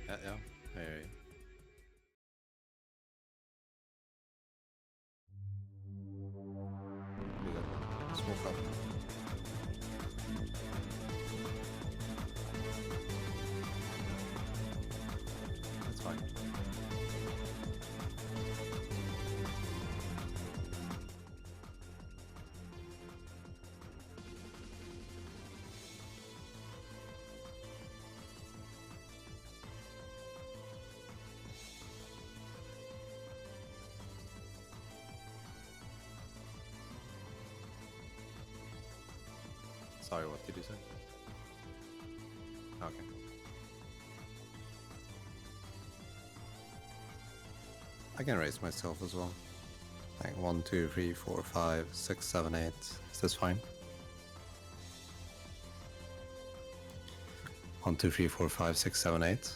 Ja. Hej. Smoke up. That's fine. Sorry, what did you say? Okay. I can raise myself as well. Like 1, 2, 3, 4, 5, 6, 7, 8. Is this fine? 1, 2, 3, 4, 5, 6, 7, 8.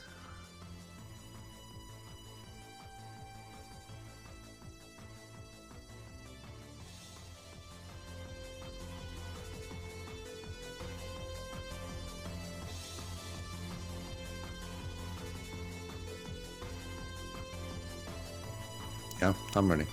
Yeah, I'm ready.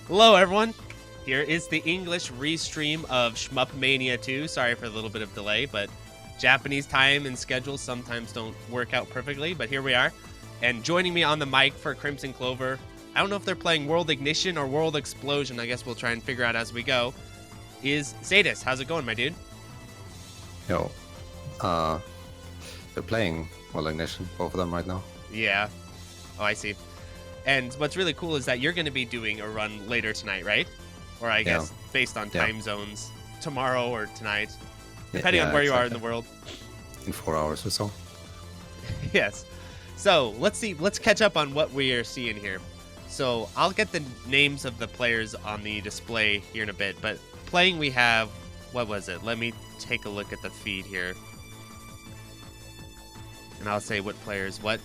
Hello, everyone. Here is the English restream of Shmupmania 2. Sorry for a little bit of delay, but Japanese time and schedules sometimes don't work out perfectly, but here we are. And joining me on the mic for Crimson Clover, I don't know if they're playing World Ignition or World Explosion, I guess we'll try and figure out as we go, is Satis. How's it going, my dude? Yo, they're playing World Ignition, both of them right now. Yeah. Oh, I see. And what's really cool is that you're going to be doing a run later tonight, right? Or I guess based on time zones, tomorrow or tonight, depending on where you are in the world. In 4 hours or so. Yes. So let's catch up on what we are seeing here. So I'll get the names of the players on the display here in a bit, but playing we have, what was it? Let me take a look at the feed here. And I'll say what players, what.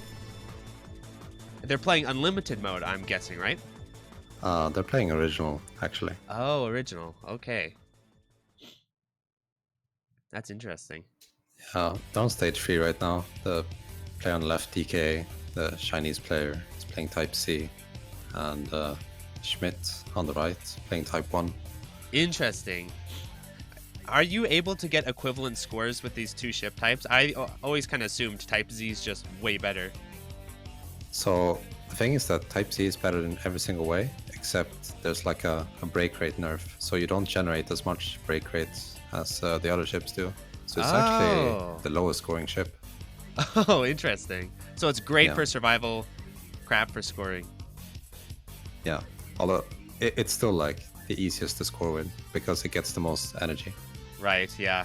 They're playing unlimited mode, I'm guessing, right? They're playing original, actually. Oh, original. Okay. That's interesting. They're on stage 3 right now. The player on the left, DK, the Chinese player, is playing Type C. And Schmidt on the right, playing Type 1. Interesting. Are you able to get equivalent scores with these two ship types? I always kind of assumed Type Z is just way better. So the thing is that Type C is better in every single way, except there's like a break rate nerf, so you don't generate as much break rates as the other ships do. So it's actually the lowest scoring ship. Oh, interesting. So it's great for survival, crap for scoring. Yeah, although it's still like the easiest to score with because it gets the most energy. Right, yeah.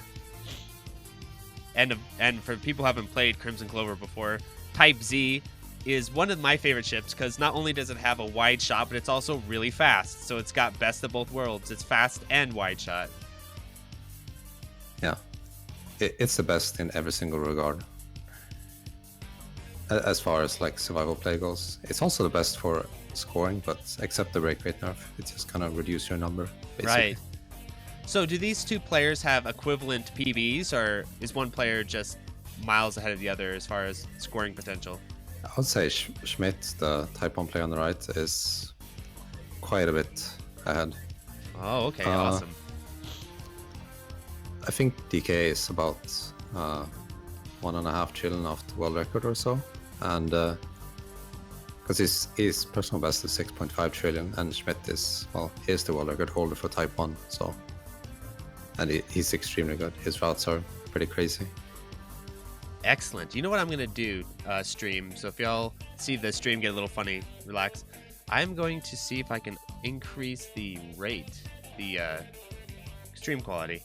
And for people who haven't played Crimson Clover before, Type Z is one of my favorite ships because not only does it have a wide shot, but it's also really fast. So it's got best of both worlds. It's fast and wide shot. Yeah, it's the best in every single regard. As far as like survival play goes, it's also the best for scoring, but except the break rate nerf, it just kind of reduce your number, basically. Right. So do these two players have equivalent PBs, or is one player just miles ahead of the other as far as scoring potential? I would say Schmidt, the Type 1 player on the right, is quite a bit ahead. Oh, okay, awesome. I think DK is about 1.5 trillion off the world record or so, and because his personal best is 6.5 trillion, and Schmidt is, well, he's the world record holder for Type 1, so, and he's extremely good. His routes are pretty crazy. Excellent. You know what I'm going to do, stream? So if y'all see the stream get a little funny, relax. I'm going to see if I can increase the rate, the stream quality.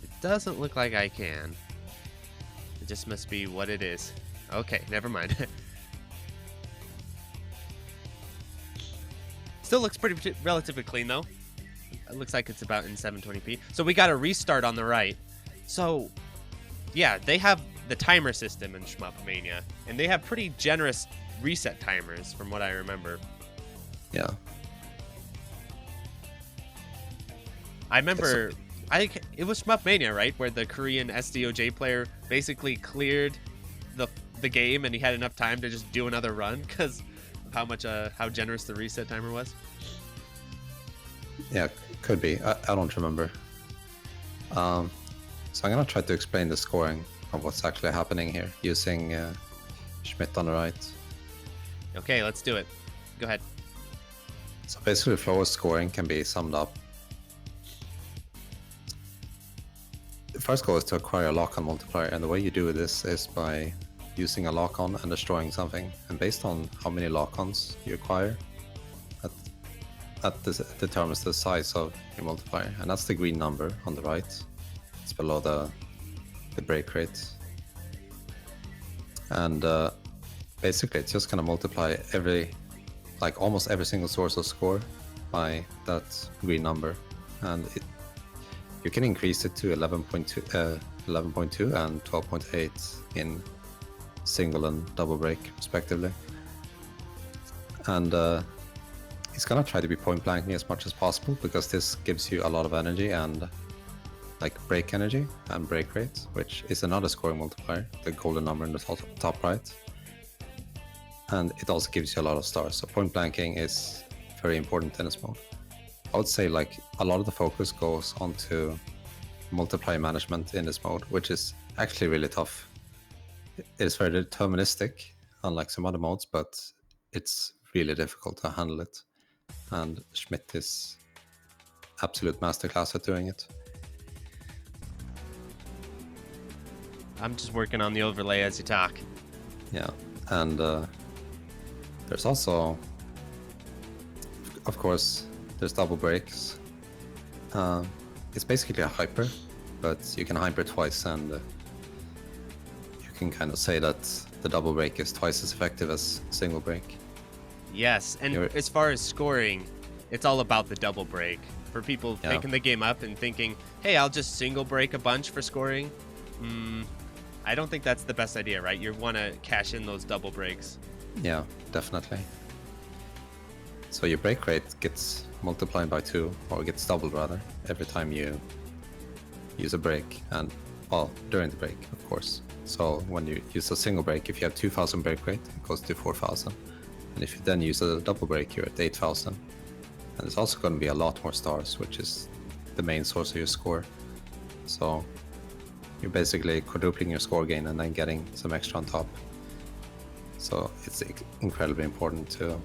It doesn't look like I can. It just must be what it is. Okay, never mind. Still looks pretty relatively clean though. It looks like it's about in 720p. So we got a restart on the right. So yeah, they have the timer system in Shmupmania, and they have pretty generous reset timers from what I remember. Yeah. I remember it was Shmupmania, right, where the Korean SDOJ player basically cleared the game and he had enough time to just do another run because of how generous the reset timer was. Yeah, could be. I don't remember. So I'm gonna try to explain the scoring of what's actually happening here using Schmidt on the right. Okay, let's do it. Go ahead. So basically, flow of scoring can be summed up. The first goal is to acquire a lock-on multiplier, and the way you do this is by using a lock-on and destroying something. And based on how many lock-ons you acquire, that determines the size of your multiplier, and that's the green number on the right. It's below the break rate. And basically, it's just gonna multiply almost every single source of score by that green number, and you can increase it to 11.2 and 12.8 in single and double break respectively. And it's gonna try to be point blanking as much as possible because this gives you a lot of energy and break energy and break rate, which is another scoring multiplier, the golden number in the top right. And it also gives you a lot of stars. So point blanking is very important in this mode. I would say a lot of the focus goes onto multiplier management in this mode, which is actually really tough. It is very deterministic, unlike some other modes, but it's really difficult to handle it. And Schmidt is absolute masterclass at doing it. I'm just working on the overlay as you talk. Yeah, and there's also, of course, there's double breaks. It's basically a hyper, but you can hyper twice, and you can kind of say that the double break is twice as effective as single break. Yes, and as far as scoring, it's all about the double break. For people picking the game up and thinking, hey, I'll just single break a bunch for scoring, I don't think that's the best idea, right? You want to cash in those double breaks. Yeah, definitely. So your break rate gets multiplied by 2, or gets doubled rather, every time you use a break, and well, during the break, of course. So when you use a single break, if you have 2,000 break rate, it goes to 4,000. And if you then use a double break, you're at 8,000. And it's also going to be a lot more stars, which is the main source of your score. So you're basically quadrupling your score gain and then getting some extra on top. So it's incredibly important to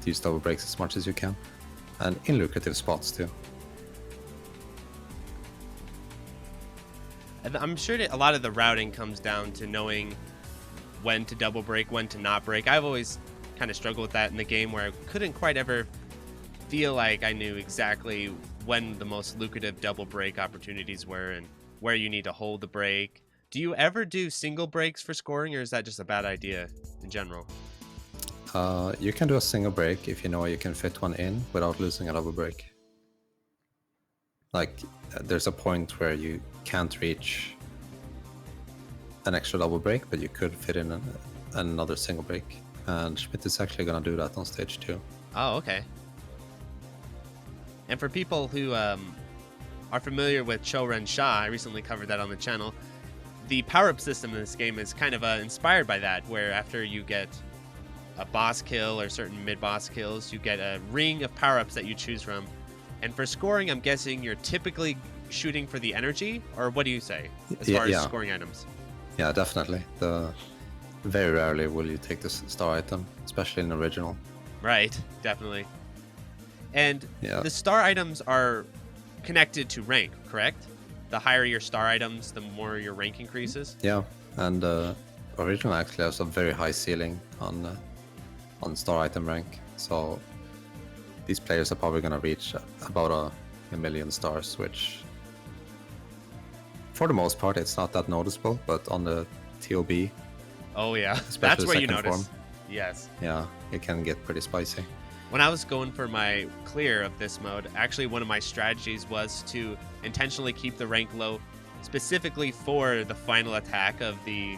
use double breaks as much as you can, and in lucrative spots too. I'm sure that a lot of the routing comes down to knowing when to double break, when to not break. I've always kind of struggled with that in the game, where I couldn't quite ever feel like I knew exactly when the most lucrative double break opportunities were and where you need to hold the break. Do you ever do single breaks for scoring, or is that just a bad idea in general? You can do a single break if you know you can fit one in without losing a double break. There's a point where you can't reach an extra double break, but you could fit in another single break. And Schmidt is actually going to do that on stage 2. Oh, okay. And for people who are familiar with Choren Sha, I recently covered that on the channel. The power-up system in this game is kind of inspired by that, where after you get a boss kill or certain mid-boss kills, you get a ring of power-ups that you choose from. And for scoring, I'm guessing you're typically shooting for the energy, or what do you say as far as scoring items? Yeah, definitely. Very rarely will you take this star item, especially in original. Right, definitely. And the star items are connected to rank, correct? The higher your star items, the more your rank increases? Yeah, and original actually has a very high ceiling on star item rank, so these players are probably going to reach about a million stars, which for the most part it's not that noticeable, but on the TOB, oh yeah, that's where you notice. form, yes, yeah, it can get pretty spicy. when I was going for my clear of this mode, actually one of my strategies was to intentionally keep the rank low specifically for the final attack of the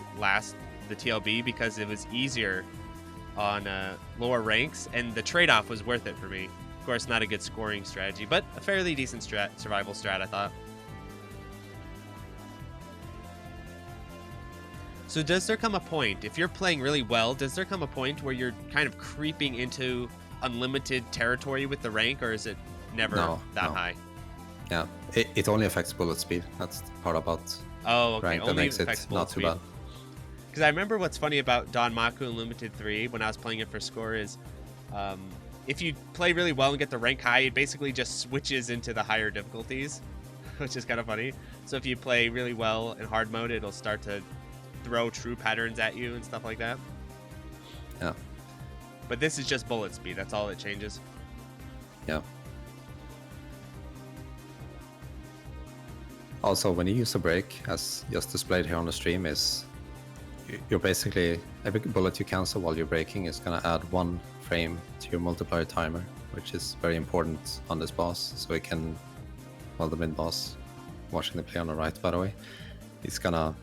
TLB, because it was easier on lower ranks, and the trade-off was worth it for me. Of course, not a good scoring strategy, but a fairly decent survival strat, I thought. So does there come a point, if you're playing really well, does there come a point where you're kind of creeping into unlimited territory with the rank, or is it never that high? Yeah, it only affects bullet speed. That's the part about rank that makes it not too bad. Because I remember what's funny about Don Mahou Unlimited 3 when I was playing it for score is if you play really well and get the rank high, it basically just switches into the higher difficulties, which is kind of funny. So if you play really well in hard mode, it'll start to throw true patterns at you and stuff like that. Yeah. But this is just bullet speed. That's all it changes. Yeah. Also, when you use a break, as just displayed here on the stream, is you're basically, every bullet you cancel while you're breaking is going to add 1 frame to your multiplier timer, which is very important on this boss. So we can, well, the mid boss, watching the play on the right, by the way, he's gonna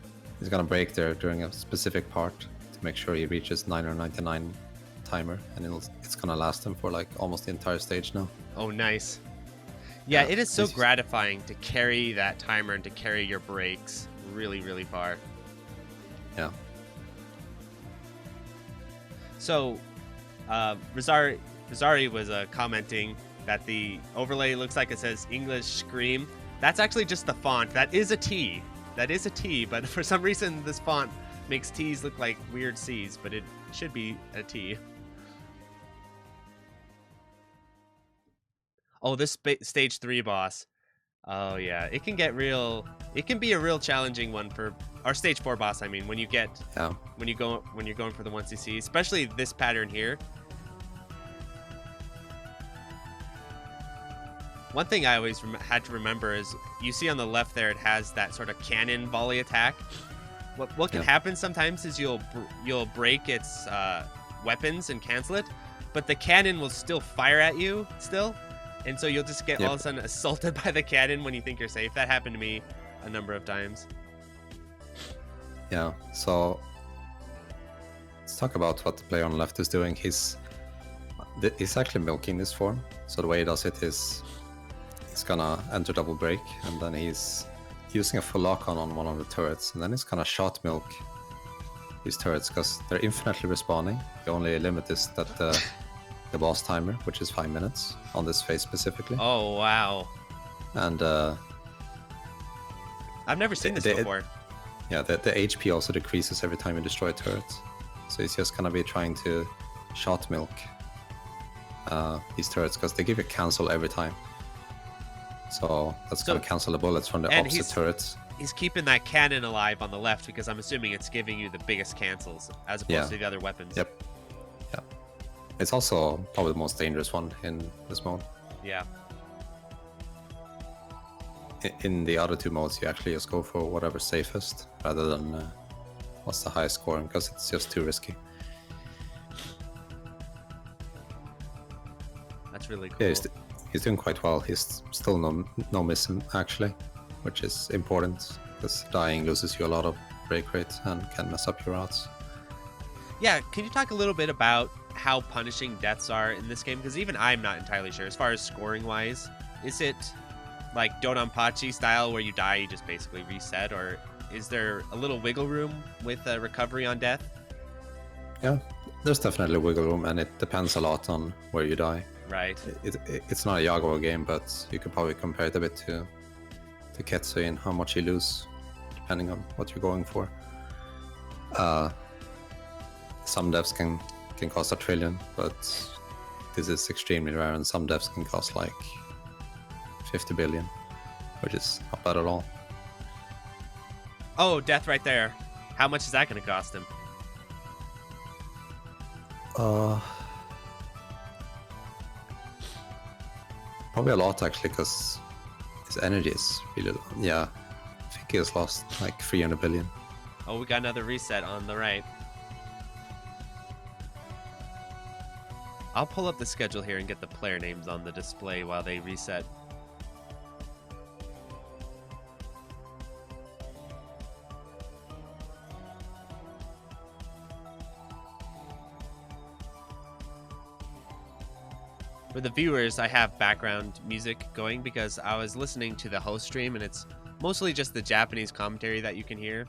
break there during a specific part to make sure he reaches 999 timer, and it's gonna last him for like almost the entire stage now. Oh, nice. Yeah, it is so gratifying to carry that timer and to carry your breaks really, really far. Yeah. So, Rosari was commenting that the overlay looks like it says English Scream. That's actually just the font. That is a T. That is a T, but for some reason this font makes T's look like weird C's, but it should be a T. Oh, this stage 3 boss. Oh yeah, it can get real. It can be a real challenging one for our stage 4 boss. I mean, when you're going for the 1cc, especially this pattern here. One thing I always had to remember is you see on the left there, it has that sort of cannon volley attack. What can happen sometimes is you'll break its weapons and cancel it, but the cannon will still fire at you still. And so you'll just get all of a sudden assaulted by the cannon when you think you're safe. That happened to me a number of times. Yeah, so let's talk about what the player on the left is doing. He's actually milking this form. So the way he does it is he's gonna enter double break, and then he's using a full lock-on on one of the turrets, and then he's gonna shot milk these turrets because they're infinitely respawning. The only limit is that the boss timer, which is 5 minutes on this phase specifically. Oh wow! And I've never seen this before. Yeah, the HP also decreases every time you destroy turrets. So he's just gonna be trying to shot milk these turrets because they give you cancel every time. So that's gonna cancel the bullets from the opposite turrets. He's keeping that cannon alive on the left because I'm assuming it's giving you the biggest cancels as opposed to the other weapons. Yep. Yeah. It's also probably the most dangerous one in this mode. Yeah. In the other 2 modes, you actually just go for whatever's safest rather than what's the highest scoring, because it's just too risky. That's really cool. Yeah, he's doing quite well. He's still no missing actually, which is important because dying loses you a lot of break rate and can mess up your routes. Yeah, can you talk a little bit about how punishing deaths are in this game? Because even I'm not entirely sure. As far as scoring wise, is it like Donanpachi style where you die, you just basically reset, or is there a little wiggle room with recovery on death? Yeah, there's definitely wiggle room, and it depends a lot on where you die. Right. It's not a Yagoro game, but you could probably compare it a bit to Ketsu in how much you lose depending on what you're going for. Some deaths can cost 1 trillion, but this is extremely rare, and some deaths can cost like 50 billion, which is not bad at all. Oh, death right there. How much is that going to cost him? Probably a lot actually, because his energy is really low. Yeah, I think he has lost like 300 billion. Oh, we got another reset on the right. I'll pull up the schedule here and get the player names on the display while they reset. For the viewers, I have background music going because I was listening to the host stream and it's mostly just the Japanese commentary that you can hear.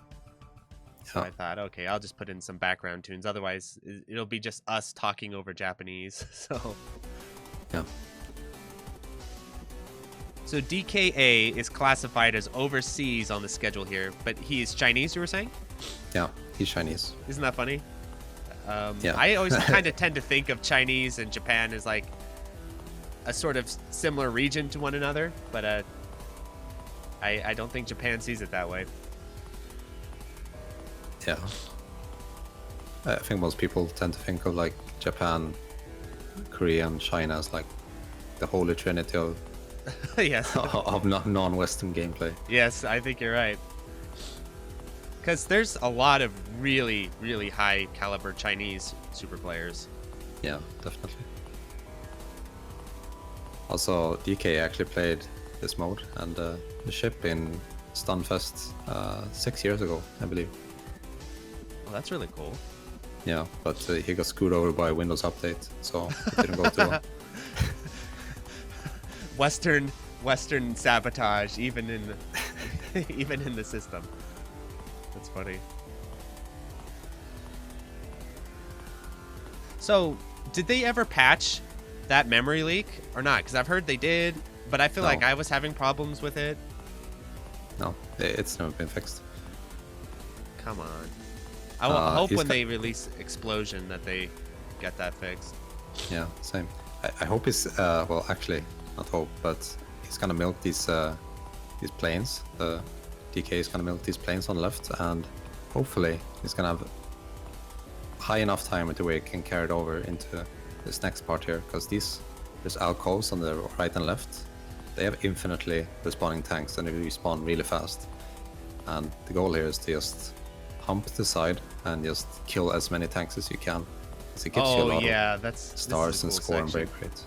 So I thought, okay, I'll just put in some background tunes. Otherwise, it'll be just us talking over Japanese. So, Yeah. So DKA is classified as overseas on the schedule here, but he is Chinese, you were saying? Yeah, he's Chinese. Isn't that funny? Yeah. I always kind of tend to think of Chinese and Japan as like a sort of similar region to one another, but I don't think Japan sees it that way. Yeah. I think most people tend to think of like Japan, Korea, and China as like the holy trinity of, Yes. of non-Western gameplay. Yes, I think you're right. Because there's a lot of really, really high caliber Chinese super players. Yeah, definitely. Also, DK actually played this mode and the ship in Stunfest 6 years ago, I believe. Oh, that's really cool. Yeah, but he got screwed over by a Windows update, so it didn't go too well. Western sabotage, even in even in the system. That's funny. So, did they ever patch that memory leak or not? Because I've heard they did, but I feel like I was having problems with it. No, it's never been fixed. Come on. I hope when they release Explosion that they get that fixed. Yeah, same. I hope he's well, actually, not hope, but he's gonna milk these planes. The DK is gonna milk these planes on the left, and hopefully he's gonna have high enough timer to where he can carry it over into this next part here, because there's alcoves on the right and left. They have infinitely respawning tanks, and they respawn really fast. And the goal here is to just hump the side and just kill as many tanks as you can, because it gives you a lot of stars and score and break rate.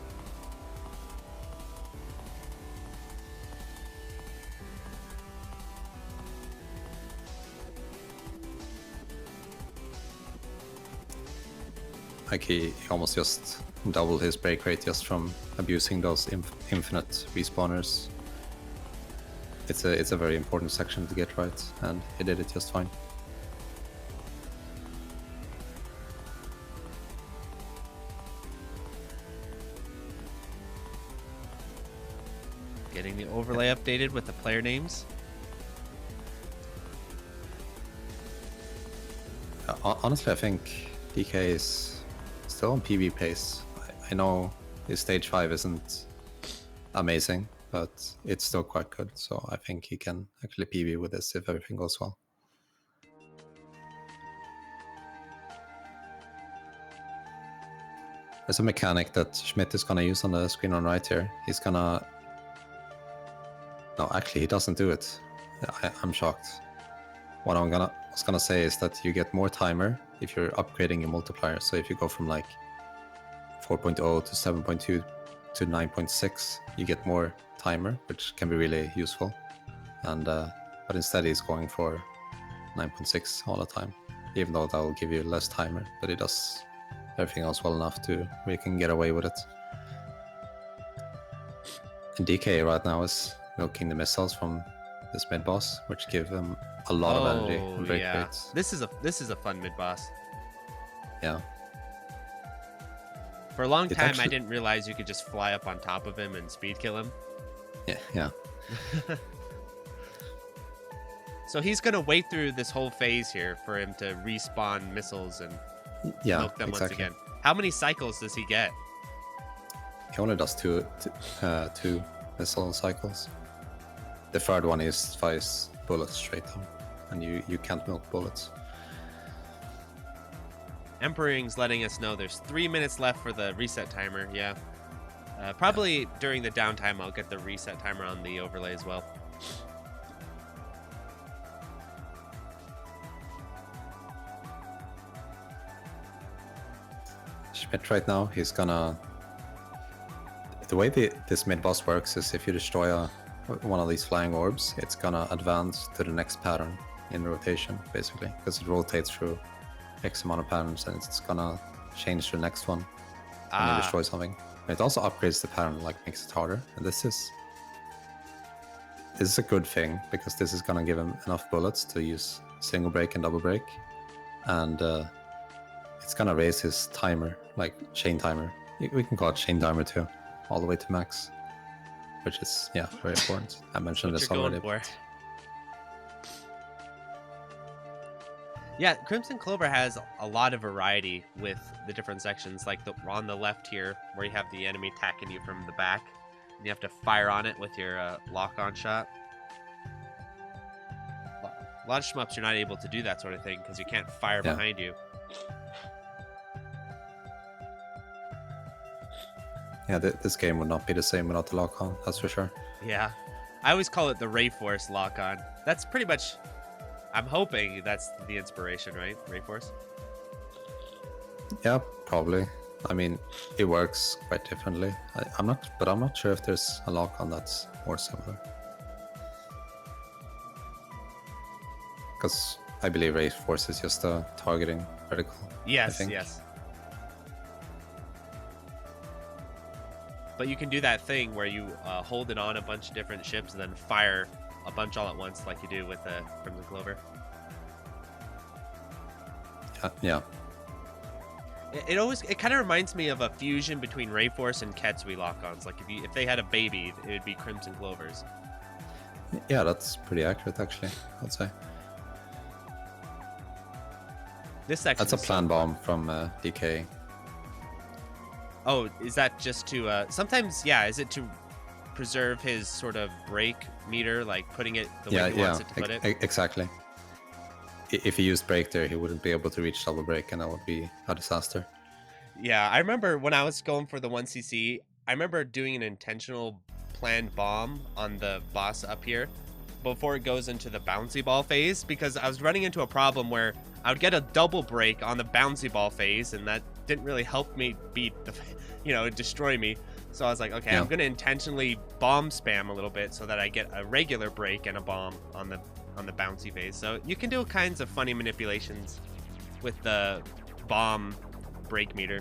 Like he almost just doubled his break rate just from abusing those infinite respawners. It's a very important section to get right, and he did it just fine. Getting the overlay updated with the player names. Honestly, I think DK is still on PB pace. I know his stage 5 isn't amazing, but it's still quite good, so I think he can actually PB with this if everything goes well. There's a mechanic that Schmidt is gonna use on the screen on right here. He's gonna... No, actually he doesn't do it. I'm shocked. What I was gonna say is that you get more timer if you're upgrading your multiplier. So if you go from like 4.0 to 7.2 to 9.6, you get more timer, which can be really useful. And but instead he's going for 9.6 all the time, even though that will give you less timer, but it does everything else well enough to where you can get away with it. And DK right now is milking the missiles from this mid boss, which give them a lot of energy and break rates. This is a fun mid boss. Yeah. For a long time, I didn't realize you could just fly up on top of him and speed kill him. Yeah. So he's gonna wait through this whole phase here for him to respawn missiles and milk them once again. How many cycles does he get? He only does two missile cycles. The third one is fires bullets straight down, and you can't milk bullets. Emperoring's letting us know there's 3 minutes left for the reset timer. Yeah. Probably during the downtime, I'll get the reset timer on the overlay as well. Schmidt right now, he's gonna... The way this mid-boss works is if you destroy one of these flying orbs, it's gonna advance to the next pattern in rotation, basically, because it rotates through X amount of patterns, and it's gonna change to the next one when you destroy something. And it also upgrades the pattern, like makes it harder. And this is a good thing, because this is gonna give him enough bullets to use single break and double break, and it's gonna raise his timer, like chain timer. We can call it chain timer too, all the way to max, which is very important. I mentioned this already. Yeah, Crimson Clover has a lot of variety with the different sections, like on the left here, where you have the enemy attacking you from the back, and you have to fire on it with your lock-on shot. A lot of shmups, you're not able to do that sort of thing because you can't fire behind you. Yeah, this game would not be the same without the lock-on, that's for sure. Yeah. I always call it the Rayforce lock-on. That's pretty much... I'm hoping that's the inspiration, right? Rayforce? Yeah, probably. I mean, it works quite differently. I'm not sure if there's a lock-on that's more similar. Because I believe Rayforce is just a targeting vertical. Yes, yes. But you can do that thing where you hold it on a bunch of different ships and then fire a bunch all at once, like you do with Crimson Clover. Yeah. It kind of reminds me of a fusion between Rayforce and Ketsui lock-ons. Like if they had a baby, it would be Crimson Clovers. Yeah, that's pretty accurate, actually, I'd say. This section. That's a plan bomb from DK. Oh, is that just to sometimes? Yeah, is it to preserve his sort of break meter, like putting it the way he wants it to put it? Exactly. If he used break there, he wouldn't be able to reach double break, and that would be a disaster. Yeah, I remember when I was going for the 1cc, I remember doing an intentional planned bomb on the boss up here before it goes into the bouncy ball phase, because I was running into a problem where I would get a double break on the bouncy ball phase, and that didn't really help me beat the, destroy me. So I was like, okay, I'm going to intentionally bomb spam a little bit so that I get a regular break and a bomb on the bouncy phase. So you can do kinds of funny manipulations with the bomb break meter.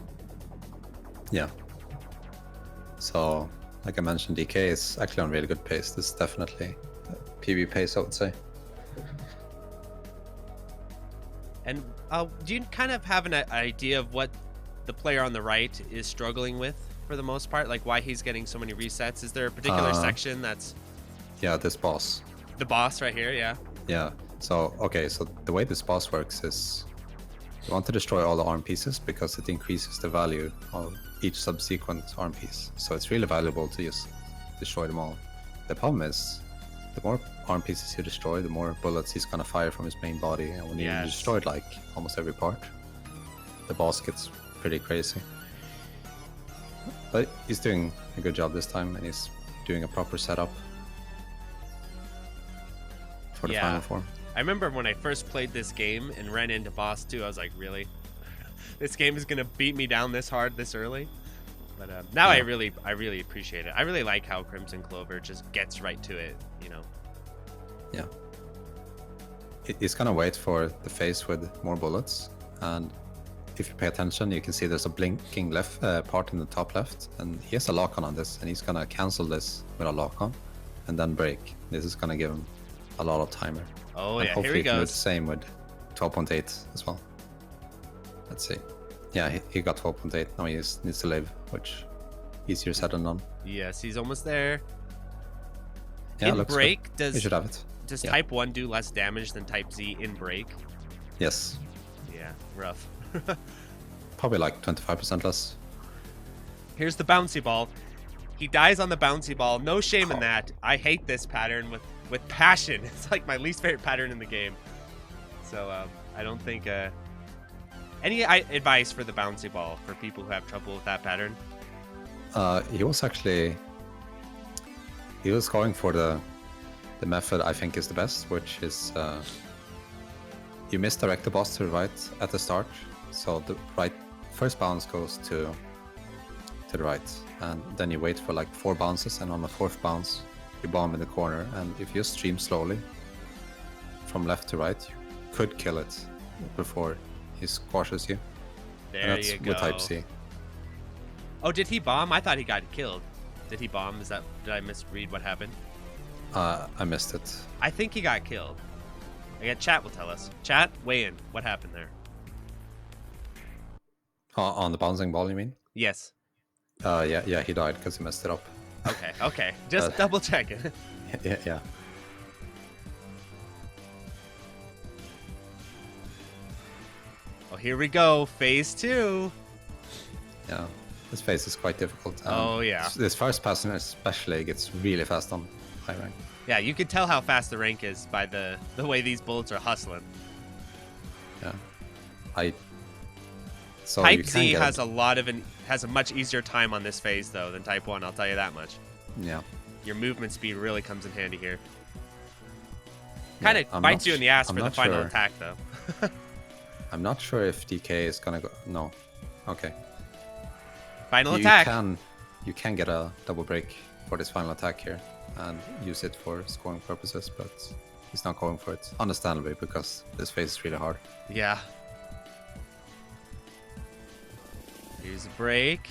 Yeah. So, like I mentioned, DK is actually on really good pace. This is definitely PB pace, I would say. And do you kind of have an idea of what the player on the right is struggling with for the most part? Like why he's getting so many resets? Is there a particular section that's... Yeah, this boss. The boss right here, yeah. Yeah. So, okay, so the way this boss works is you want to destroy all the arm pieces because it increases the value of each subsequent arm piece. So it's really valuable to just destroy them all. The problem is, the more arm pieces you destroy, the more bullets he's gonna fire from his main body. And when you destroyed like almost every part, the boss gets pretty crazy. But he's doing a good job this time, and he's doing a proper setup for the final form. I remember when I first played this game and ran into boss 2, I was like, really? This game is gonna beat me down this hard this early? But now I really appreciate it. I really like how Crimson Clover just gets right to it, Yeah. He's gonna wait for the phase with more bullets, and if you pay attention, you can see there's a blinking left part in the top left, and he has a lock-on on this, and he's gonna cancel this with a lock-on, and then break. This is gonna give him a lot of timer. Oh, and yeah, hopefully here he can do goes. the same with 12.8 as well. Let's see. Yeah, he got 12.8. Now he needs to live, which easier said than done. Yes, he's almost there. Yeah, in break, good. You should have it. Does Type 1 do less damage than Type Z in break? Yes. Yeah, rough. Probably like 25% less. Here's the bouncy ball. He dies on the bouncy ball. No shame in that. I hate this pattern with passion. It's like my least favorite pattern in the game. So I don't think... any advice for the bouncy ball for people who have trouble with that pattern? He was going for the method I think is the best, which is you misdirect the boss to the right at the start, so the right first bounce goes to the right, and then you wait for like 4 bounces, and on the 4th bounce, you bomb in the corner, and if you stream slowly from left to right, you could kill it before he squashes you. There And that's you go. with Type C. Oh, did he bomb? I thought he got killed. Did he bomb? Did I misread what happened? I missed it. I think he got killed. I got chat will tell us. Chat, weigh in. What happened there? On the bouncing ball, you mean? Yes. Yeah, he died because he messed it up. Okay. Just double checking. Yeah. Oh, here we go. Phase 2. Yeah, this phase is quite difficult. Oh, yeah. This first person especially gets really fast on high rank. Yeah, you can tell how fast the rank is by the way these bullets are hustling. Yeah. So Type you can Z get has a much easier time on this phase though than Type 1, I'll tell you that much. Yeah. Your movement speed really comes in handy here. Yeah, Kind of bites you in the ass I'm for the not final sure. attack though. I'm not sure if DK is gonna go. No. Okay. Final attack. You can get a double break for this final attack here and use it for scoring purposes, but he's not going for it. Understandably, because this phase is really hard. Yeah. Here's a break.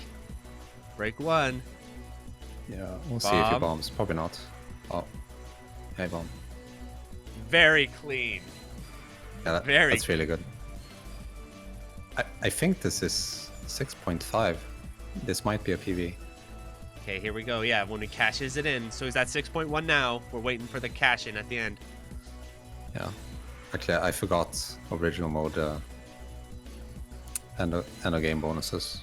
Break 1. Yeah, we'll see if he Bomb. bombs. Probably not. Oh. Hey, bomb. Very clean. Yeah, Very that's really good. I think this is 6.5. This might be a PB. Okay, here we go. Yeah, when he cashes it in. So he's at 6.1 now. We're waiting for the cash in at the end. Yeah. Actually, I forgot original mode end of game bonuses.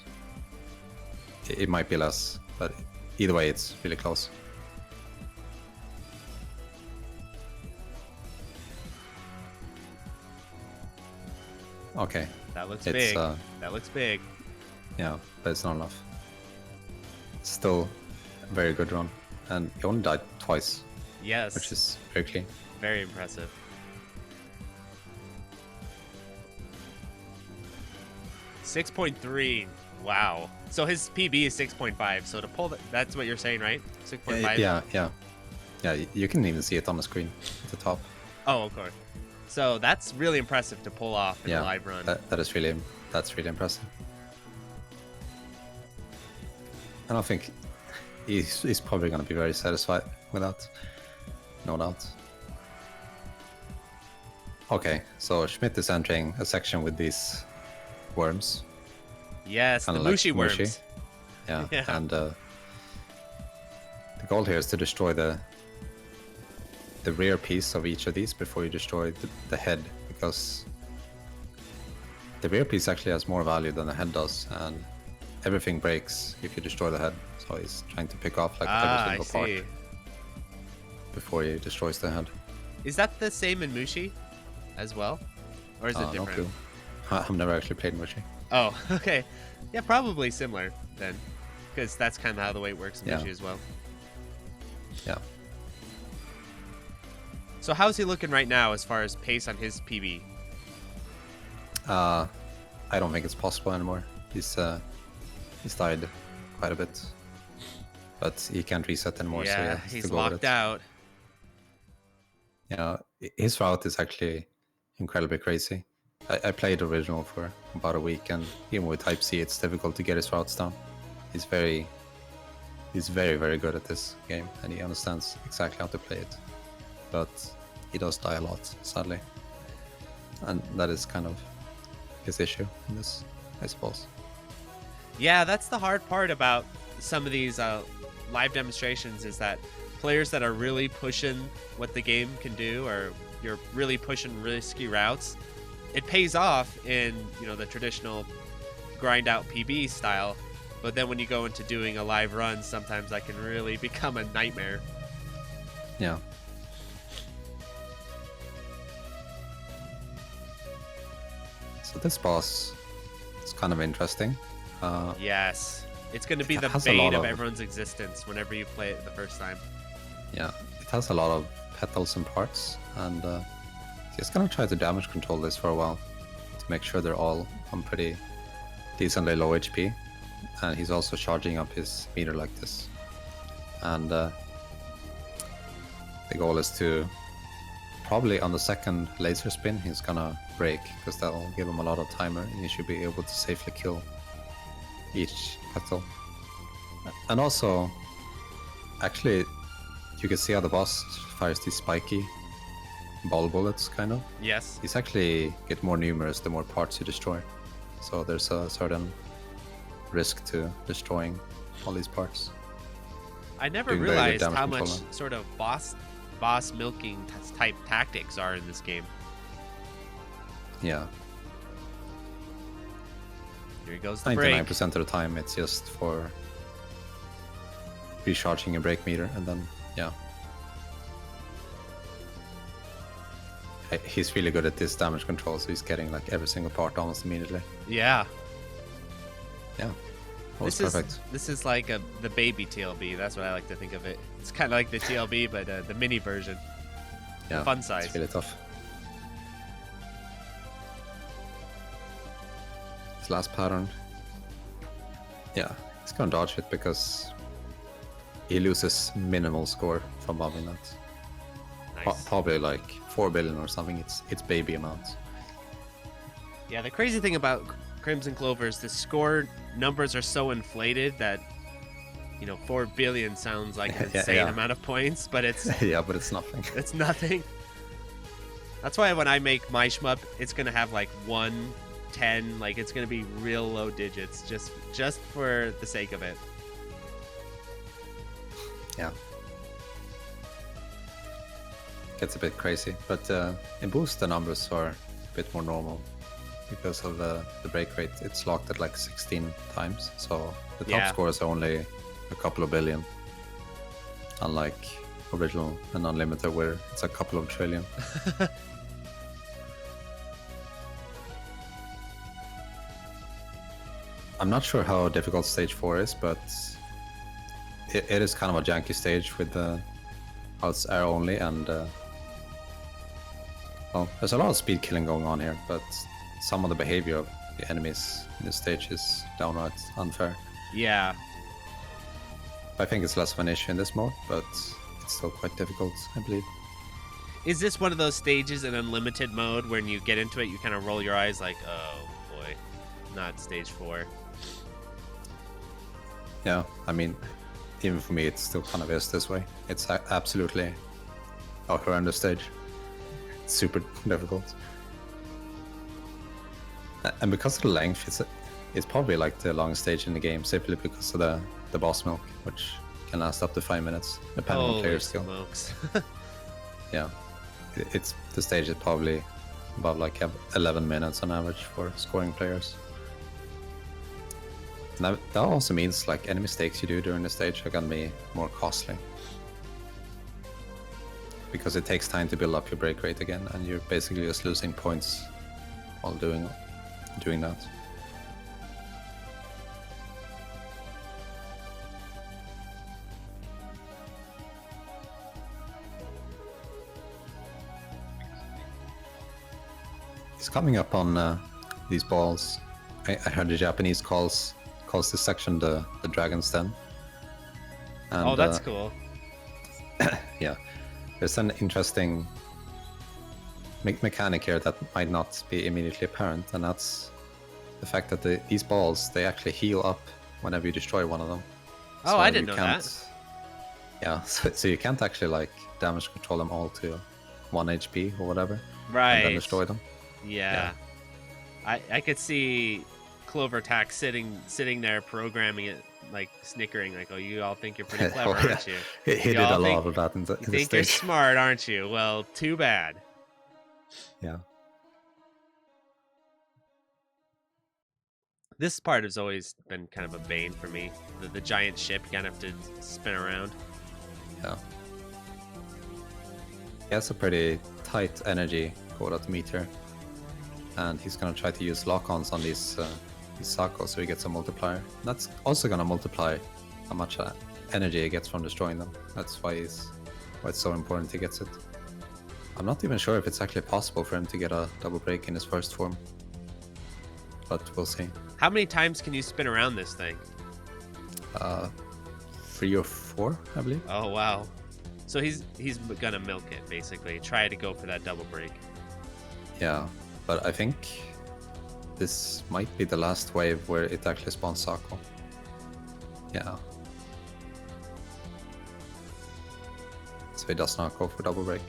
It might be less, but either way, it's really close. Okay. That looks It's, big. That looks big. Yeah, but it's not enough. Still a very good run. And he only died twice, Yes. which is very clean. Very impressive. $6.3. Wow. So his PB is 6.5. So to pull that's what you're saying, right? 6.5. Yeah, you can even see it on the screen at the top. Oh, of course. So that's really impressive to pull off in a live run. That's really impressive. I don't think he's probably going to be very satisfied with that. No doubt. Okay, so Schmidt is entering a section with these worms. Yes, the Kinda like Mushi worms. Mushi. Yeah, Yeah. and the goal here is to destroy the rear piece of each of these before you destroy the head, because the rear piece actually has more value than the head does, and everything breaks if you destroy the head. So he's trying to pick off like every single part before he destroys the head. Is that the same in Mushi as well? Or is it No different? clue. I've never actually played Mushi. Oh, okay. Yeah, probably similar then. Because that's kind of how the way it works in Yeah. Mushi as well. Yeah. So how's he looking right now as far as pace on his PB? I don't think it's possible anymore. He's died quite a bit, but he can't reset anymore. So he Yeah, has he's to go with locked it. out. Yeah, his route is actually incredibly crazy. I played original for about a week, and even with Type C, it's difficult to get his routes down. He's very, very good at this game, and he understands exactly how to play it. But he does die a lot, sadly, and that is kind of his issue in this, I suppose. Yeah, that's the hard part about some of these live demonstrations, is that players that are really pushing what the game can do, or you're really pushing risky routes, it pays off in, you know, the traditional grind out PB style, but then when you go into doing a live run, sometimes that can really become a nightmare. Yeah. So this boss is kind of interesting. Yes, it's going to be It the has a bane lot of of- everyone's existence whenever you play it the first time. Yeah, it has a lot of petals and parts, and just gonna try to damage control this for a while to make sure they're all on pretty decently low HP, and he's also charging up his meter like this. And the goal is to probably on the second laser spin he's gonna break, because that'll give him a lot of timer and he should be able to safely kill each petal. And also, actually, you can see how the boss fires these spiky ball bullets, kind of. Yes. These actually get more numerous the more parts you destroy. So there's a certain risk to destroying all these parts. I never Doing very good realized damage how control much now. sort of boss milking type tactics are in this game. Yeah, Here goes the break. 99% of the time it's just for recharging a break meter, and then yeah. He's really good at this damage control, so he's getting like every single part almost immediately. Yeah. Yeah, almost This perfect. is like the baby TLB. That's what I like to think of it. It's kind of like the TLB, but the mini version. Yeah, Fun size. It's really tough. His last pattern. Yeah, he's gonna dodge it because he loses minimal score from bombing that. Nice. Probably like 4 billion or something. It's baby amounts. Yeah, the crazy thing about Crimson Clover is the score numbers are so inflated that, 4 billion sounds like an insane amount of points, but it's Yeah, but it's nothing. it's nothing. That's why when I make my shmup, it's gonna have like 1, 10, like it's gonna be real low digits, just for the sake of it. Yeah. Gets a bit crazy, but in Boost the numbers are a bit more normal because of the break rate. It's locked at like 16 times, so the top scores are only a couple of billion, unlike original and unlimited where it's a couple of trillion. I'm not sure how difficult stage 4 is, but it is kind of a janky stage with how it's air only, and well, there's a lot of speed killing going on here, but some of the behavior of the enemies in this stage is downright unfair. Yeah. I think it's less of an issue in this mode, but it's still quite difficult, I believe. Is this one of those stages in unlimited mode when you get into it, you kind of roll your eyes like, oh boy, not stage 4? Yeah, I mean, even for me, it still kind of is this way. It's absolutely a horrendous stage. It's super difficult. And because of the length, it's probably like the longest stage in the game, simply because of the boss milk, which can last up to 5 minutes, depending on player skill. Smokes. Yeah, the stage is probably about like 11 minutes on average for scoring players. Now, that also means like any mistakes you do during the stage are gonna be more costly, because it takes time to build up your break rate again, and you're basically just losing points while doing that. It's coming up on these balls. I heard the Japanese calls this section the Dragon's Den. And, Oh, that's cool. Yeah, there's an interesting mechanic here that might not be immediately apparent, and that's the fact that these balls, they actually heal up whenever you destroy one of them. Oh, So I didn't you know that. Yeah, so you can't actually like damage control them all to 1 HP or whatever, Right. and then destroy them. Yeah. I could see Clover Tack sitting there programming it, like snickering, like, oh, you all think you're pretty clever, Oh, yeah. aren't you? He did Y'all a think- lot of that in the You think you're stage. smart, aren't you? Well, too bad. Yeah. This part has always been kind of a bane for me. The giant ship, you kind of have to spin around. Yeah. He has a pretty tight energy quota to meet here, and he's gonna try to use lock-ons on these Sakos so he gets a multiplier. That's also gonna multiply how much energy he gets from destroying them. That's why it's so important he gets it. I'm not even sure if it's actually possible for him to get a double break in his first form. but we'll see. How many times can you spin around this thing? 3 or 4, I believe. Oh wow. So he's gonna milk it basically. Try to go for that double break. Yeah, but I think this might be the last wave where it actually spawns Sako. Yeah. So he does not go for double break.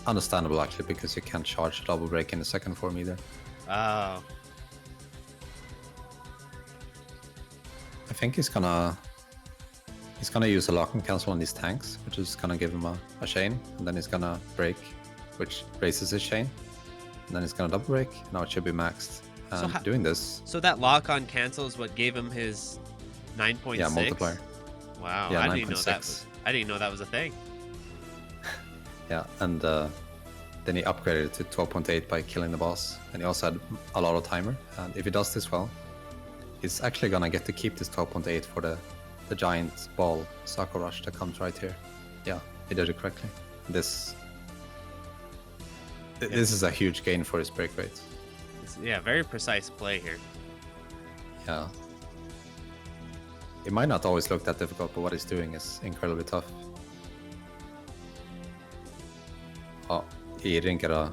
Understandable actually, because you can't charge a double break in the second form either. Oh. I think he's gonna use a lock and cancel on these tanks, which is gonna give him a chain, and then he's gonna break, which raises his chain, and then he's gonna double break. Now it should be maxed. And So doing this, So that lock on cancel is what gave him his 9.6? yeah, multiplier. Wow, Yeah, I didn't know that 9.6. I didn't know that was a thing. Yeah, and then he upgraded it to 12.8 by killing the boss, and he also had a lot of timer. And if he does this well, he's actually gonna get to keep this 12.8 for the giant ball Sako Rush that comes right here. Yeah, he did it correctly. This is a huge gain for his break rate. Yeah, very precise play here. Yeah. It might not always look that difficult, but what he's doing is incredibly tough. Oh, he didn't get a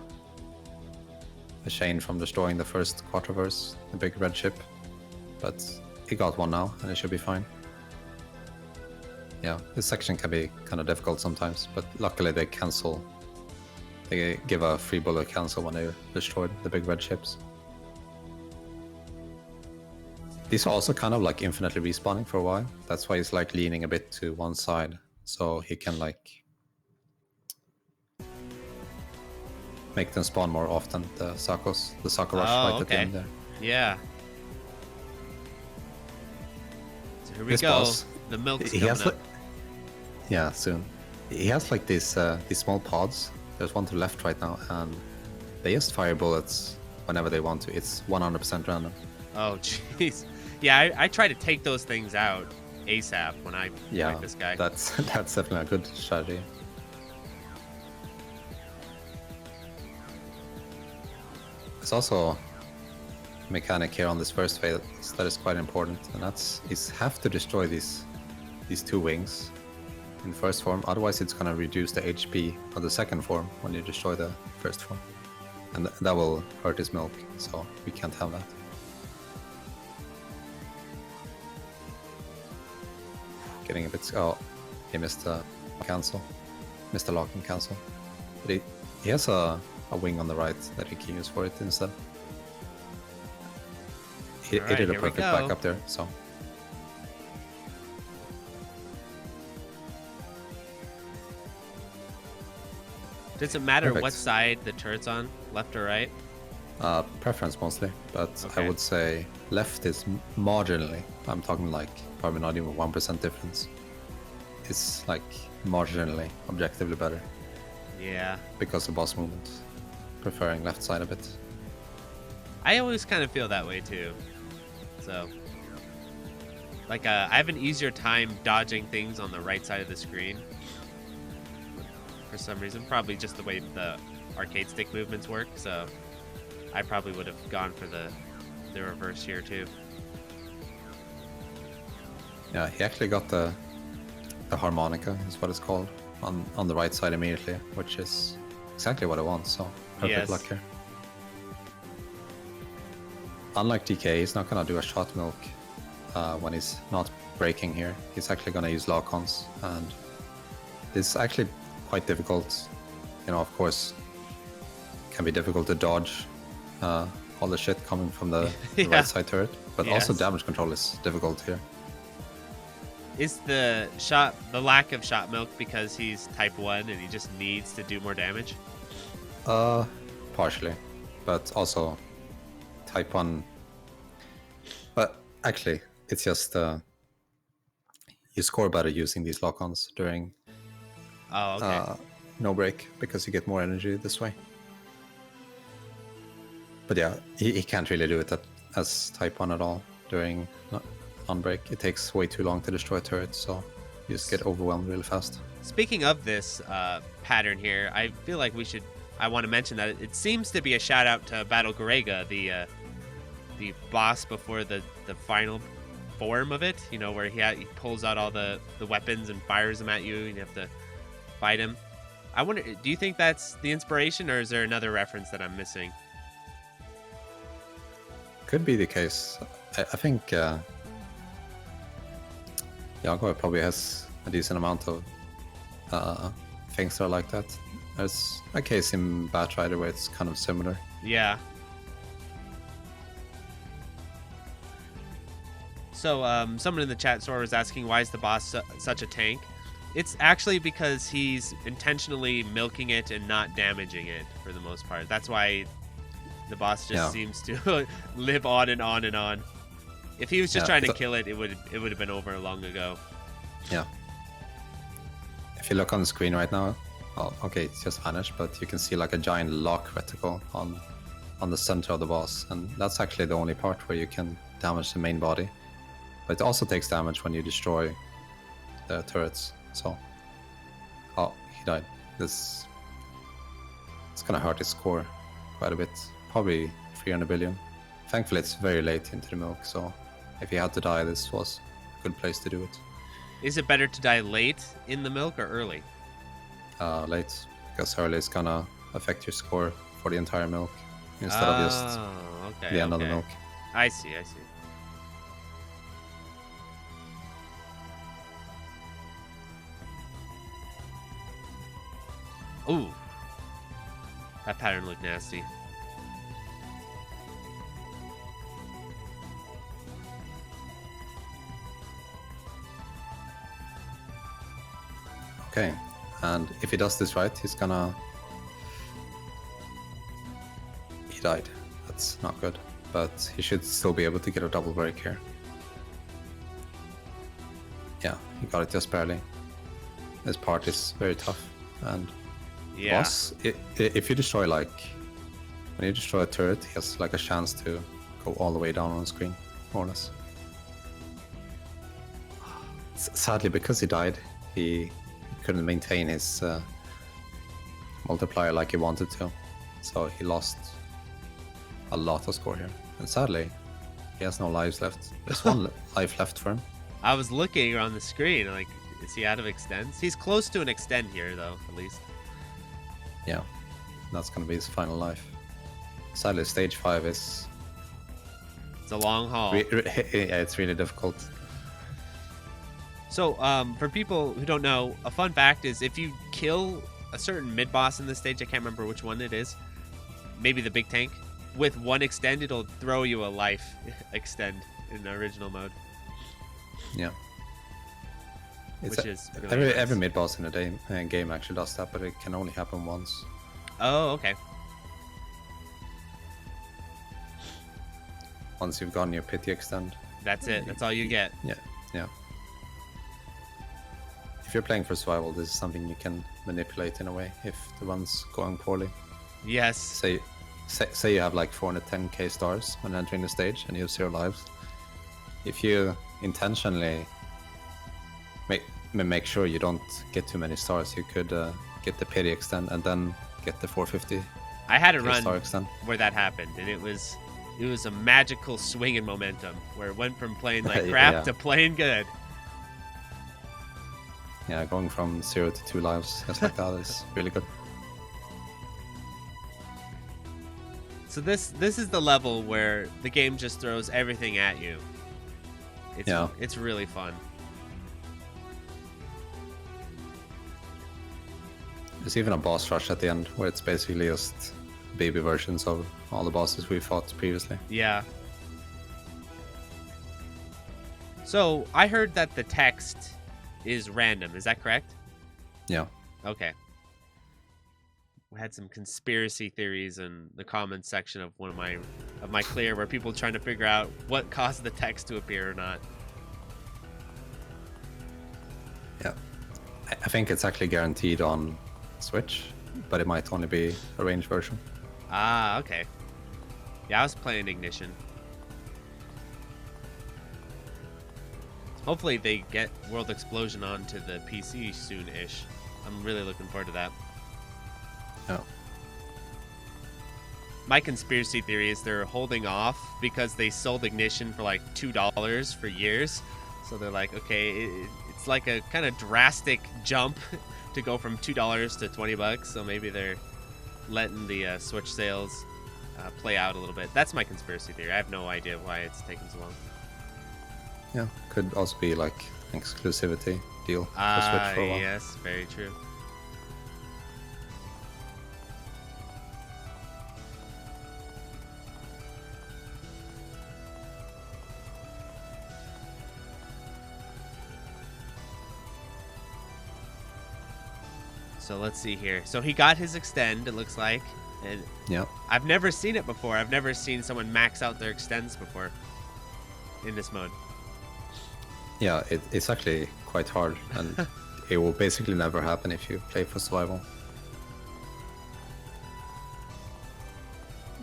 chain from destroying the first Quattroverse, the big red ship. But he got one now, and it should be fine. Yeah, this section can be kind of difficult sometimes, but luckily they cancel. They give a free bullet cancel when they destroyed the big red ships. These are also kind of like infinitely respawning for a while. That's why he's like leaning a bit to one side, so he can like make them spawn more often. The Sakos, the Sako Rush right at the end there. Yeah. So here we This go. boss, The milk's he coming has up. yeah, soon. He has like these small pods. There's one to the left right now, and they just fire bullets whenever they want to. It's 100% random. Oh, jeez. Yeah, I try to take those things out ASAP when I Yeah, fight this guy. that's definitely a good strategy. There's also a mechanic here on this first phase that is quite important, and that's is have to destroy these two wings in first form, otherwise it's gonna reduce the HP of the second form when you destroy the first form, and that will hurt his milk, so we can't have that. Getting a bit, oh, he missed a cancel, missed a lock and cancel, but he has a wing on the right that he can use for it instead. He Alright, did a here we perfect go. back up there, so. Does it matter Perfect. what side the turret's on, left or right? Preference mostly, but Okay. I would say left is marginally. I'm talking like probably not even 1% difference. It's like marginally, objectively better Yeah. because of boss movement. Preferring left side a bit. I always kind of feel that way too. So, like, I have an easier time dodging things on the right side of the screen. For some reason, probably just the way the arcade stick movements work. So, I probably would have gone for the reverse here too. Yeah, he actually got the harmonica, is what it's called, on the right side immediately, which is exactly what I want. So perfect Yes. luck here. Unlike DK, he's not gonna do a shot milk when he's not breaking here. He's actually gonna use lock-ons, and it's actually quite difficult. You know, of course, it can be difficult to dodge all the shit coming from the Yeah. right side turret, but also Yes. damage control is difficult here. Is the lack of shot milk because he's type 1 and he just needs to do more damage? Partially, but also type 1. But actually, it's just you score better using these lock-ons during Oh, okay. no break, because you get more energy this way. But yeah, he can't really do it as type 1 at all during non-break. It takes way too long to destroy turrets, so you just get overwhelmed really fast. Speaking of this pattern here, I feel like I want to mention that it seems to be a shout out to Battle Garega, the the boss before the final form of it. You know, where he pulls out all the weapons and fires them at you, and you have to fight him. I wonder, do you think that's the inspiration, or is there another reference that I'm missing? Could be the case. I think Yago probably has a decent amount of things that are like that. There's a case in Batrider where it's kind of similar. Yeah. So someone in the chat store was asking, why is the boss such a tank? It's actually because he's intentionally milking it and not damaging it for the most part. That's why the boss just seems to live on and on and on. If he was just trying to kill it, it would have been over long ago. Yeah. If you look on the screen right now, oh, okay, it's just vanished, but you can see like a giant lock reticle on the center of the boss, and that's actually the only part where you can damage the main body. But it also takes damage when you destroy the turrets. So, oh, he died. It's gonna hurt his score quite a bit. Probably 300 billion. Thankfully, it's very late into the milk, so if he had to die, this was a good place to do it. Is it better to die late in the milk or early? Late, because early is gonna affect your score for the entire milk instead of just the end of the milk. I see. Ooh, that pattern looked nasty. Okay, and if he does this right, he's gonna... He died. That's not good, but he should still be able to get a double break here. Yeah, he got it just barely. This part is very tough, and boss, if you destroy, like, when you destroy a turret, he has like a chance to go all the way down on the screen, more or less. Sadly, because he died, he couldn't maintain his multiplier like he wanted to, so he lost a lot of score here. And sadly, he has no lives left. There's one life left for him. I was looking on the screen, like, is he out of extends? He's close to an extend here, though, at least. Yeah, that's gonna be his final life. Sadly, stage 5 is... It's a long haul. Yeah, it's really difficult. So, for people who don't know, a fun fact is if you kill a certain mid-boss in this stage, I can't remember which one it is, maybe the big tank, with one extend, it'll throw you a life extend in the original mode. Yeah. Which is really nice. Every mid-boss in the game actually does that, but it can only happen once. Oh, okay. Once you've gotten your pity extend. That's it. That's all you get. Yeah. If you're playing for survival, this is something you can manipulate in a way if the run's going poorly. Yes. Say you have like 410k stars when entering the stage and you have 0 lives. If you intentionally make sure you don't get too many stars, you could get the pity extend and then get the 450. I had a run extend where that happened, and it was a magical swing in momentum where it went from playing like crap to playing good. Yeah, going from 0 to 2 lives just like that is really good. So this is the level where the game just throws everything at you. It's really fun. There's even a boss rush at the end where it's basically just baby versions of all the bosses we fought previously. Yeah. So I heard that the text is random. Is that correct? Yeah. Okay. We had some conspiracy theories in the comments section of one of my clear where people trying to figure out what caused the text to appear or not. Yeah. I think it's actually guaranteed on Switch, but it might only be a range version. Ah, okay. Yeah, I was playing Ignition. Hopefully they get World Explosion onto the PC soon-ish. I'm really looking forward to that. Yeah. my conspiracy theory is they're holding off because they sold Ignition for like $2 for years. So they're like, okay, it's like a kind of drastic jump to go from $2 to $20. So maybe they're letting the Switch sales play out a little bit. That's my conspiracy theory. I have no idea why it's taking so long. Yeah, could also be like an exclusivity deal for Switch for a while. Yes, very true. So let's see here. So he got his extend, it looks like. And yeah, I've never seen it before. I've never seen someone max out their extends before in this mode. Yeah, it's actually quite hard, and it will basically never happen if you play for survival.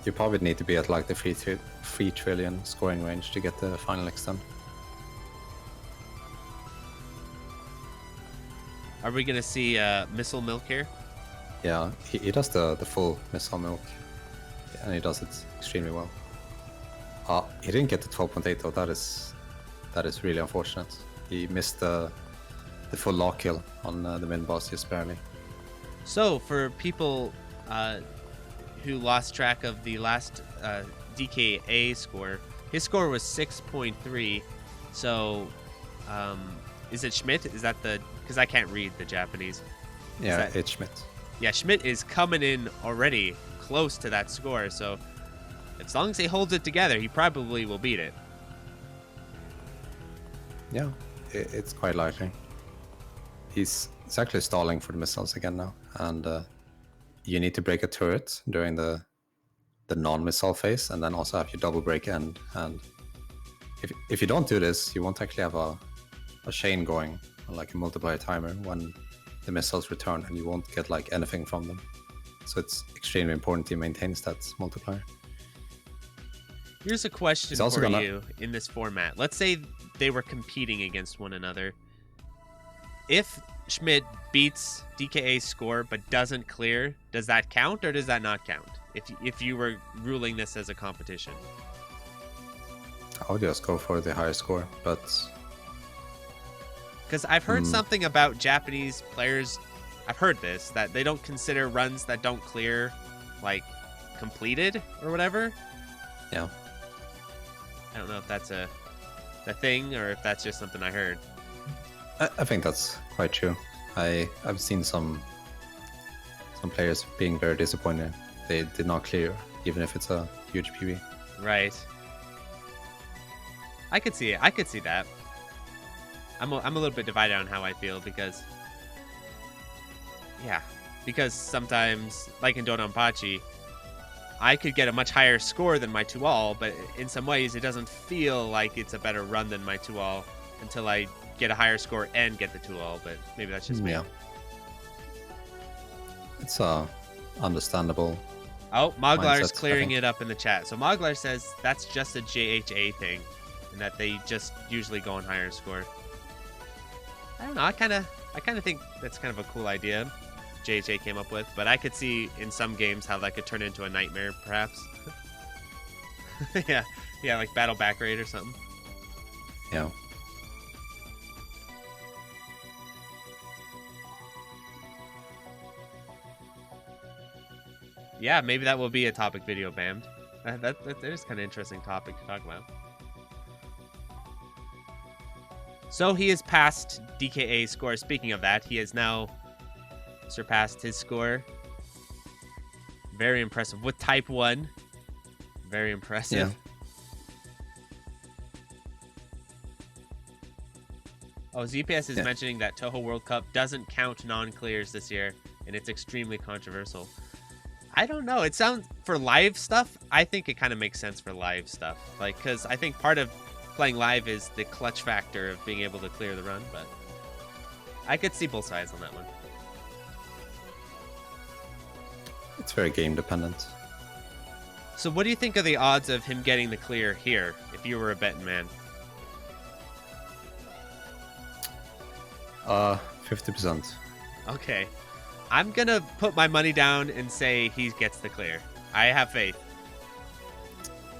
You probably need to be at like the 3 trillion scoring range to get the final extend. Are we gonna see Missile Milk here? Yeah, he does the full Missile Milk, and he does it extremely well. He didn't get the 12.8 though. That is really unfortunate. He missed the full lock kill on the mid boss just barely. So for people who lost track of the last DKA score, his score was 6.3. So is it Schmidt? Is that the... Because I can't read the Japanese. Yeah, it's Schmidt. Yeah, Schmidt is coming in already close to that score. So as long as he holds it together, he probably will beat it. Yeah, it's quite likely. He's actually stalling for the missiles again now, and you need to break a turret during the non-missile phase, and then also have your double break end. And if you don't do this, you won't actually have a chain going, like a multiplier timer, when the missiles return, and you won't get like anything from them. So it's extremely important he maintains that multiplier. Here's a question for you in this format. Let's say they were competing against one another. If Schmidt beats DKA's score but doesn't clear, does that count or does that not count? If you were ruling this as a competition? I would just go for the higher score, but... Because I've heard something about Japanese players, I've heard this, that they don't consider runs that don't clear, like, completed or whatever. Yeah. I don't know if that's a thing or if that's just something I heard. I think that's quite true. I've seen some players being very disappointed. They did not clear, even if it's a huge PB. Right. I could see it. I could see that. I'm a little bit divided on how I feel because sometimes, like in Donanpachi, I could get a much higher score than my 2-all, but in some ways it doesn't feel like it's a better run than my 2-all until I get a higher score and get the 2-all, but maybe that's just me. Yeah. It's understandable. Oh, Moglar's clearing it up in the chat. So Moglar says that's just a JHA thing, and that they just usually go on higher score. I don't know. I kind of think that's kind of a cool idea JHA came up with, but I could see in some games how that could turn into a nightmare, perhaps. yeah, like Battle Back Raid or something. Yeah. Yeah, maybe that will be a topic video, Bammed. That is kind of interesting topic to talk about. So he has passed DKA's score. Speaking of that, he has now surpassed his score. Very impressive. With Type 1. Very impressive. Yeah. Oh, ZPS is mentioning that Touhou World Cup doesn't count non-clears this year, and it's extremely controversial. I don't know. It sounds, for live stuff, I think it kind of makes sense for live stuff. Like, because I think part of playing live is the clutch factor of being able to clear the run, but I could see both sides on that one. It's very game dependent. So what do you think of the odds of him getting the clear here, if you were a betting man? 50%. Okay. I'm gonna put my money down and say he gets the clear. I have faith.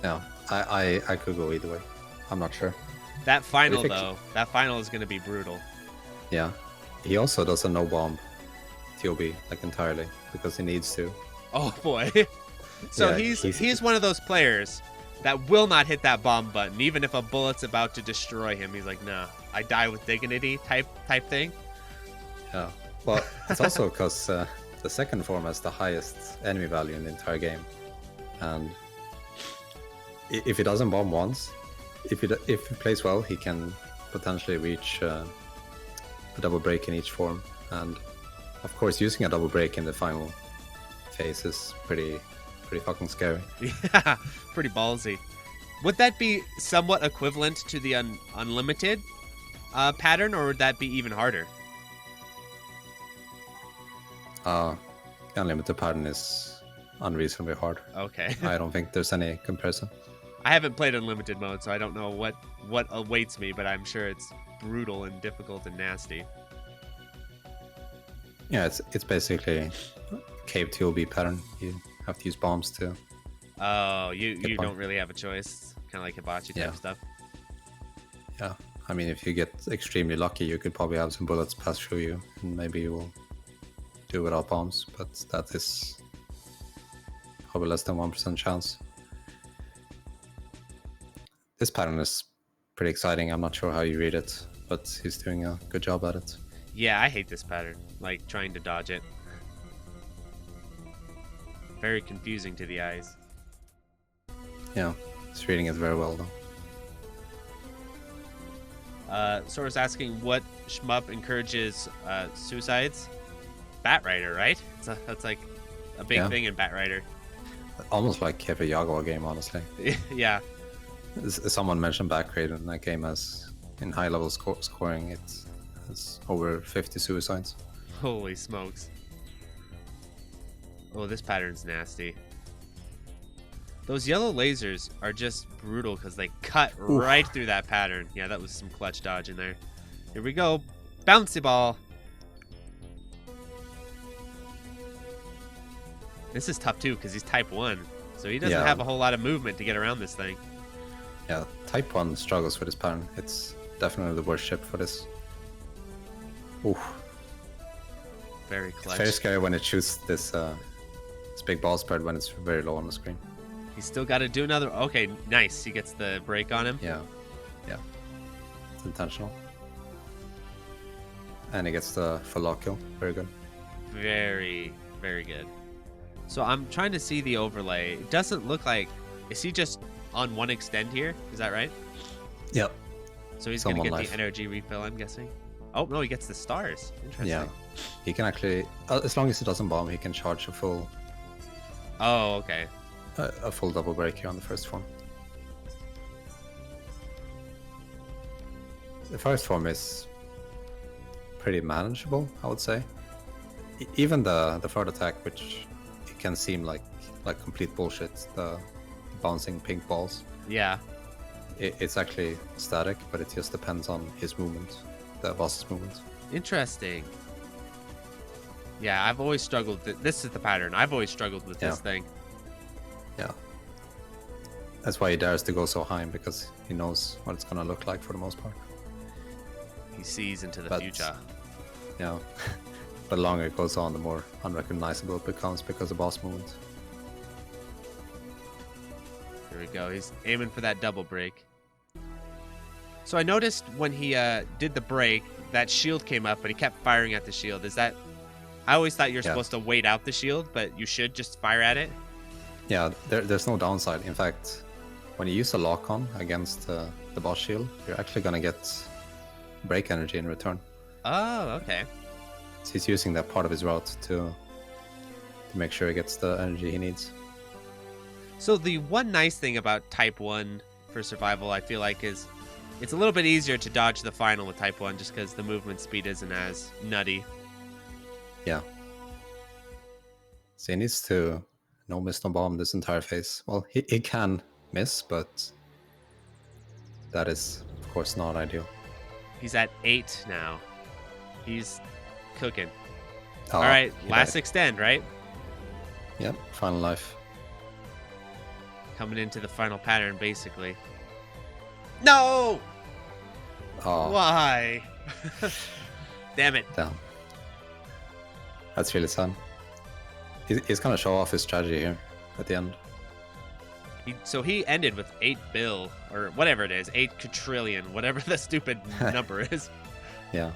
Yeah, I could go either way. I'm not sure. That final, If it- though, that final is going to be brutal. Yeah. He also does a no bomb TOB like entirely because he needs to. Oh, boy. So Yeah, he's one of those players that will not hit that bomb button, even if a bullet's about to destroy him. He's like, nah, I die with dignity type thing. Yeah. Well, it's also because the second form has the highest enemy value in the entire game. And if he doesn't bomb once, if he plays well, he can potentially reach a double break in each form. And of course, using a double break in the final phase is pretty fucking scary. Yeah, pretty ballsy. Would that be somewhat equivalent to the unlimited pattern, or would that be even harder? The unlimited pattern is unreasonably hard. Okay. I don't think there's any comparison. I haven't played unlimited mode, so I don't know what awaits me, but I'm sure it's brutal and difficult and nasty. Yeah, it's basically cave TOB pattern. You have to use bombs to. Oh, you Good point. don't really have a choice. Kind of like hibachi type Yeah. stuff. Yeah, I mean, if you get extremely lucky, you could probably have some bullets pass through you, and maybe you will do without bombs. But that is probably less than 1% chance. This pattern is pretty exciting. I'm not sure how you read it, but he's doing a good job at it. Yeah, I hate this pattern. Like trying to dodge it. Very confusing to the eyes. Yeah, he's reading it very well, though. Sora's asking what shmup encourages suicides. Batrider, right? That's like a big Yeah. thing in Batrider. Almost like every Yago game, honestly. Yeah. Someone mentioned Backrate in that game as in high level scoring, it's over 50 suicides. Holy smokes. Oh, this pattern's nasty. Those yellow lasers are just brutal because they cut right through that pattern. Yeah, that was some clutch dodge in there. Here we go. Bouncy ball. This is tough too because he's type 1. So he doesn't have a whole lot of movement to get around this thing. Yeah, type 1 struggles with this pattern. It's definitely the worst ship for this. Oof. Very It's clutch. very scary when it shoots this big ball spread when it's very low on the screen. He's still got to do another. Okay, nice. He gets the break on him. Yeah. It's intentional. And he gets the full lock kill. Very good. Very, very good. So I'm trying to see the overlay. It doesn't look like... Is he just on one extend here? Is that right? Yep. So he's Some going to one get life. the energy refill, I'm guessing. Oh, no, he gets the stars. Interesting. Yeah. He can actually, as long as he doesn't bomb, he can charge a full Oh, okay. double break here on the first form. The first form is pretty manageable, I would say. Even the third attack, which it can seem like complete bullshit, the bouncing pink balls. Yeah. It's actually static, but it just depends on his movement, the boss's movement. Interesting. Yeah, I've always struggled. This is the pattern. I've always struggled with this thing. Yeah. That's why he dares to go so high, because he knows what it's gonna look like for the most part. He sees into the But- future. Yeah. The longer it goes on, the more unrecognizable it becomes because of boss movement. Here we go. He's aiming for that double break. So I noticed when he did the break, that shield came up, but he kept firing at the shield. Is that... I always thought you're supposed to wait out the shield, but you should just fire at it? Yeah, there's no downside. In fact, when you use a lock-on against the boss shield, you're actually gonna get break energy in return. Oh, okay. So he's using that part of his route to make sure he gets the energy he needs. So the one nice thing about Type 1 for survival, I feel like, is it's a little bit easier to dodge the final with Type 1 just because the movement speed isn't as nutty. Yeah. So he needs to no miss, no bomb this entire phase. Well, he can miss, but that is, of course, not ideal. He's at 8 now. He's cooking. Oh, All right, he last died. extend, right? Yep, final life. Coming into the final pattern, basically. No! Oh, Why? Damn it. damn. That's really sad. He's gonna show off his strategy here at the end. So he ended with 8 bill, or whatever it is, 8 quadrillion, whatever the stupid number is. Yeah.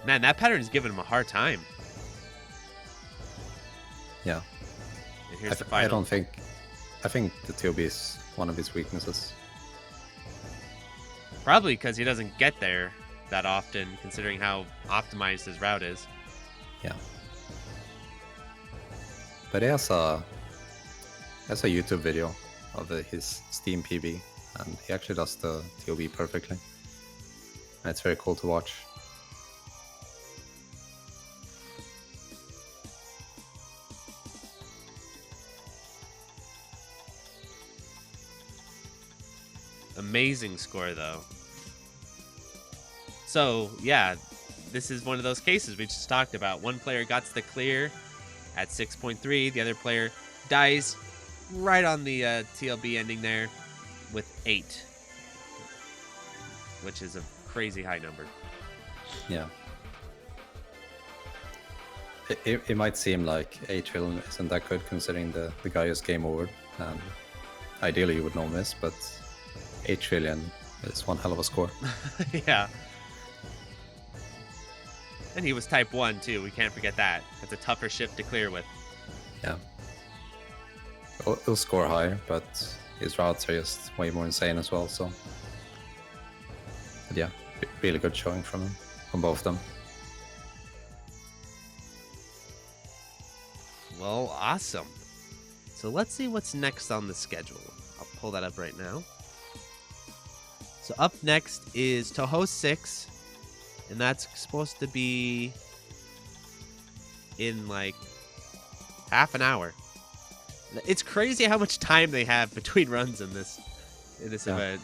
Man, that pattern is giving him a hard time. Yeah. And here's the final. I think the TOB is one of his weaknesses. Probably because he doesn't get there that often, considering how optimized his route is. Yeah. But he has a YouTube video of his Steam PB, and he actually does the TOB perfectly. And it's very cool to watch. Amazing score, though. So, yeah, this is one of those cases we just talked about. One player got the clear at 6.3. The other player dies right on the TLB ending there with 8, which is a crazy high number. Yeah. It might seem like 8 trillion isn't that good considering the guy is game over, and ideally you would know this, but 8 trillion is one hell of a score. Yeah. And he was type 1 too, we can't forget that. That's a tougher ship to clear with. Yeah. He'll score higher, but his routes are just way more insane as well, so... But yeah, really good showing from him, from both of them. Well, awesome. So let's see what's next on the schedule. I'll pull that up right now. So up next is Touhou 6, and that's supposed to be in like half an hour. It's crazy how much time they have between runs in this event.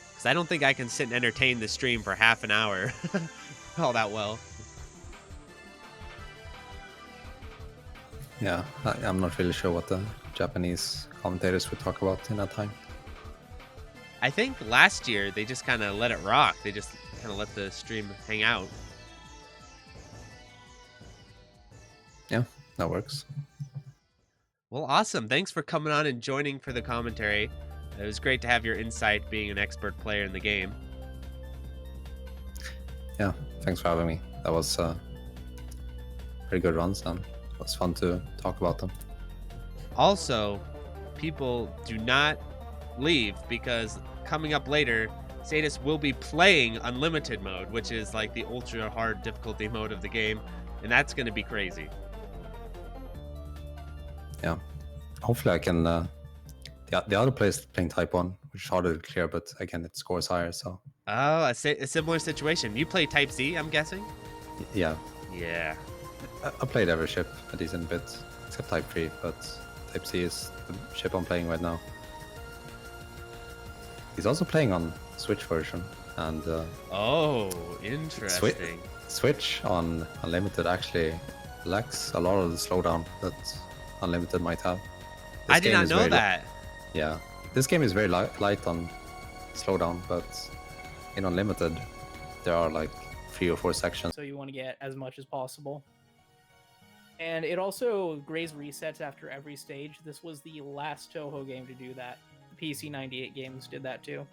Because I don't think I can sit and entertain the stream for half an hour all that well. Yeah, I'm not really sure what the Japanese commentators would talk about in that time. I think last year they just kind of let it rock. They just kind of let the stream hang out. Yeah, that works. Well, awesome. Thanks for coming on and joining for the commentary. It was great to have your insight being an expert player in the game. Yeah, thanks for having me. That was pretty good runs, and it was fun to talk about them. Also, people do not leave, because coming up later, Satis will be playing Unlimited mode, which is like the ultra hard difficulty mode of the game, and that's going to be crazy. Yeah, hopefully I can... the other player is playing Type 1, which is harder to clear, but again, it scores higher, so... Oh, a similar situation. You play Type Z, I'm guessing? Yeah. Yeah. I played every ship a decent bit, except Type 3, but Type C is the ship I'm playing right now. He's also playing on Switch version, and... oh, interesting. Switch on Unlimited actually lacks a lot of the slowdown that Unlimited might have. I did not know that. Yeah, this game is very light on slowdown, but in Unlimited, there are like 3 or 4 sections. So you want to get as much as possible. And it also grays resets after every stage. This was the last Touhou game to do that. The PC 98 games did that too.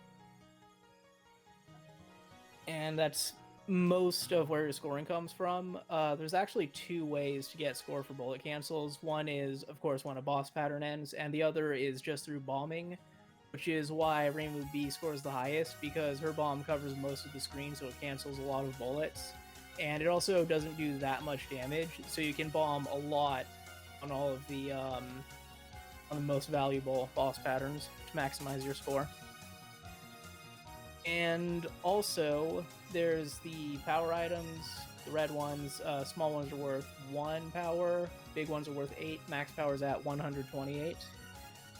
And that's most of where your scoring comes from. There's actually 2 ways to get score for bullet cancels. One is, of course, when a boss pattern ends, and the other is just through bombing, which is why Rainbow B scores the highest, because her bomb covers most of the screen, so it cancels a lot of bullets. And it also doesn't do that much damage, so you can bomb a lot on all of the on the most valuable boss patterns to maximize your score. And also, there's the power items. The red ones, small ones are worth 1 power, big ones are worth 8, max power is at 128.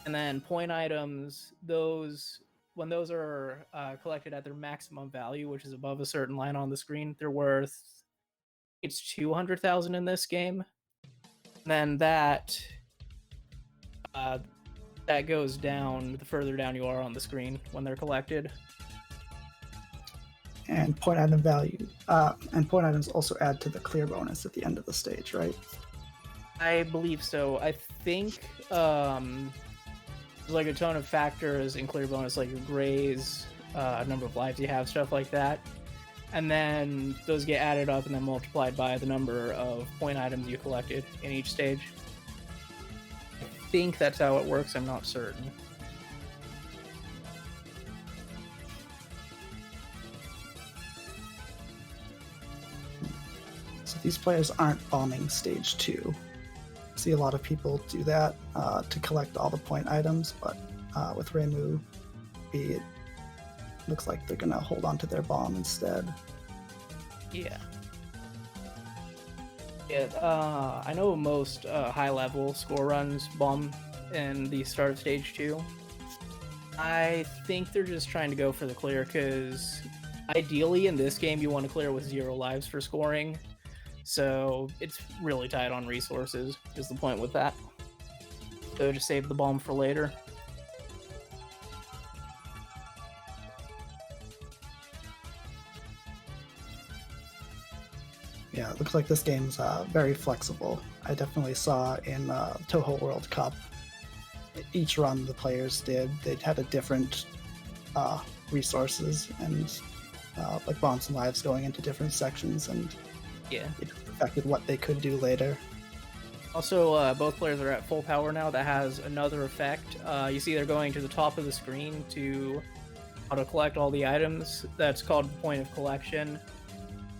And then point items, when those are collected at their maximum value, which is above a certain line on the screen, they're worth it's 200,000 in this game. And then that goes down the further down you are on the screen when they're collected. And point item value, and point items also add to the clear bonus at the end of the stage, right? I believe so. I think there's like a ton of factors in clear bonus, like your grays, number of lives you have, stuff like that. And then those get added up and then multiplied by the number of point items you collected in each stage. I think that's how it works. I'm not certain. So these players aren't bombing stage 2. I see a lot of people do that to collect all the point items, but with Reimu, it looks like they're gonna hold on to their bomb instead. Yeah. I know most high-level score runs bomb in the start of stage 2. I think they're just trying to go for the clear, because ideally in this game you want to clear with 0 lives for scoring. So it's really tight on resources, is the point with that. So just save the bomb for later. Yeah, it looks like this game's very flexible. I definitely saw in Touhou World Cup, each run the players did, they had a different resources and like bombs and lives going into different sections, and Yeah. it affected what they could do later. Also, both players are at full power now. That has another effect. You see they're going to the top of the screen to auto-collect all the items. That's called Point of Collection.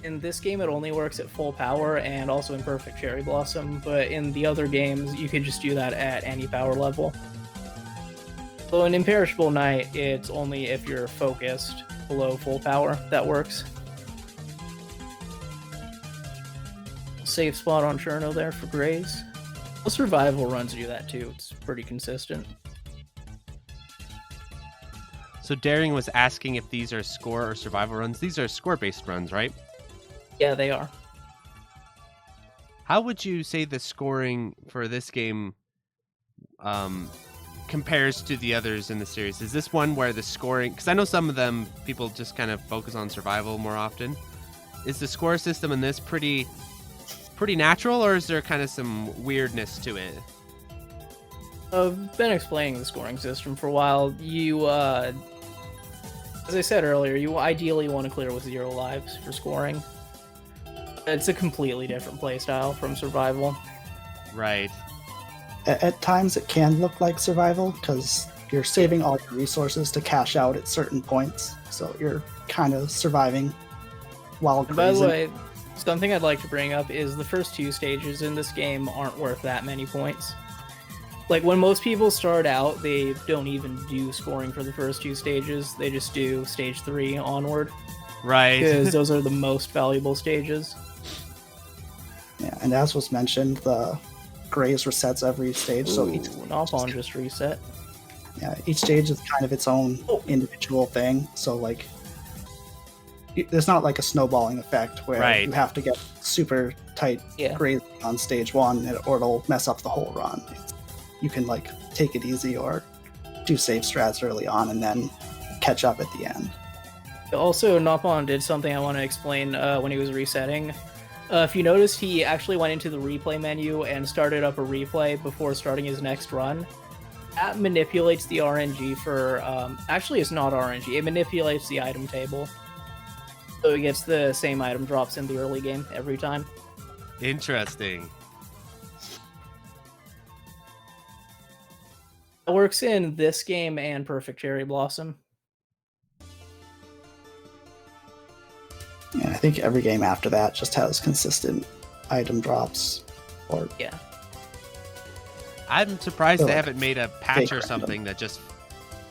In this game, it only works at full power and also in Perfect Cherry Blossom, but in the other games, you could just do that at any power level. So in Imperishable Night, it's only if you're focused below full power that works. Safe spot on Cherno there for Grays. Well, survival runs do that too. It's pretty consistent. So Daring was asking if these are score or survival runs. These are score-based runs, right? Yeah, they are. How would you say the scoring for this game compares to the others in the series? Is this one where the scoring... Because I know some of them, people just kind of focus on survival more often. Is the score system in this pretty natural, or is there kind of some weirdness to it? I've been explaining the scoring system for a while. You, as I said earlier, you ideally want to clear with 0 lives for scoring. It's a completely different playstyle from survival. Right. At times it can look like survival, because you're saving all your resources to cash out at certain points, so you're kind of surviving while And by the grazing. way, something I'd like to bring up is the first 2 stages in this game aren't worth that many points. Like, when most people start out, they don't even do scoring for the first 2 stages. They just do stage 3 onward, Right. because those are the most valuable stages. Yeah, and as was mentioned, the grays resets every stage, so each Nopon just reset. each stage is kind of its own individual thing. So like, there's not like a snowballing effect where Right. you have to get super tight Yeah. grays on stage 1 or it'll mess up the whole run. You can like take it easy or do save strats early on and then catch up at the end. Also, Nopon did something I want to explain when he was resetting. If you noticed, he actually went into the replay menu and started up a replay before starting his next run. That manipulates the RNG for... actually, it's not RNG. It manipulates the item table. So it gets the same item drops in the early game every time. Interesting. It works in this game and Perfect Cherry Blossom. And I think every game after that just has consistent item drops. Or Yeah. I'm surprised So, they like, haven't made a patch or random. something that just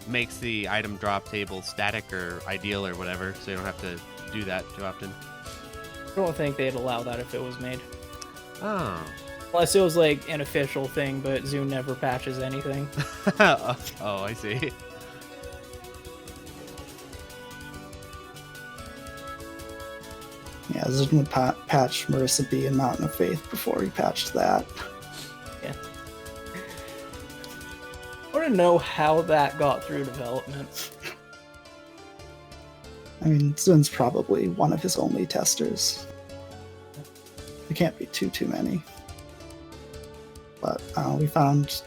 makes the item drop table static or ideal or whatever, so you don't have to do that too often. I don't think they'd allow that if it was made. Oh. Unless it was like an official thing, but Zune never patches anything. Oh, I see. Yeah, Zidane would patch Marissa B and Mountain of Faith before he patched that. Yeah. I want to know how that got through development. I mean, Zidane's probably one of his only testers. There can't be too many. But we found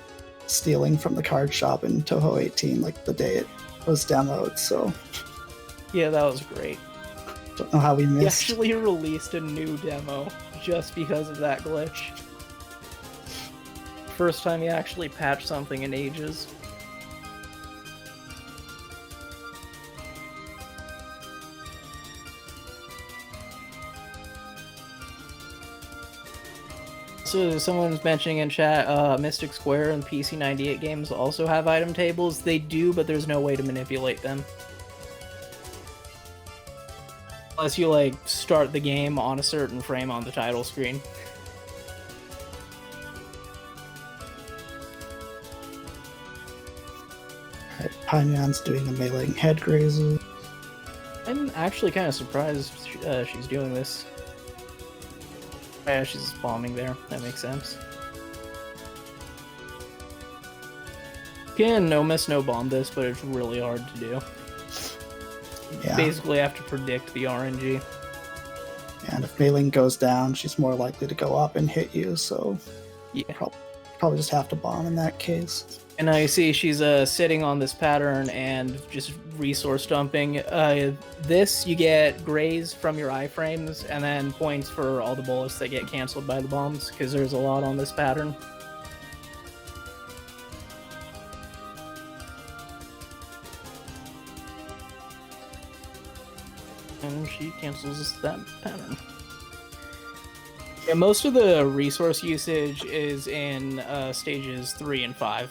stealing from the card shop in Touhou 18 like the day it was demoed, so... Yeah, that was great. Don't know how we He missed. actually released a new demo just because of that glitch. First time he actually patched something in ages. So someone's mentioning in chat, Mystic Square and PC98 games also have item tables. They do, but there's no way to manipulate them. Unless you, like, start the game on a certain frame on the title screen. Right, pienyan's doing the mailing head grazes. I'm actually kind of surprised she's doing this. Yeah, she's bombing there. That makes sense. You can no miss, no bomb this, but it's really hard to do. Yeah. Basically have to predict the RNG. And if mailing goes down, she's more likely to go up and hit you, so Yeah. probably just have to bomb in that case. And I see she's sitting on this pattern and just resource dumping. This, you get graze from your iframes, and then points for all the bullets that get canceled by the bombs, because there's a lot on this pattern. And she cancels that pattern. Yeah, most of the resource usage is in stages 3 and 5.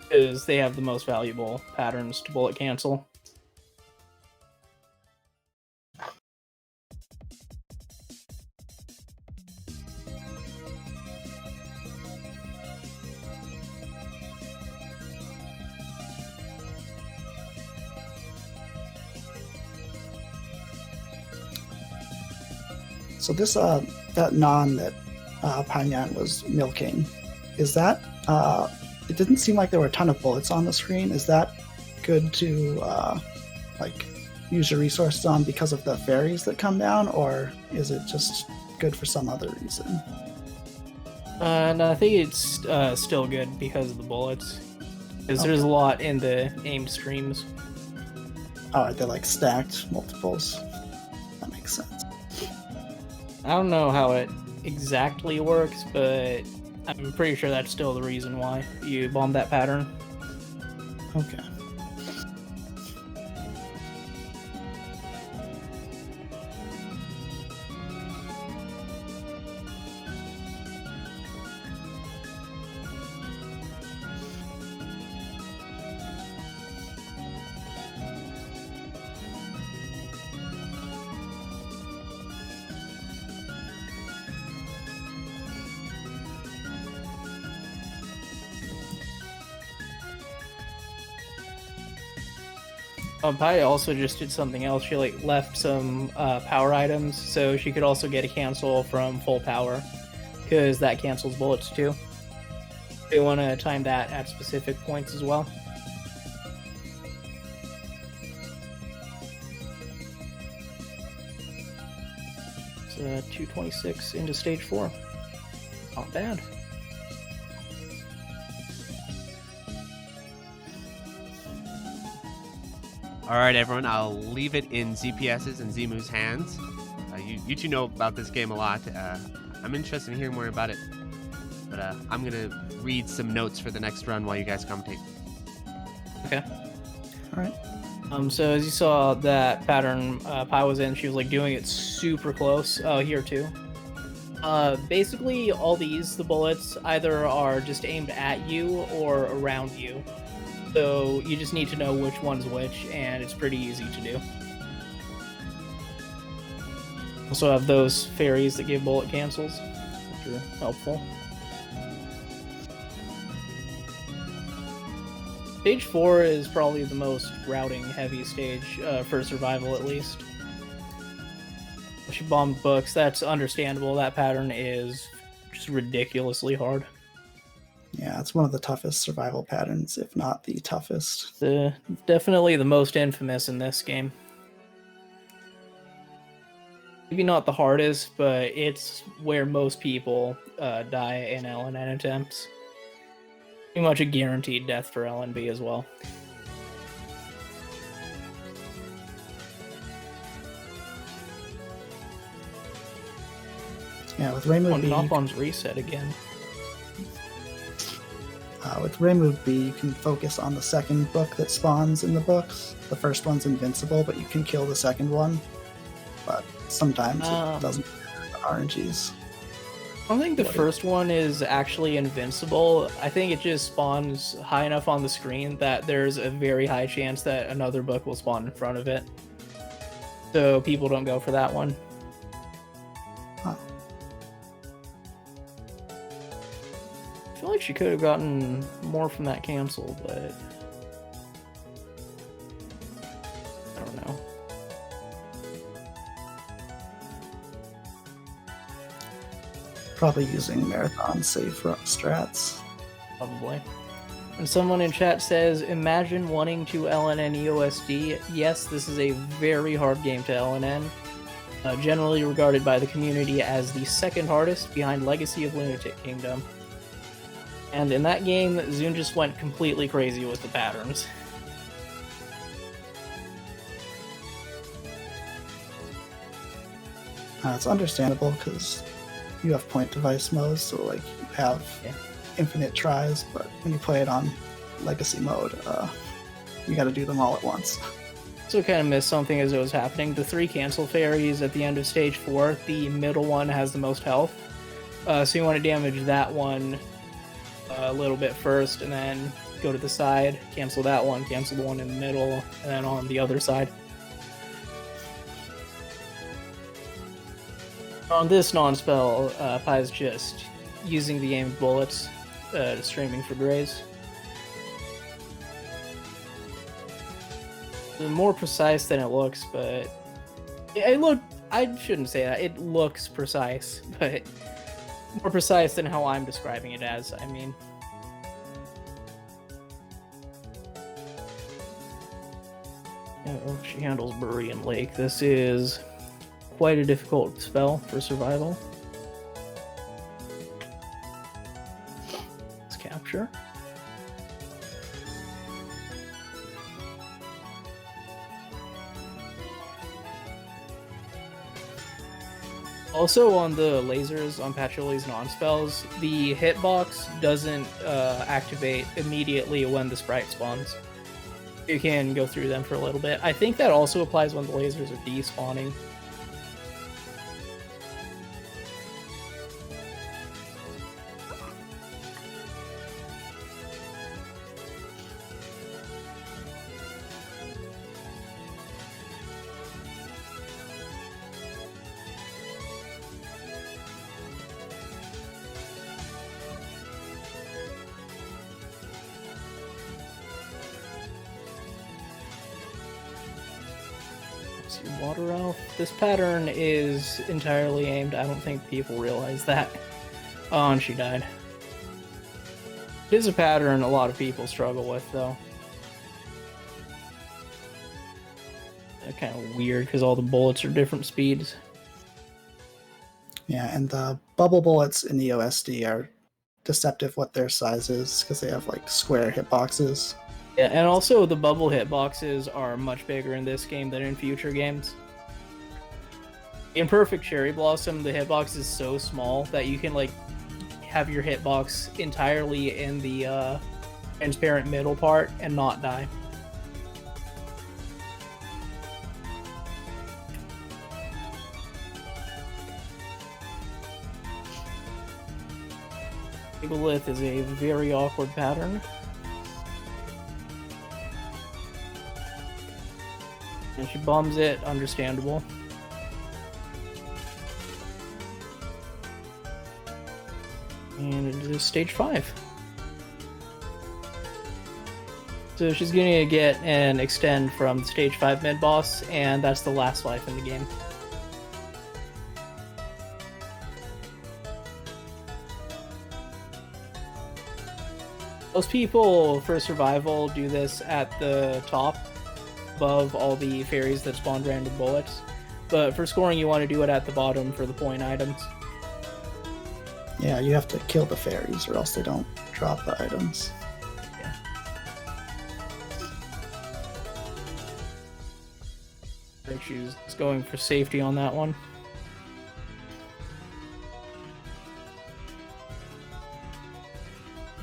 Because they have the most valuable patterns to bullet cancel. So this that non that pienyan was milking, is that it didn't seem like there were a ton of bullets on the screen. Is that good to like use your resources on because of the fairies that come down, or is it just good for some other reason? No, I think it's still good because of the bullets. Because there's a lot in the aimed streams. Oh, they're like stacked multiples. That makes sense. I don't know how it exactly works, but I'm pretty sure that's still the reason why you bombed that pattern. Okay. Pai also just did something else. She like left some power items, so she could also get a cancel from full power, because that cancels bullets too. They want to time that at specific points as well. It's 226 into stage 4. Not bad. All right, everyone. I'll leave it in ZPS's and Zemoo's hands. You two know about this game a lot. I'm interested in hearing more about it. But I'm going to read some notes for the next run while you guys commentate. Okay. All right. So as you saw that pattern Pai was in, she was like doing it super close. Here too. Basically, all the bullets either are just aimed at you or around you. So you just need to know which one's which, and it's pretty easy to do. Also have those fairies that give bullet cancels, which are helpful. Stage 4 is probably the most routing heavy stage, for survival at least. She bombed books. That's understandable. That pattern is just ridiculously hard. Yeah, it's one of the toughest survival patterns, if not the toughest. Definitely the most infamous in this game. Maybe not the hardest, but it's where most people die in LNN attempts. Pretty much a guaranteed death for LNB as well. Yeah, with Reimu B, Noppon's reset again. With Reimu B, you can focus on the second book that spawns in the books. The first one's invincible, but you can kill the second one. But sometimes it doesn't the RNGs. I don't think the first one is actually invincible. I think it just spawns high enough on the screen that there's a very high chance that another book will spawn in front of it. So people don't go for that one. Huh. I feel like she could have gotten more from that cancel, but I don't know. Probably using marathon safe strats. Probably. And someone in chat says, imagine wanting to LNN EOSD. Yes, this is a very hard game to LNN. Generally regarded by the community as the second hardest behind Legacy of Lunatic Kingdom. And in that game, Zune just went completely crazy with the patterns. It's understandable because you have point device mode, so like you have infinite tries, but when you play it on Legacy mode, you gotta do them all at once. So kind of missed something as it was happening. The 3 cancel fairies at the end of stage 4, the middle one has the most health. So you want to damage that one a little bit first, and then go to the side, cancel that one, cancel the one in the middle, and then on the other side. On this non-spell, Pai's just using the aimed bullets, streaming for grays. More precise than it looks, but I shouldn't say that. It looks precise, but more precise than how I'm describing it as, I mean. Oh, she handles Burien Lake. This is quite a difficult spell for survival. Let's capture. Also on the lasers, on Patchoulie's non-spells, the hitbox doesn't activate immediately when the sprite spawns. You can go through them for a little bit. I think that also applies when the lasers are despawning. Water Elf. This pattern is entirely aimed. I don't think people realize that. Oh, and she died. It is a pattern a lot of people struggle with, though. Kind of weird because all the bullets are different speeds. Yeah, and the bubble bullets in the OSD are deceptive what their size is because they have like square hitboxes. Yeah, and also the bubble hitboxes are much bigger in this game than in future games. In Perfect Cherry Blossom, the hitbox is so small that you can like have your hitbox entirely in the transparent middle part and not die. Megalith is a very awkward pattern. And she bombs it, understandable. And it is stage 5. So she's going to get an extend from the stage 5 mid-boss, and that's the last life in the game. Most people for survival do this at the top, above all the fairies that spawn random bullets. But for scoring, you want to do it at the bottom for the point items. Yeah, you have to kill the fairies or else they don't drop the items. Yeah. She's going for safety on that one.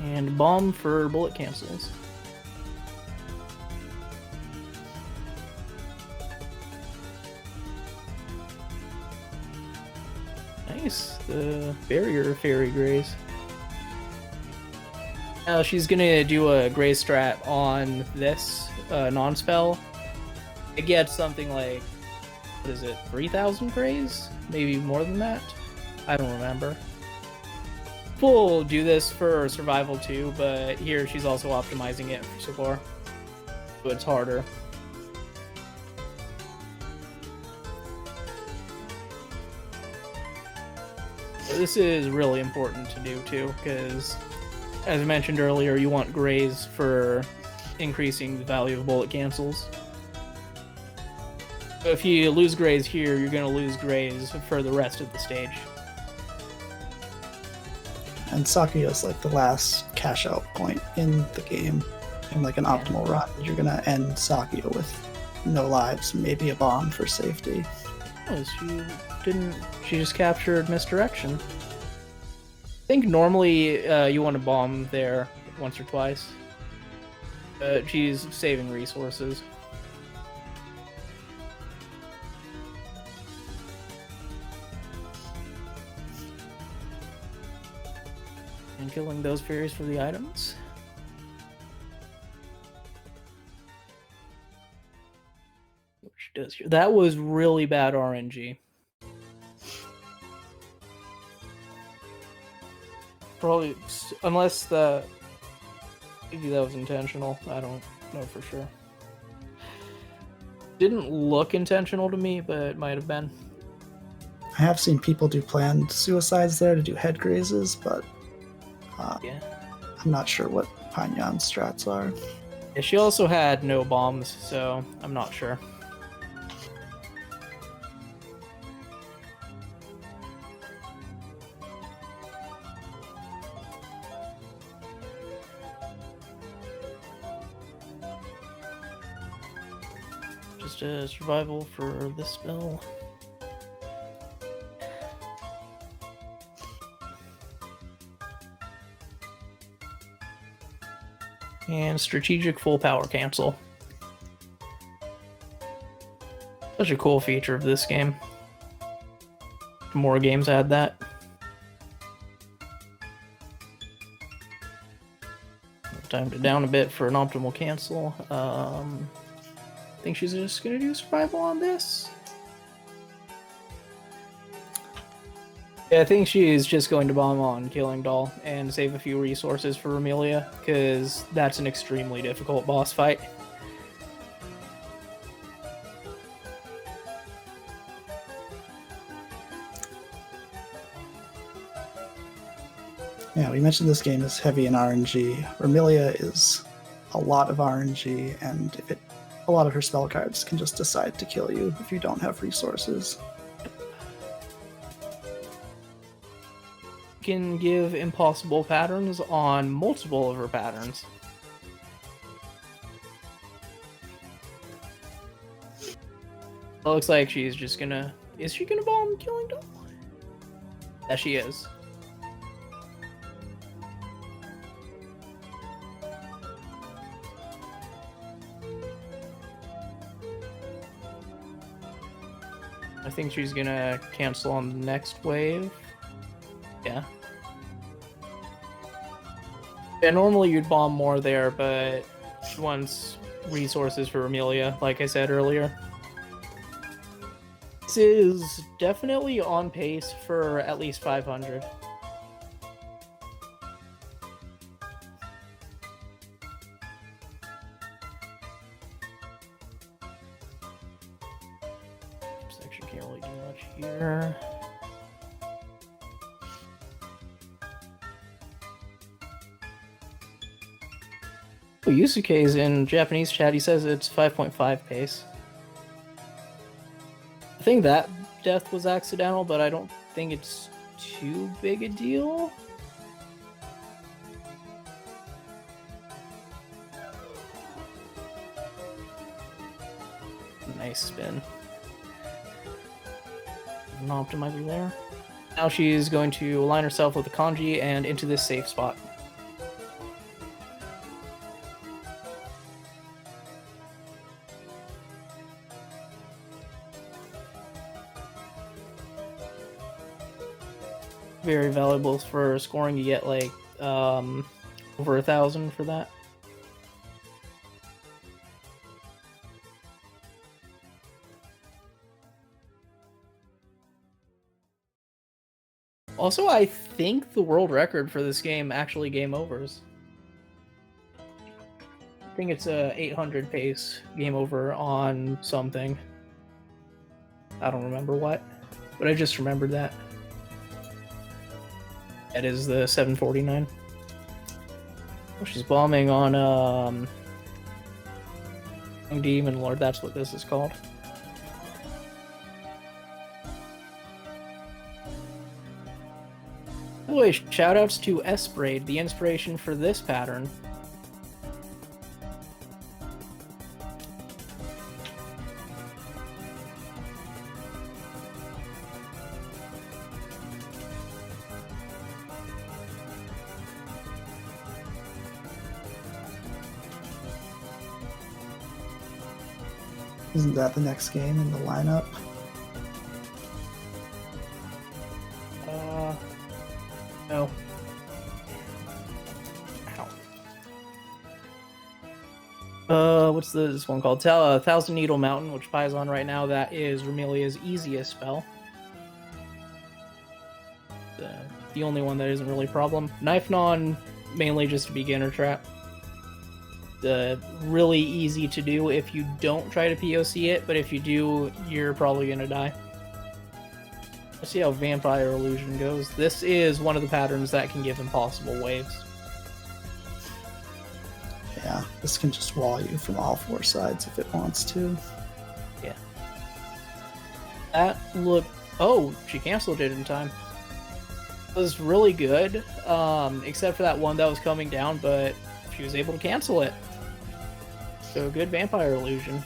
And bomb for bullet cancels. Nice, the barrier fairy graze. Now she's gonna do a graze strat on this non-spell. It gets something like, what is it, 3,000 graze? Maybe more than that? I don't remember. People do this for survival too, but here she's also optimizing it for support, so it's harder. So this is really important to do too, because as I mentioned earlier, you want graze for increasing the value of bullet cancels. So if you lose graze here, you're going to lose graze for the rest of the stage. And Sakuya is like the last cash out point in the game. In like an optimal run, you're gonna end Sakuya with no lives, maybe a bomb for safety. Oh, she just captured misdirection. I think normally you want to bomb there once or twice. She's saving resources. And killing those fairies for the items. What she does here. That was really bad RNG. Probably, unless maybe that was intentional. I don't know for sure. Didn't look intentional to me, but it might have been. I have seen people do planned suicides there to do head grazes, but Yeah. I'm not sure what pienyan's strats are. Yeah, she also had no bombs, so I'm not sure. Just a survival for this spell. And strategic full power cancel. Such a cool feature of this game. More games add that. Timed it down a bit for an optimal cancel. I think she's just gonna do survival on this. Yeah, I think she's just going to bomb on Killing Doll and save a few resources for Amelia, because that's an extremely difficult boss fight. Yeah, we mentioned this game is heavy in RNG. Amelia is a lot of RNG, and a lot of her spell cards can just decide to kill you if you don't have resources. Can give impossible patterns on multiple of her patterns. It looks like she's just gonna... Is she gonna bomb Killing Doll? Yeah, she is. I think she's gonna cancel on the next wave. Yeah. Yeah, normally you'd bomb more there, but she wants resources for Amelia, like I said earlier. This is definitely on pace for at least 500. Section can't really do much here. Oh, Yusuke's in Japanese chat. He says it's 5.5 pace. I think that death was accidental, but I don't think it's too big a deal. Nice spin. An optimizer there. Now she's going to align herself with the kanji and into this safe spot. Very valuable for scoring. You get like over 1,000 for that. Also, I think the world record for this game actually game overs. I think it's a 800 pace game over on something. I don't remember what, but I just remembered that. That is the 749. Oh, she's bombing on Demon Lord, that's what this is called. By the way, shoutouts to S-Braid, the inspiration for this pattern. Isn't that the next game in the lineup? No. Ow. What's this one called? Thousand Needle Mountain, which Pai's on right now. That is Remelia's easiest spell. The only one that isn't really a problem. Knife Non, mainly just a beginner trap. Really easy to do if you don't try to POC it, but if you do, you're probably gonna die. Let's see how Vampire Illusion goes. This is one of the patterns that can give impossible waves. Yeah, this can just wall you from all four sides if it wants to. Yeah. That looked... Oh, she canceled it in time. It was really good, except for that one that was coming down, but she was able to cancel it. So good Vampire Illusion.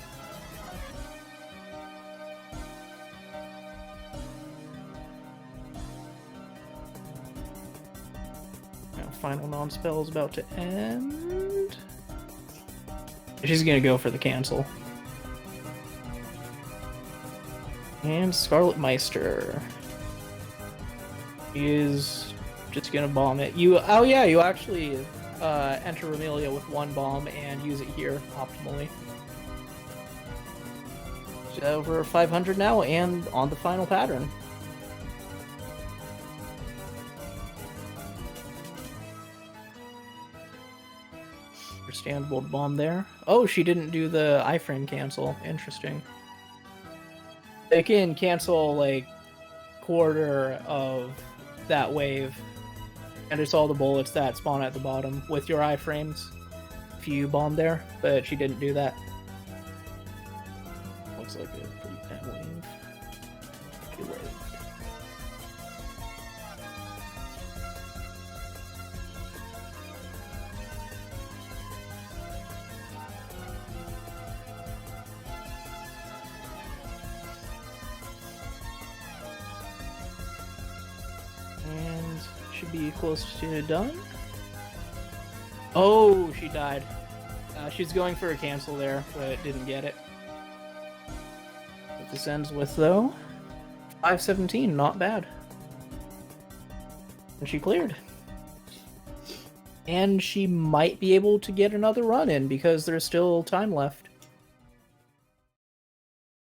Now, final non-spell is about to end. She's gonna go for the cancel. And Scarlet Meister is just gonna bomb it. Oh yeah, you actually enter Remelia with one bomb and use it here optimally. She's over 500 now and on the final pattern. Understandable bomb there. Oh, she didn't do the iframe cancel. Interesting. They can cancel like quarter of that wave, and it's all the bullets that spawn at the bottom with your iframes if you bomb there, but she didn't do that. Looks like a pretty bad wave. Good wave. And should be close to done. Oh, she died. She's going for a cancel there, but didn't get it. What this ends with, though, 517, not bad. And she cleared. And she might be able to get another run in because there's still time left.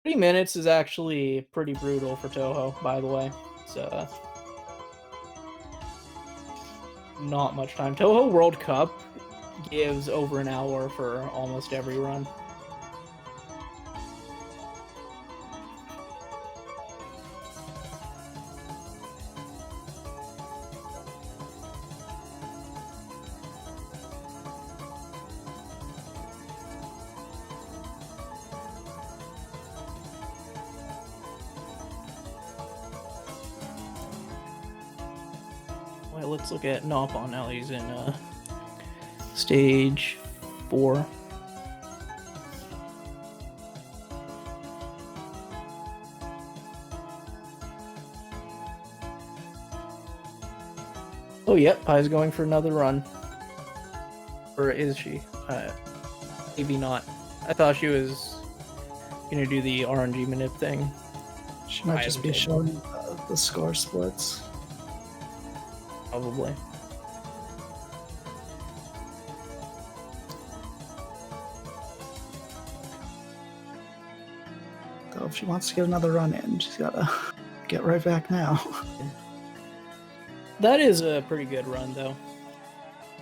30 minutes is actually pretty brutal for Touhou, by the way. So, not much time. Touhou World Cup gives over an hour for almost every run. let's look at Nopon now. He's in stage 4. Oh, yep, Pai's going for another run. Or is she? Maybe not. I thought she was gonna do the RNG manip thing. She might just be showing the score splits. Probably. So if she wants to get another run in, she's gotta get right back now. That is a pretty good run, though.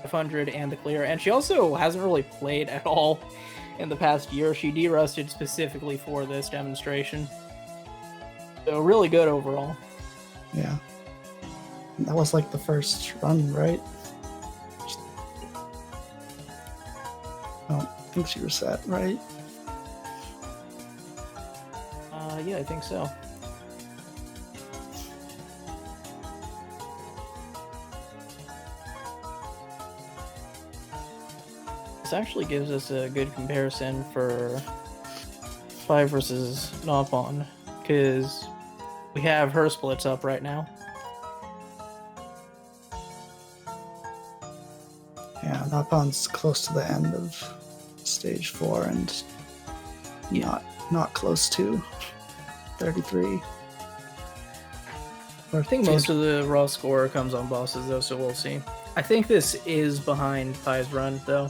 500 and the clear. And she also hasn't really played at all in the past year. She derusted specifically for this demonstration. So really good overall. Yeah. That was like the first run, right? I don't think she was set, right? Yeah, I think so. This actually gives us a good comparison for Pai versus Nopon, because we have her splits up right now. Yeah, Nopon's close to the end of stage 4 and not close to 33. I think most of the raw score comes on bosses, though, so we'll see. I think this is behind Pai's run, though.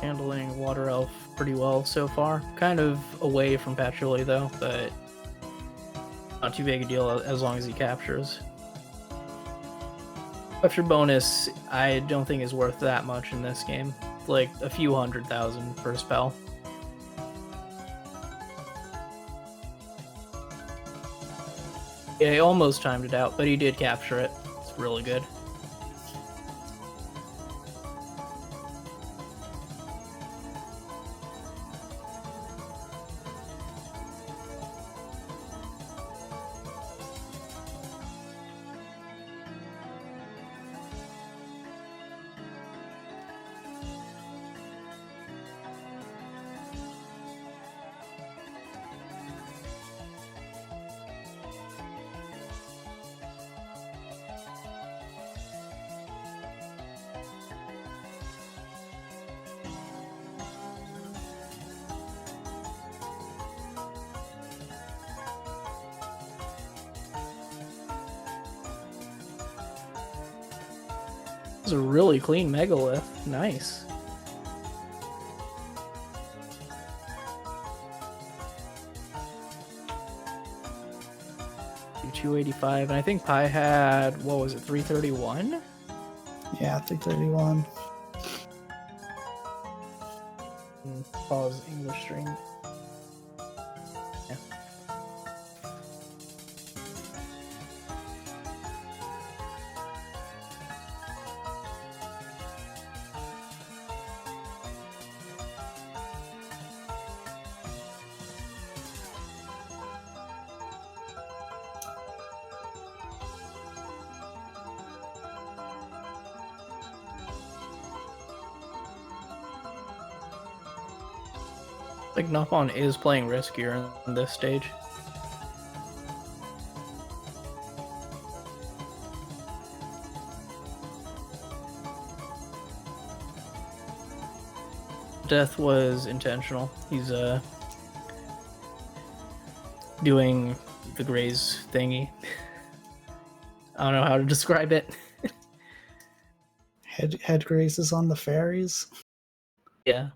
Handling Water Elf pretty well so far. Kind of away from Patchouli though, but not too big a deal as long as he captures. Capture bonus, I don't think is worth that much in this game. It's like a few 100,000 per spell. Yeah, he almost timed it out, but he did capture it. It's really good. This is a really clean megalith. Nice. $285, and I think Pai had, what was it, 331? Yeah, 331. Pause English stream. Yeah. Like, Nopon is playing riskier in this stage. Death was intentional. He's doing the Graze thingy. I don't know how to describe it. Head grazes on the fairies. Yeah.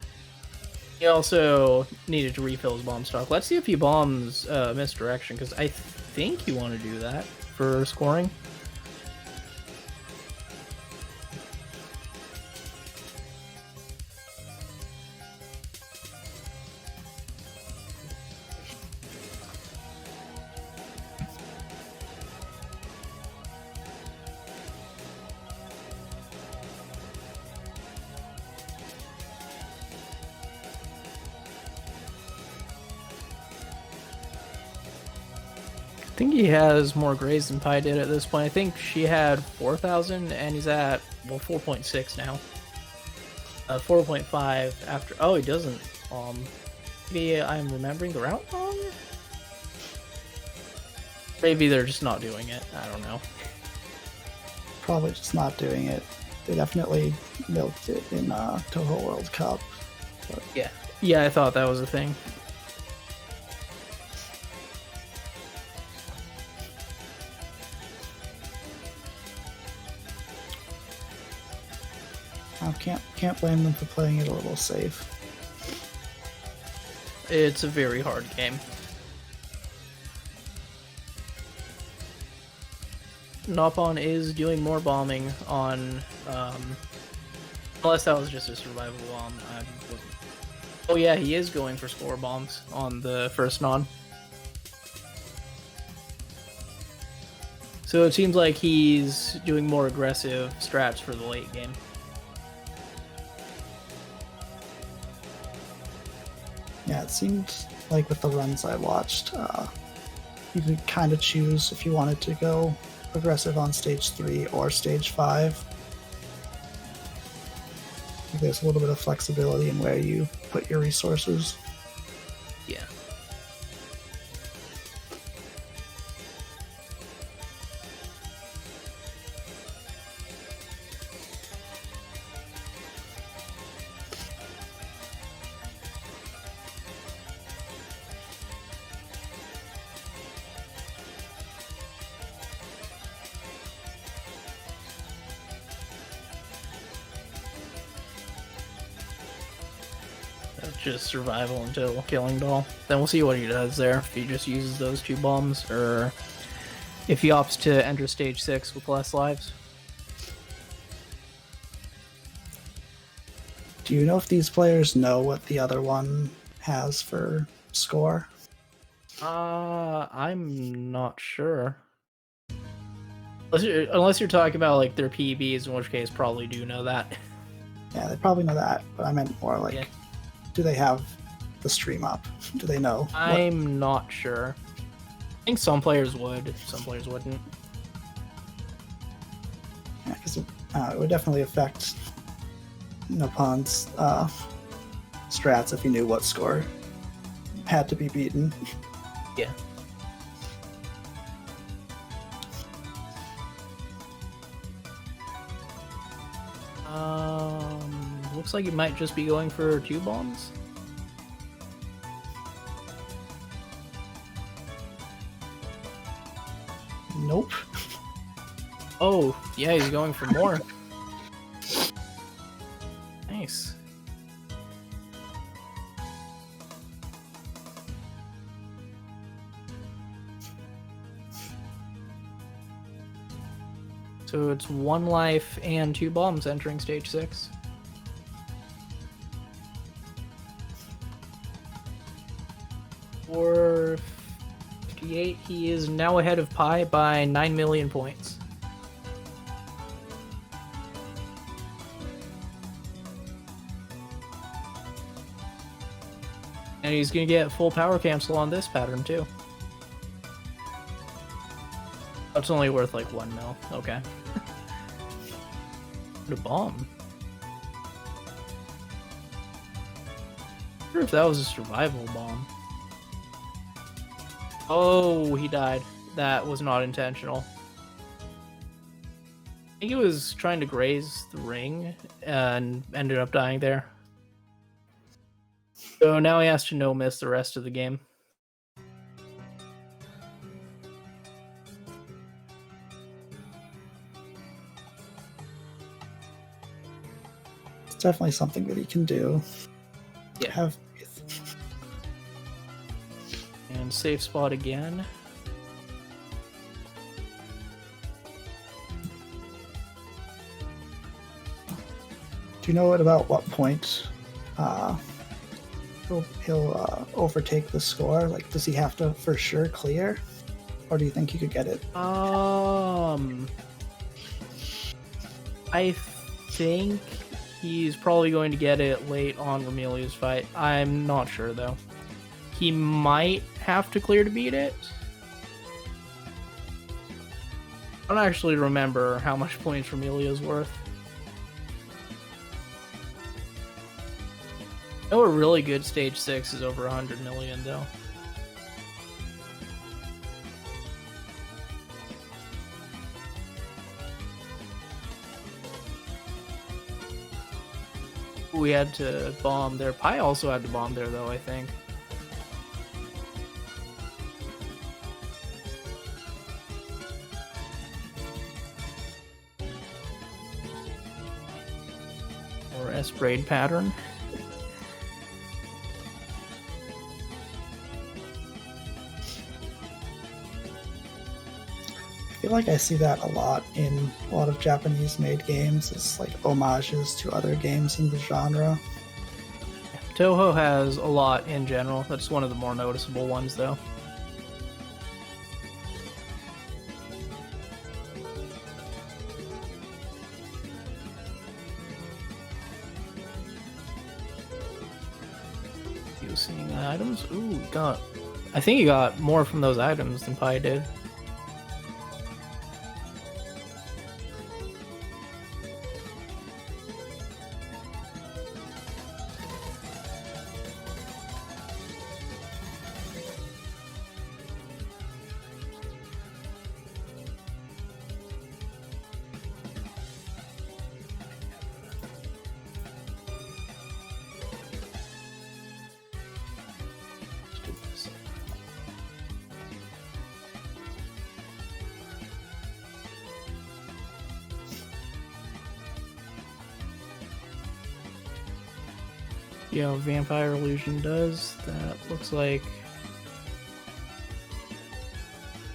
He also needed to refill his bomb stock. Let's see if he bombs misdirection, because I think you want to do that for scoring. think he has more grays than Pi did at this point. I think she had 4,000, and he's at, well, 4.6 now. 4.5 after. Oh, he doesn't. Maybe I'm remembering the route wrong? Maybe they're just not doing it. I don't know. Probably just not doing it. They definitely milked it in Touhou World Cup. But... Yeah, I thought that was a thing. I can't blame them for playing it a little safe. It's a very hard game. Noppon is doing more bombing on, unless that was just a survival bomb. Oh yeah, he is going for score bombs on the first non. So it seems like he's doing more aggressive strats for the late game. Yeah, it seemed like with the runs I watched, you could kind of choose if you wanted to go aggressive on stage 3 or stage 5. There's a little bit of flexibility in where you put your resources. Yeah. Just survival until killing doll. Then we'll see what he does there. If he just uses those 2 bombs, or if he opts to enter stage 6 with less lives. Do you know if these players know what the other one has for score? I'm not sure. Unless you're talking about like their PBs, in which case probably do know that. Yeah, they probably know that, but I meant more like, do they have the stream up? Do they know? I'm not sure. I think some players would, some players wouldn't. Yeah, because it would definitely affect Noppon's strats if he knew what score had to be beaten. Yeah. Looks like he might just be going for 2 bombs. Nope. Oh, yeah, he's going for more. Nice. So it's 1 life and 2 bombs entering stage 6. For 58, he is now ahead of Pi by 9 million points. And he's gonna get full power cancel on this pattern too. That's only worth like 1 mil. Okay. What a bomb. I wonder if that was a survival bomb. Oh, he died. That was not intentional. I think he was trying to graze the ring and ended up dying there. So now he has to no-miss the rest of the game. It's definitely something that he can do. Yeah. Have faith. And safe spot again. Do you know about what point he'll overtake the score? Like, does he have to for sure clear, or do you think he could get it? I think he's probably going to get it late on Remelia's fight. I'm not sure though. He might have to clear to beat it. I don't actually remember how much points Remelia's worth. I know a really good stage 6 is over 100 million, though. We had to bomb there. Pi also had to bomb there, though, I think. Or S-braid pattern. I feel like I see that a lot in a lot of Japanese-made games. It's like homages to other games in the genre. Touhou has a lot in general. That's one of the more noticeable ones, though. Using items? Ooh, got. I think he got more from those items than Pi did. Yeah, Vampire Illusion does. That looks like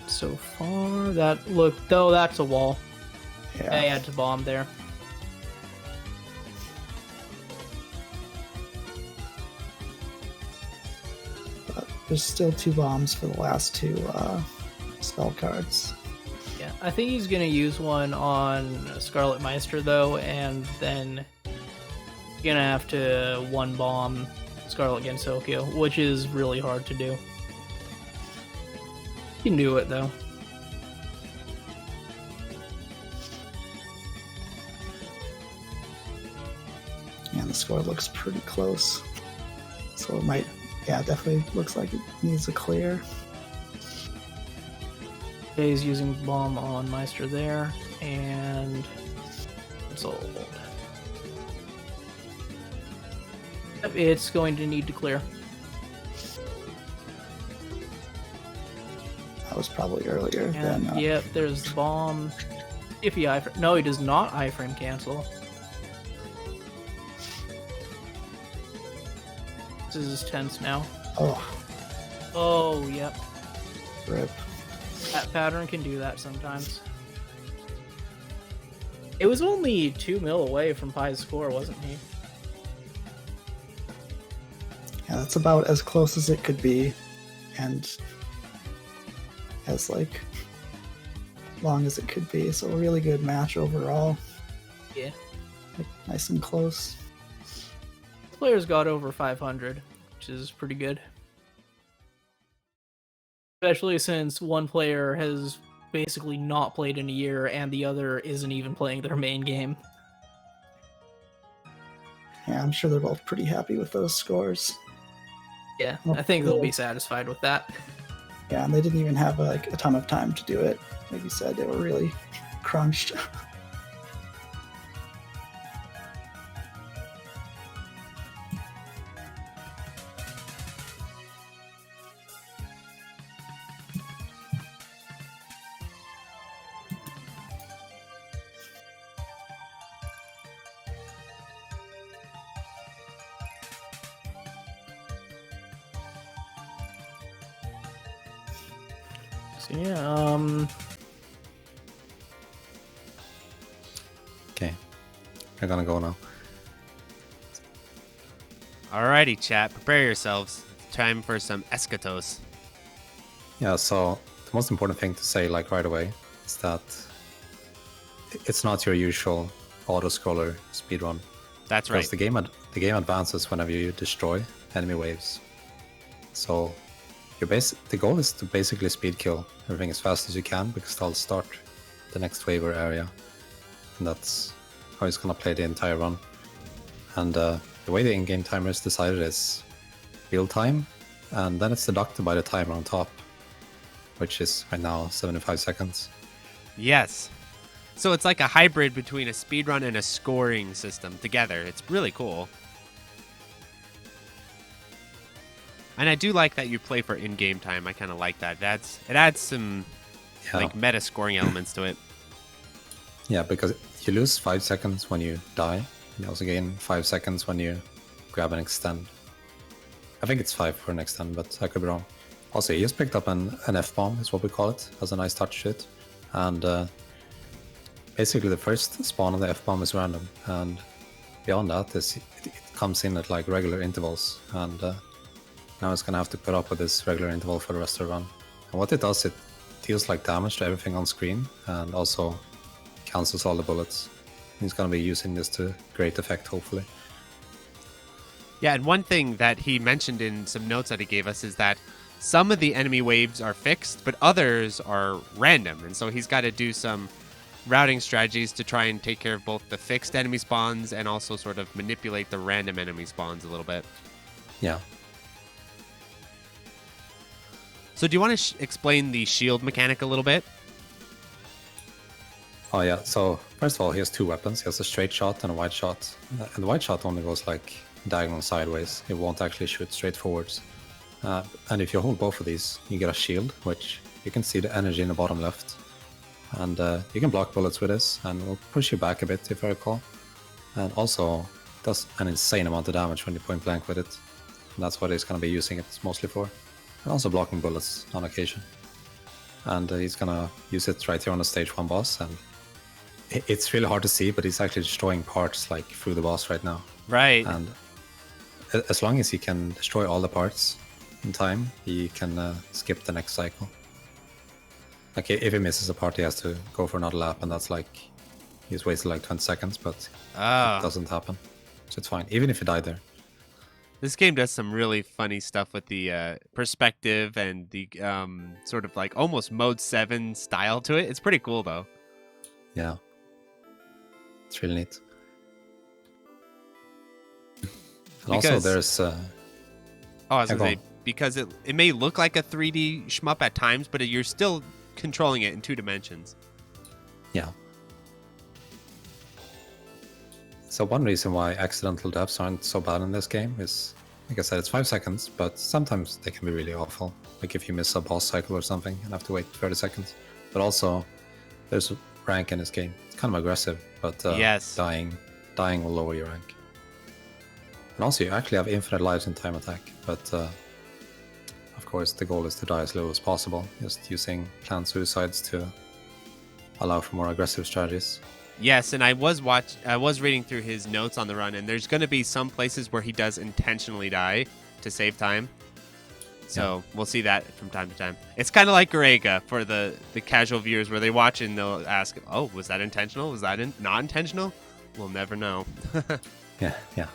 so far. That look though, that's a wall. Yeah. I had to bomb there. But there's still 2 bombs for the last 2 spell cards. Yeah, I think he's gonna use one on Scarlet Meister though, and then gonna have to 1 bomb Scarlet Gensokyo, which is really hard to do. You can do it though. And the score looks pretty close. So it might, yeah, definitely looks like it needs a clear. He's using bomb on Meister there, and it's old. It's going to need to clear. That was probably earlier And, than... yep, there's the bomb. If he iframe... No, he does not iframe cancel. This is tense now. Oh, Oh, yep. rip. That pattern can do that sometimes. It was only 2 mil away from Pi's score, wasn't he? Yeah, that's about as close as it could be. And as, like, long as it could be. So a really good match overall. Yeah. Like, nice and close. Players got over 500, which is pretty good. Especially since one player has basically not played in a year and the other isn't even playing their main game. Yeah, I'm sure they're both pretty happy with those scores. Yeah, Oh, I think they'll cool. be satisfied with that. Yeah, and they didn't even have like a ton of time to do it. Like you said, they were really crunched. So yeah, Okay, we're gonna go now. Alrighty, chat. Prepare yourselves. Time for some Eschatos. Yeah, so the most important thing to say, like right away, is that it's not your usual auto-scroller speedrun. That's right. Because the game advances whenever you destroy enemy waves. So the goal is to basically speed kill everything as fast as you can, because they'll start the next waiver area. And that's how he's gonna play the entire run. And the way the in-game timer is decided is real time, and then it's deducted by the timer on top, which is right now 75 seconds. Yes. So it's like a hybrid between a speedrun and a scoring system together. It's really cool. And I do like that you play for in-game time. I kind of like that. It adds some like meta scoring elements to it. Yeah, because you lose 5 seconds when you die. You also gain 5 seconds when you grab an extend. I think it's 5 for an extend, but I could be wrong. Also, he just picked up an F-bomb, is what we call it. Has a nice touch to it. And basically the first spawn of the F-bomb is random. And beyond that, it comes in at like regular intervals. And now it's going to have to put up with this regular interval for the rest of the run. And what it does, it deals like damage to everything on screen. And also cancels all the bullets. He's going to be using this to great effect, hopefully. Yeah, and one thing that he mentioned in some notes that he gave us is that some of the enemy waves are fixed, but others are random. And so he's got to do some routing strategies to try and take care of both the fixed enemy spawns and also sort of manipulate the random enemy spawns a little bit. Yeah. So do you want to explain the shield mechanic a little bit? Oh yeah, so first of all, he has 2 weapons. He has a straight shot and a wide shot. And the wide shot only goes like diagonal sideways. It won't actually shoot straight forwards. And if you hold both of these, you get a shield, which you can see the energy in the bottom left. And you can block bullets with this, and it will push you back a bit, if I recall. And also, it does an insane amount of damage when you point blank with it. And that's what he's going to be using it mostly for. And also blocking bullets on occasion. And he's going to use it right here on the stage 1 boss, and it's really hard to see, but he's actually destroying parts like through the boss right now. Right. And as long as he can destroy all the parts in time, he can skip the next cycle. Like if he misses a part, he has to go for another lap, and that's like he's wasted like 20 seconds, but it doesn't happen, so it's fine. Even if he died there. This game does some really funny stuff with the perspective and the sort of like almost Mode 7 style to it. It's pretty cool though. Yeah. It's really neat. And also there's... I was going to say, because it may look like a 3D shmup at times, but you're still controlling it in 2 dimensions. Yeah. So one reason why accidental deaths aren't so bad in this game is, like I said, it's 5 seconds, but sometimes they can be really awful. Like if you miss a boss cycle or something and have to wait 30 seconds. But also, there's rank in this game. It's kind of aggressive, but yes. dying will lower your rank. And also, you actually have infinite lives in time attack, but of course the goal is to die as low as possible, just using planned suicides to allow for more aggressive strategies. Yes, and I was reading through his notes on the run, and there's going to be some places where he does intentionally die to save time. So we'll see that from time to time. It's kind of like Garega for the casual viewers, where they watch and they'll ask, "Oh, was that intentional? Was that not intentional?" We'll never know. Yeah.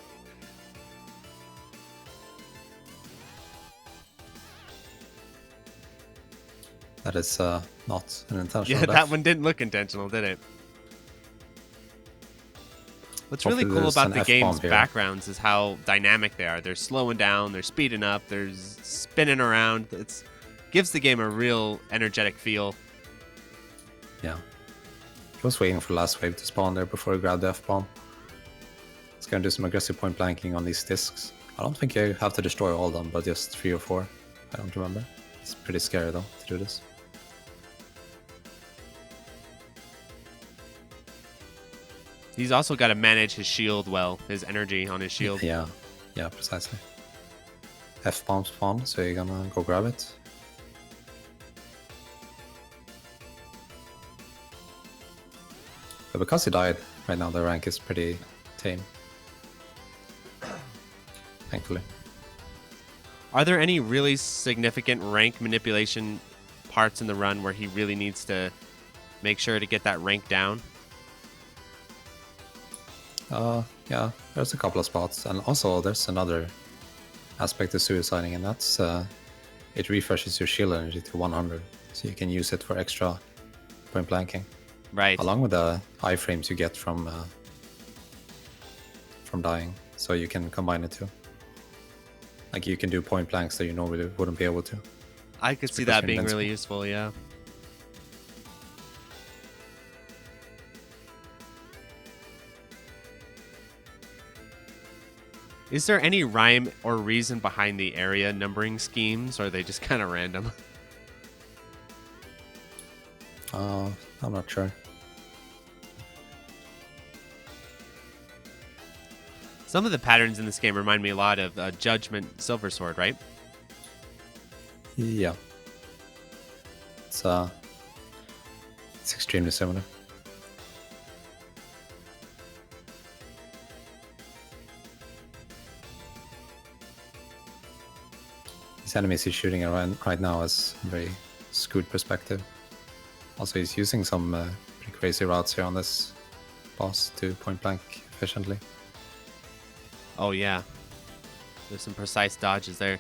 That is not an intentional death. That one didn't look intentional, did it? What's really cool about the game's backgrounds is how dynamic they are. They're slowing down, they're speeding up, they're spinning around. It gives the game a real energetic feel. Yeah. He was waiting for the last wave to spawn there before he grabbed the F-bomb. He's going to do some aggressive point blanking on these discs. I don't think you have to destroy all of them, but just 3 or 4. I don't remember. It's pretty scary though to do this. He's also got to manage his shield well, his energy on his shield. Yeah, precisely. F-bomb spawn, so you're gonna go grab it. But because he died, right now the rank is pretty tame. Thankfully. Are there any really significant rank manipulation parts in the run where he really needs to make sure to get that rank down? Yeah, there's a couple of spots, and also there's another aspect of suiciding, and that's it refreshes your shield energy to 100, so you can use it for extra point blanking. Right. along with the iframes you get from dying, so you can combine it too. Like you can do point blanks that you normally wouldn't be able to. I could see because that you're being invincible. really useful, yeah. Is there any rhyme or reason behind the area numbering schemes, or are they just kind of random? I'm not sure. Some of the patterns in this game remind me a lot of Judgment Silver Sword, right? Yeah. It's extremely similar. These enemies he's shooting around right now is a very skewed perspective. Also, he's using some pretty crazy routes here on this boss to point blank efficiently. Oh, yeah. There's some precise dodges there.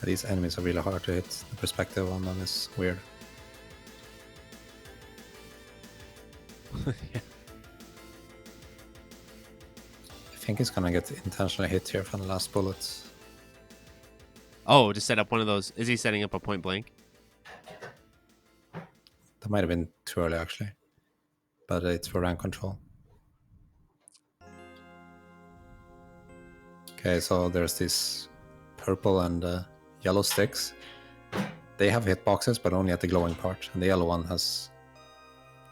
These enemies are really hard to hit. The perspective on them is weird. Yeah. I think he's gonna get intentionally hit here from the last bullet. Oh, to set up one of those. Is he setting up a point blank? That might have been too early actually, but it's for rank control. Okay, so there's these purple and yellow sticks. They have hitboxes, but only at the glowing part, and the yellow one has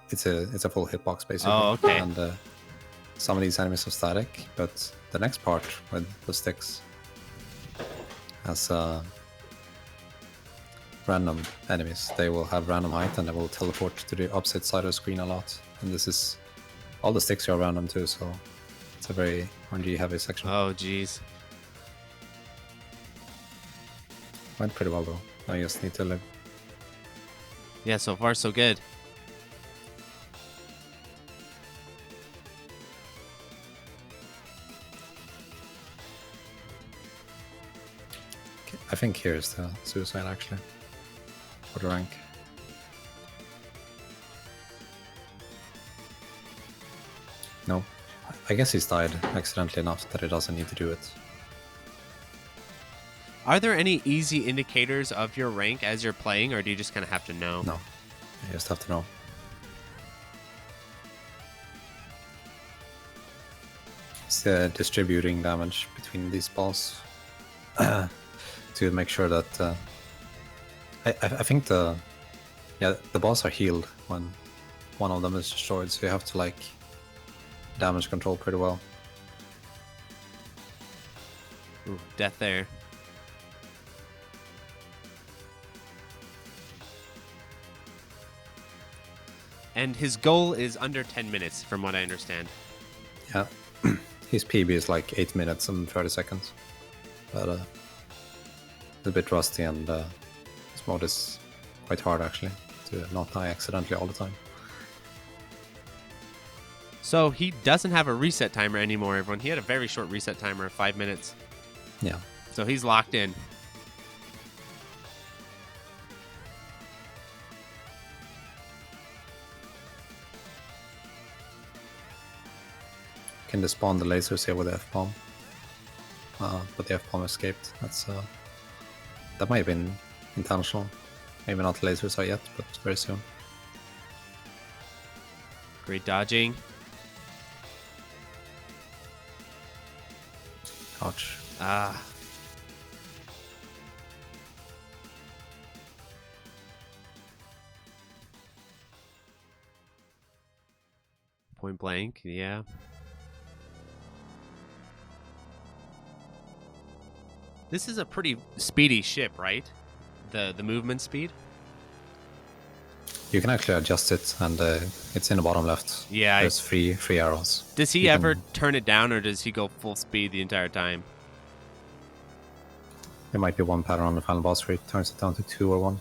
it's a full hitbox basically. Oh, okay. And some of these enemies are static, but the next part with the sticks has random enemies. They will have random height and they will teleport to the opposite side of the screen a lot. And this is all the sticks are random too, so it's a very RNG heavy section. Oh, jeez. Went pretty well though. I just need to live. Yeah, so far so good. I think here's the suicide actually. For the rank. No. I guess he's died accidentally enough that he doesn't need to do it. Are there any easy indicators of your rank as you're playing, or do you just kind of have to know? No. You just have to know. It's distributing damage between these balls to make sure that I think the balls are healed when one of them is destroyed, so you have to like damage control pretty well. Ooh, death there. And his goal is under 10 minutes, from what I understand. Yeah, his PB is like 8 minutes and 30 seconds, but it's a bit rusty, and this mode is quite hard actually to not die accidentally all the time. So he doesn't have a reset timer anymore, everyone. He had a very short reset timer of 5 minutes. Yeah. So he's locked in. Can despawn the lasers here with the F-bomb, but the F-bomb escaped. That's that might have been intentional. Maybe not lasers are yet, but very soon. Great dodging. Ouch. Ah. Point blank, yeah. This is a pretty speedy ship, right? The movement speed? You can actually adjust it, and it's in the bottom left. Yeah. There's three arrows. Does he You ever can- turn it down, or does he go full speed the entire time? There might be one pattern on the final boss where it turns it down to 2 or 1.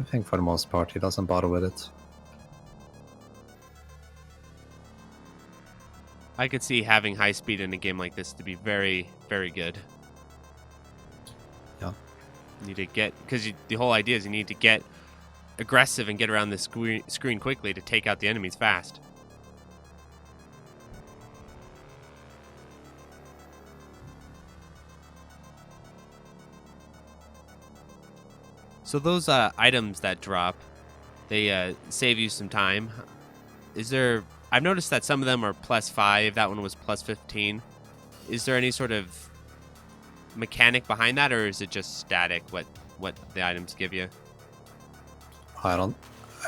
I think for the most part he doesn't bother with it. I could see having high speed in a game like this to be very, very good. Yeah. You need to get, because the whole idea is you need to get aggressive and get around the screen quickly to take out the enemies fast. So those items that drop, they save you some time. Is there... I've noticed that some of them are +5. That one was +15. Is there any sort of mechanic behind that, or is it just static what the items give you? I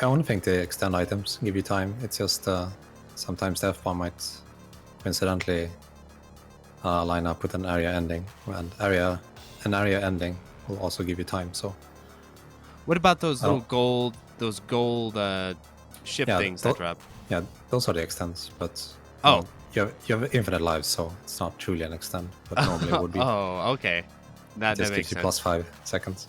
only think the extend items give you time. It's just sometimes the F1 might coincidentally line up with an area ending, and an area ending will also give you time. So what about those little gold ship things that drop? Yeah, those are the extends, but oh, you have infinite lives, so it's not truly an extend, but normally it would be. Oh, okay. That just makes gives you sense. +5 seconds.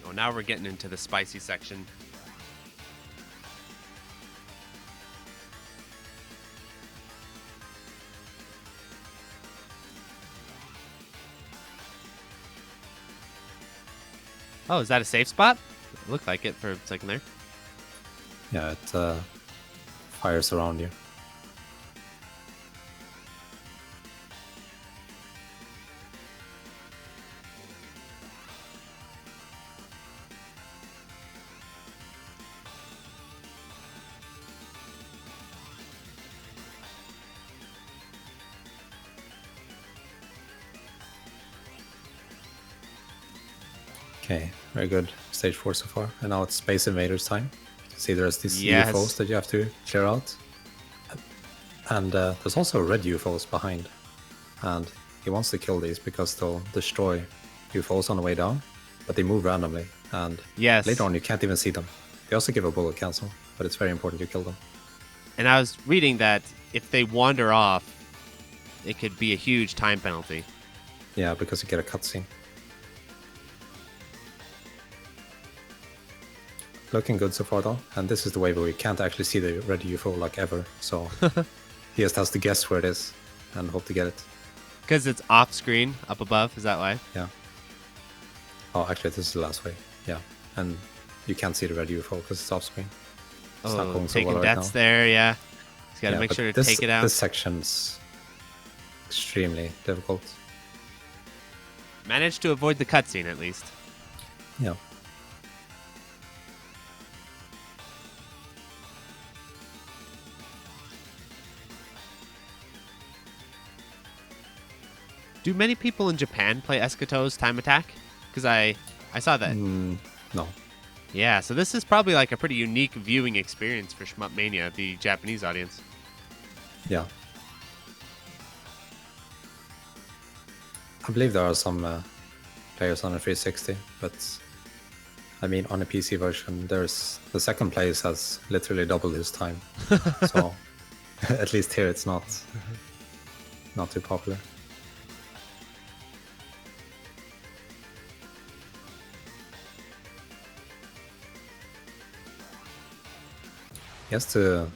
Oh, now we're getting into the spicy section. Oh, is that a safe spot? It looked like it for a second there. Yeah, it fires around you. Okay, very good. Stage 4 so far. And now it's Space Invaders time. You can see there's these UFOs that you have to clear out. And there's also red UFOs behind. And he wants to kill these because they'll destroy UFOs on the way down. But they move randomly. And later on you can't even see them. They also give a bullet cancel, but it's very important you kill them. And I was reading that if they wander off, it could be a huge time penalty. Yeah, because you get a cutscene. Looking good so far though, and this is the wave where we can't actually see the red UFO like ever, so he just has to guess where it is and hope to get it. Because it's off screen, up above, is that why? Yeah. Oh, actually this is the last wave, yeah. And you can't see the red UFO because it's off screen. It's not going so well right now. Taking deaths there, yeah. He's got to make sure to take it out. This section's extremely difficult. Managed to avoid the cutscene at least. Yeah. Do many people in Japan play Eschatos Time Attack? Because I saw that. No. Yeah, so this is probably like a pretty unique viewing experience for Shmupmania, the Japanese audience. Yeah. I believe there are some players on a 360, but I mean on a PC version, there's the second place has literally doubled his time. So at least here it's not too popular. He has to...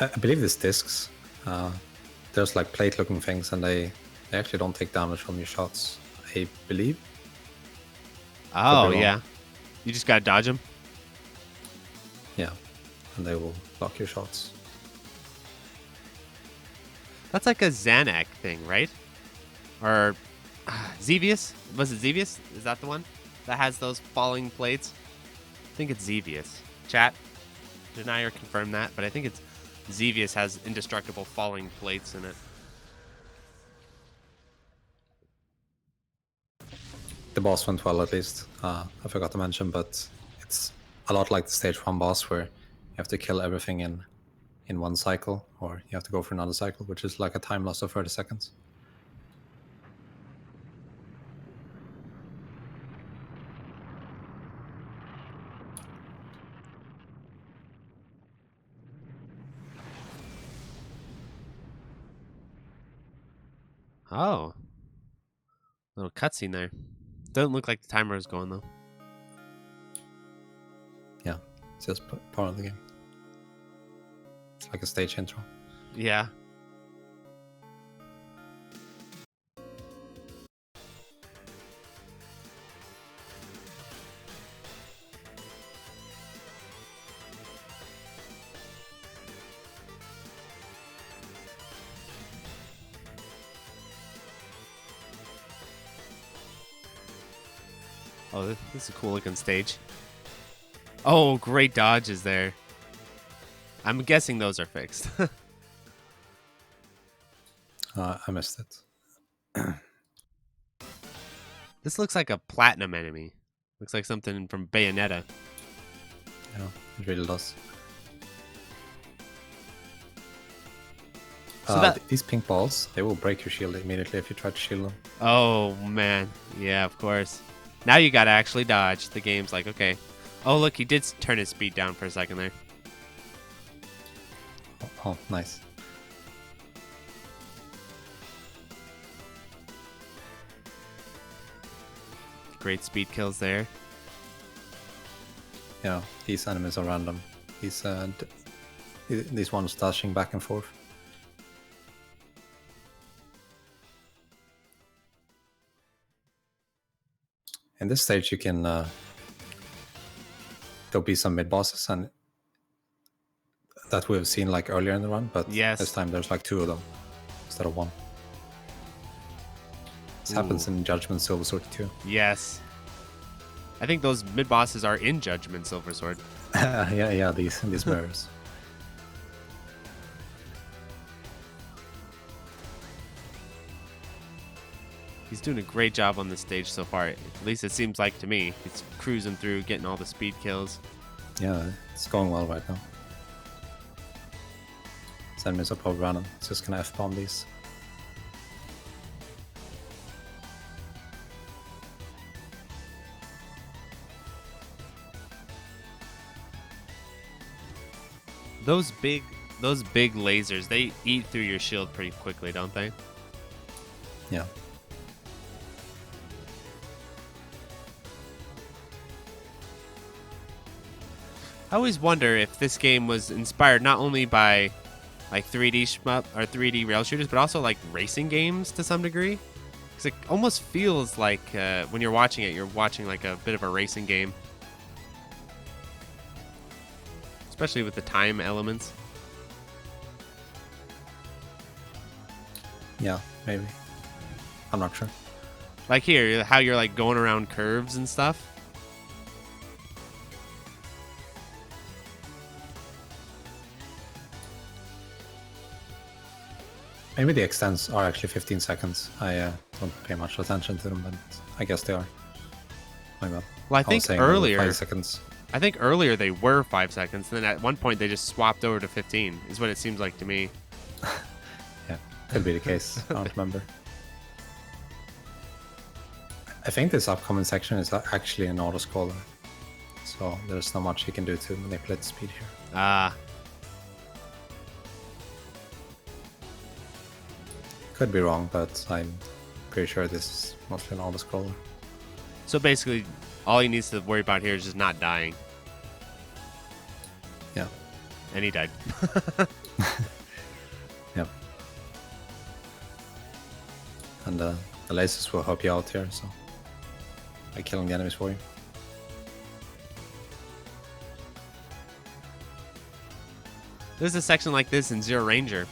I believe these discs, there's like plate looking things and they actually don't take damage from your shots, I believe. Oh, yeah. You just gotta dodge them? Yeah, and they will block your shots. That's like a Xanac thing, right? Or Xevious? Was it Xevious? Is that the one that has those falling plates? I think it's Xevious. Chat, deny or confirm that, but I think it's Xevious has indestructible falling plates in it. The boss went well at least. I forgot to mention, but it's a lot like the stage 1 boss where you have to kill everything in one cycle, or you have to go for another cycle, which is like a time loss of 30 seconds. Oh. Little cutscene there. Doesn't look like the timer is going, though. Yeah, it's just part of the game. It's like a stage intro. Yeah. Oh, this is a cool looking stage. Oh, great dodges there. I'm guessing those are fixed. I missed it. This looks like a platinum enemy. Looks like something from Bayonetta. Yeah, it really does. So these pink balls, they will break your shield immediately if you try to shield them. Oh, man. Yeah, of course. Now you gotta actually dodge. The game's like, okay. Oh, look, he did turn his speed down for a second there. Oh, nice. Great speed kills there. Yeah, these enemies are random. These ones dashing back and forth. In this stage, you can there'll be some mid bosses, and that we've seen like earlier in the run, but yes, this time there's like 2 of them instead of 1. This happens in Judgment Silver Sword too. Yes, I think those mid bosses are in Judgment Silver Sword. yeah, these mirrors. He's doing a great job on the stage so far. At least it seems like to me. He's cruising through, getting all the speed kills. Yeah, it's going well right now. These enemies are probably random. It's just gonna F-bomb these. Those big lasers, they eat through your shield pretty quickly, don't they? Yeah. I always wonder if this game was inspired not only by like 3D shmup or 3D rail shooters, but also like racing games to some degree. Because it almost feels like when you're watching it, you're watching like a bit of a racing game. Especially with the time elements. Yeah, maybe. I'm not sure. Like here, how you're like going around curves and stuff. Maybe the extents are actually 15 seconds. I don't pay much attention to them, but I guess they are. My bad. Well, I think earlier 5 seconds. I think earlier they were 5 seconds, then at one point they just swapped over to 15, is what it seems like to me. Yeah, could be the case. I don't remember. I think this upcoming section is actually an auto-scroller, so there's not much you can do to manipulate the speed here. Ah. Could be wrong, but I'm pretty sure this is mostly an auto-scroller. So basically, all he needs to worry about here is just not dying. Yeah. And he died. Yep. And the lasers will help you out here, so by killing the enemies for you. There's a section like this in Zero Ranger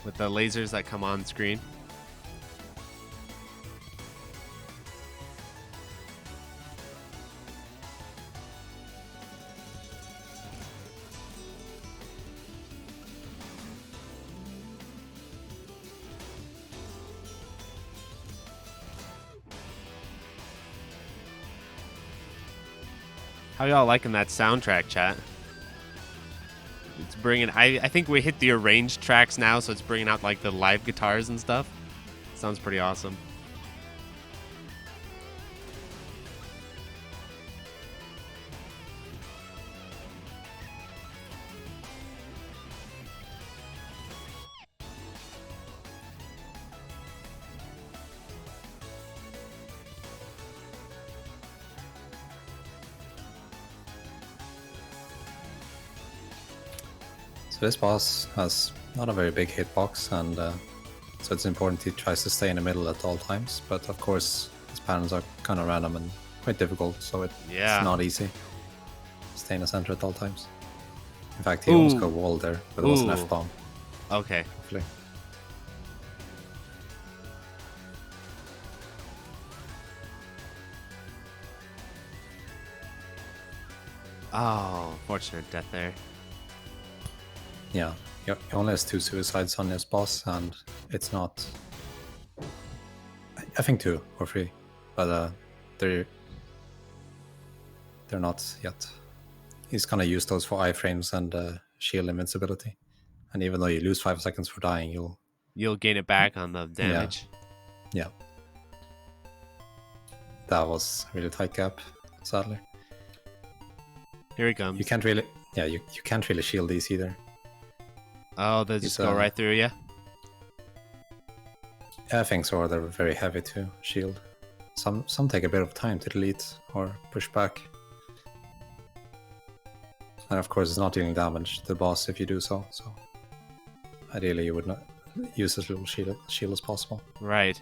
with the lasers that come on screen. How y'all liking that soundtrack, chat? It's bringing. I think we hit the arranged tracks now, so it's bringing out like the live guitars and stuff. Sounds pretty awesome. So this boss has not a very big hitbox, and so it's important he tries to stay in the middle at all times. But of course, his patterns are kind of random and quite difficult, so it's not easy to stay in the center at all times. In fact, he almost got walled there, but it was an F-bomb. Okay. Hopefully. Oh, fortunate death there. Yeah, he only has 2 suicides on this boss, and it's not... I think 2 or 3, but they're not yet. He's gonna use those for iframes and shield invincibility. And even though you lose 5 seconds for dying, you'll gain it back on the damage. Yeah. That was a really tight gap, sadly. Here he comes. You can't really, you can't really shield these either. Oh, they just go right through you? Yeah, I think so, or they're very heavy to shield. Some take a bit of time to delete or push back. And of course it's not dealing damage to the boss if you do so, so ideally you would not use as little shield as possible. Right.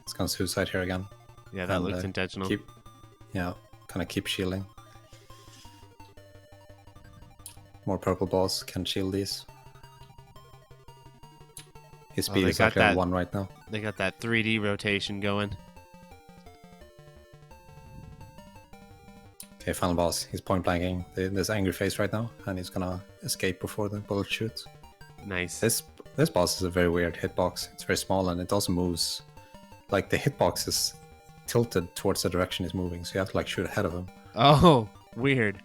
It's gonna suicide here again. Yeah, that looks intentional. Kind of keep shielding. More purple balls can shield these. His speed is actually on 1 right now. They got that 3D rotation going. Okay, final boss. He's point blanking this angry face right now, and he's gonna escape before the bullet shoots. Nice. This boss is a very weird hitbox. It's very small and it also moves. Like the hitbox is tilted towards the direction he's moving, so you have to like shoot ahead of him. Oh, weird.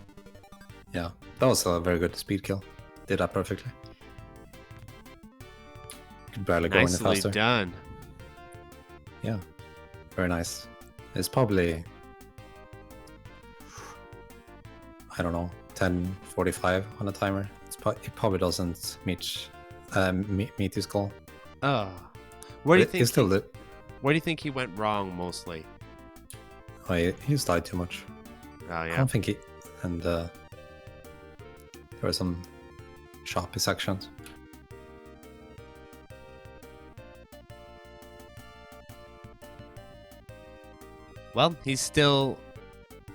Yeah, that was a very good speed kill. Did that perfectly. Could barely go any faster. Nicely done. Yeah, very nice. It's probably, I don't know, 10:45 on a timer. It probably doesn't meet his goal. Oh, where do you think? It's still where do you think he went wrong mostly? Oh, he's died too much. Oh yeah. I don't think he there were some choppy sections. Well, he's still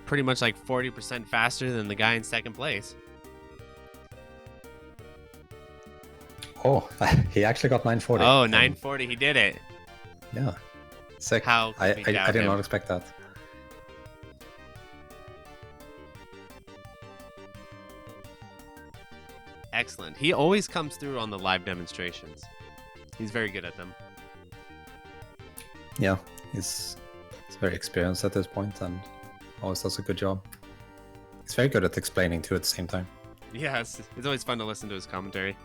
pretty much like 40% faster than the guy in second place. Oh, he actually got 940. Oh, 940, he did it. Yeah. Sick. How I did not expect that. Excellent. He always comes through on the live demonstrations. He's very good at them. Yeah, he's very experienced at this point and always does a good job. He's very good at explaining too at the same time. Yes, it's always fun to listen to his commentary.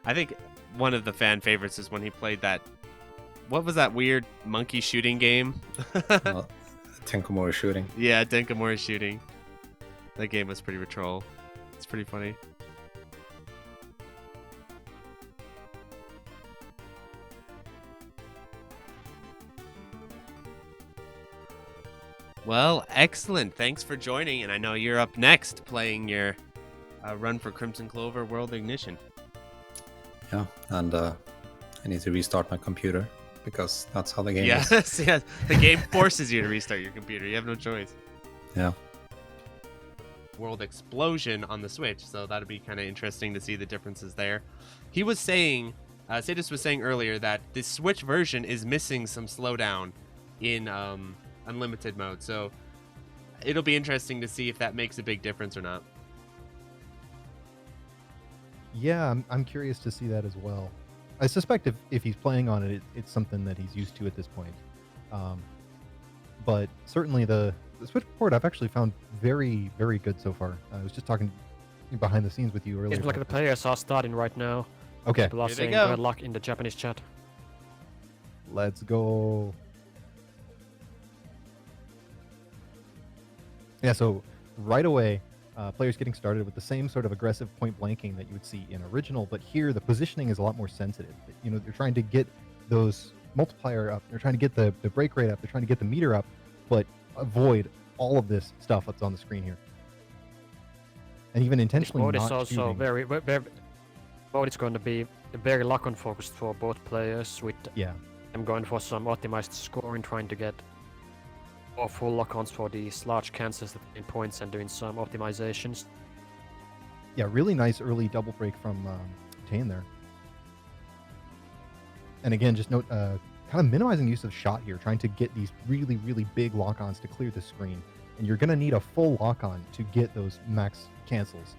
I think one of the fan favorites is when he played that... What was that weird monkey shooting game? Tenkomori shooting. Yeah, Tenkomori shooting. That game was pretty troll. It's pretty funny. Well, excellent. Thanks for joining, and I know you're up next playing your run for Crimson Clover World Ignition. Yeah, and I need to restart my computer because that's how the game is. Yes, yes. The game forces you to restart your computer. You have no choice. Yeah. World Explosion on the Switch, so that'd be kind of interesting to see the differences there. He was saying, Satis was saying earlier that the Switch version is missing some slowdown in unlimited mode, so it'll be interesting to see if that makes a big difference or not. Yeah, I'm curious to see that as well. I suspect if he's playing on it, it's something that he's used to at this point. But certainly the Switch port I've actually found very, very good so far. I was just talking behind the scenes with you earlier. It's like the players are starting right now. Okay. People are Here they saying go. good luck in the Japanese chat. Let's go. Yeah, so right away, players getting started with the same sort of aggressive point blanking that you would see in original, but here the positioning is a lot more sensitive. You know, they're trying to get those multiplier up, they're trying to get the break rate up, they're trying to get the meter up, but avoid all of this stuff that's on the screen here. And even This intentionally mode not is also shooting. very mode is going to be very lock-on focused for both players. With Yeah. I'm going for some optimized scoring, trying to get more full lock-ons for these large cancels in points and doing some optimizations. Yeah, really nice early double break from Tane there. And again, just note, kind of minimizing use of shot here, trying to get these really, really big lock-ons to clear the screen. And you're going to need a full lock-on to get those max cancels.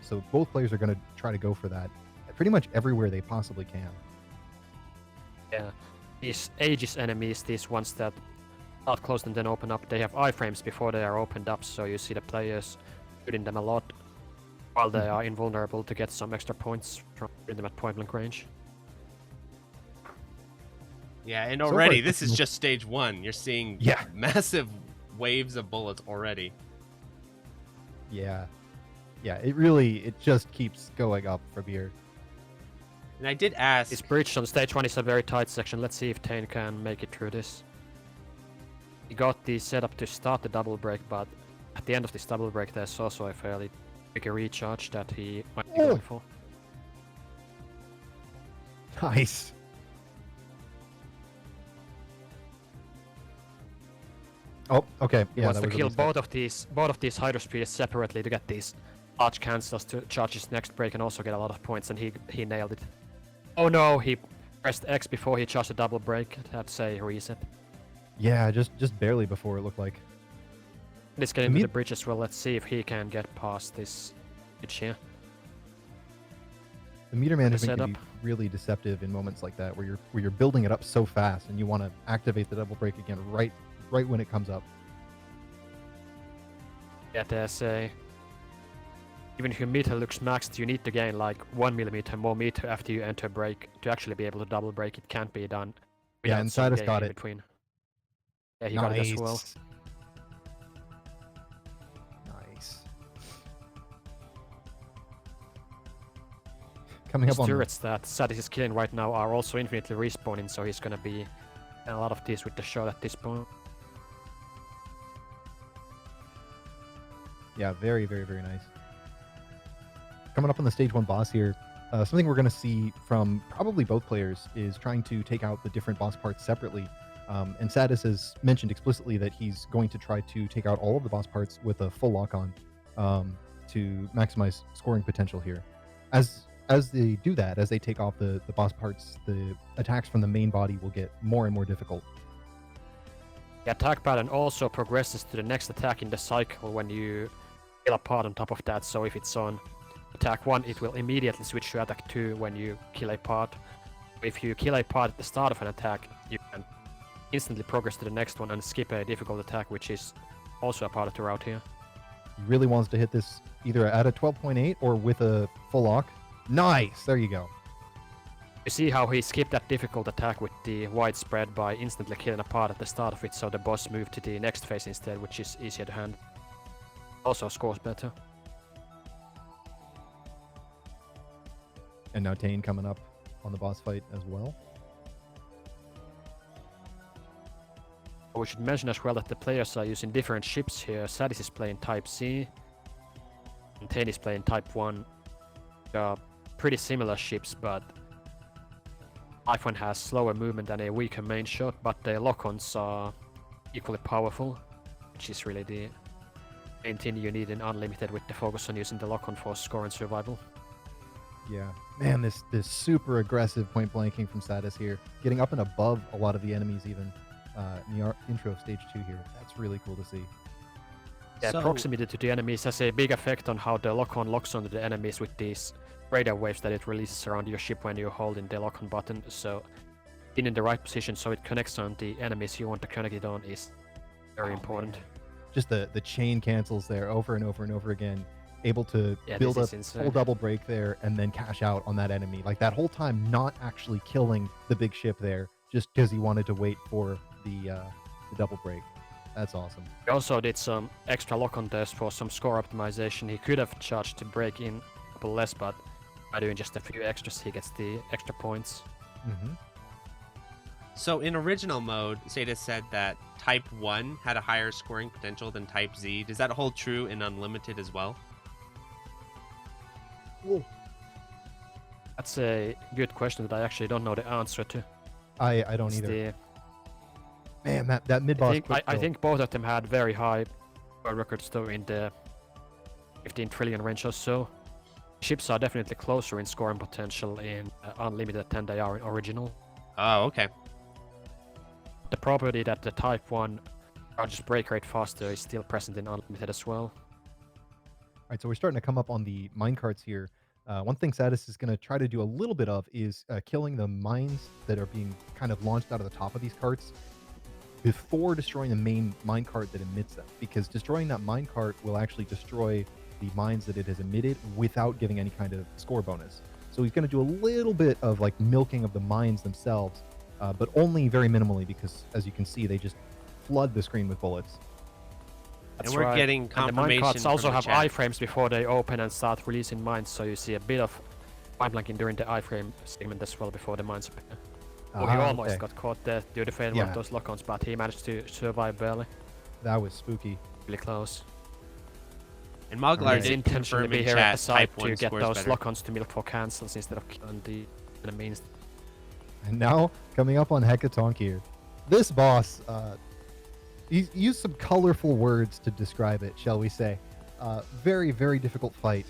So both players are going to try to go for that pretty much everywhere they possibly can. Yeah, these Aegis enemies, these ones that start close and then open up, they have iframes before they are opened up, so you see the players shooting them a lot while they are invulnerable to get some extra points from shooting them at point blank range. Yeah, and So already far, this is just stage 1. You're seeing massive waves of bullets already. Yeah. Yeah, it just keeps going up from here. And I did ask. This bridge on stage 1 is a very tight section. Let's see if Tane can make it through this. He got the setup to start the double break, but at the end of this double break there's also a fairly big recharge that he might be going for. Nice. Oh, okay. He Yeah, wants that to was a kill mistake. both of these hydro speeders separately to get these large cancels to charge his next break and also get a lot of points, and he nailed it. Oh no, he pressed X before he charged a double break. That's a reset. Yeah, just barely before it looked like. Let's get into the bridge as well. Let's see if he can get past this bridge here. The meter management setup. can be really deceptive in moments like that, where you're building it up so fast, and you want to activate the double break again right when it comes up. Yeah, there's a... Even if your meter looks maxed, you need to gain like 1 millimeter more meter after you enter break to actually be able to double break. It can't be done. Yeah, and Satis got in it. between. Yeah, he got it as well. Nice. Coming up These on turrets that Satis is killing right now are also infinitely respawning, so he's gonna be a lot of these with the shot at this point. Yeah, very, very, very nice. Coming up on the stage 1 boss here, something we're going to see from probably both players is trying to take out the different boss parts separately. And Satis has mentioned explicitly that he's going to try to take out all of the boss parts with a full lock-on to maximize scoring potential here. As they do that, as they take off the boss parts, the attacks from the main body will get more and more difficult. The attack pattern also progresses to the next attack in the cycle when you kill a part on top of that, so if it's on attack 1, it will immediately switch to attack 2 when you kill a part. If you kill a part at the start of an attack, you can instantly progress to the next one and skip a difficult attack, which is also a part of the route here. He really wants to hit this either at a 12.8 or with a full lock. Nice! There you go. You see how he skipped that difficult attack with the widespread by instantly killing a part at the start of it, so the boss moved to the next phase instead, which is easier to handle. Also scores better. And now Tane coming up on the boss fight as well. We should mention as well that the players are using different ships here. Satis is playing Type C, and Tane is playing Type 1. They are pretty similar ships, but Type 1 has slower movement and a weaker main shot, but their lock-ons are equally powerful, which is really the main thing you need in Unlimited, with the focus on using the lock-on for score and survival. Yeah, man, this super aggressive point blanking from Satis here, getting up and above a lot of the enemies even in the intro of stage 2 here. That's really cool to see. Yeah, So- proximity to the enemies has a big effect on how the lock-on locks onto the enemies with these radar waves that it releases around your ship when you're holding the lock-on button. So being in the right position so it connects on the enemies you want to connect it on is very important. Just the chain cancels there over and over and over again, able to Yeah, build this up is insane. full double break there and then cash out on that enemy. Like that whole time not actually killing the big ship there just because he wanted to wait for the double break. That's awesome. He also did some extra lock-on tests for some score optimization. He could have charged to break in a couple less, but by doing just a few extras he gets the extra points. Mm-hmm. So in original mode, Satis said that Type 1 had a higher scoring potential than Type Z. Does that hold true in Unlimited as well? That's a good question that I actually don't know the answer to. I don't It's either. Man, that mid boss. I think both of them had very high world records though in the 15 trillion range or so. Ships are definitely closer in scoring potential in Unlimited than they are in original. Oh, okay. The property that the Type 1 charges break rate faster is still present in Unlimited as well. All right, so we're starting to come up on the mine carts here. One thing Satis is going to try to do a little bit of is killing the mines that are being kind of launched out of the top of these carts before destroying the main mine cart that emits them, because destroying that mine cart will actually destroy the mines that it has emitted without giving any kind of score bonus. So he's going to do a little bit of like milking of the mines themselves, but only very minimally, because as you can see, they just flood the screen with bullets. That's and we're right. getting And the confirmation minecarts also from the have chat. iframes before they open and start releasing mines, so you see a bit of mine blanking during the iframe segment as well before the mines appear. Oh, he almost Okay. got caught there due to fail one of those lock-ons, but he managed to survive barely. That was spooky. Really close. And Moglar His did intention confirm to be in here at chat the side Type to 1 get scores those better. lock-ons to milk for cancels instead of killing the enemies. And now coming up on Hecatonk here, this boss, he used some colorful words to describe it, shall we say. Very, very difficult fight.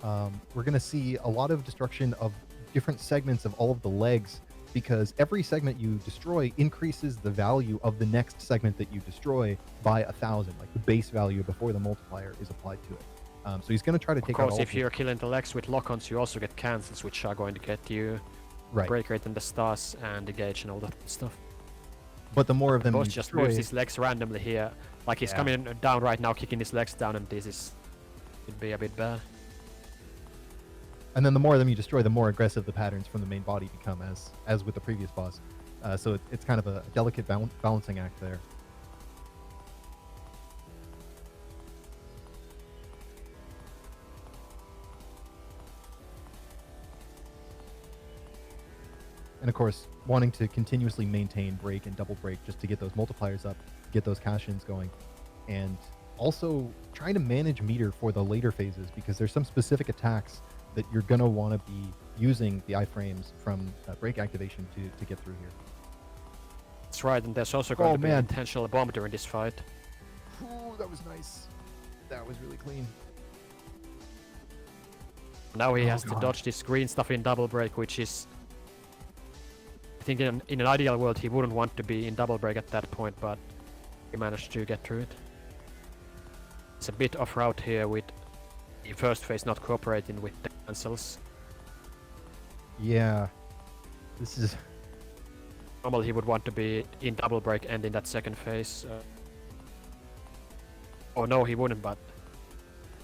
We're going to see a lot of destruction of different segments of all of the legs, because every segment you destroy increases the value of the next segment that you destroy by 1,000, like the base value before the multiplier is applied to it. So he's going to try to take out Of course, all if you're killing the legs with lock-ons, you also get cancels, which are going to get you right. break rate and the stars and the gauge and all that stuff. But the more of them Boss you just destroy, moves his legs randomly here. Like he's coming down right now, kicking his legs down, and this is could be a bit bad. and then the more of them you destroy, the more aggressive the patterns from the main body become, as with the previous boss. So it's kind of a delicate balancing act there. And of course, wanting to continuously maintain break and double break just to get those multipliers up, get those cash-ins going, and also trying to manage meter for the later phases, because there's some specific attacks that you're going to want to be using the iframes from break activation to get through here. That's right, and there's also going to be man. an intentional bomb during this fight. Ooh, that was nice. That was really clean. Now he has to God. dodge this green stuff in double break, which is... I think in an ideal world he wouldn't want to be in double break at that point, but he managed to get through it. It's a bit off route here with the first phase not cooperating with the cancels. Yeah. This is... Normally he would want to be in double break and in that second phase. Oh no, he wouldn't, but...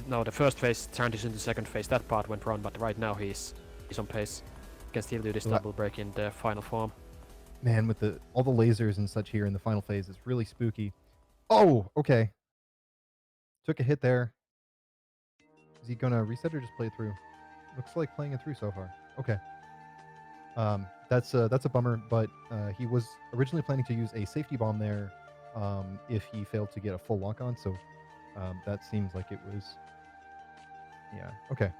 No, the first phase transitioned to second phase, that part went wrong, but right now he's on pace. Can still do this double break in the final form. Man, with all the lasers and such here in the final phase, it's really spooky. Oh, okay. Took a hit there. Is he gonna reset or just play it through? Looks like playing it through so far. Okay. That's a bummer, but he was originally planning to use a safety bomb there if he failed to get a full lock on, so that seems like it was... Yeah, okay.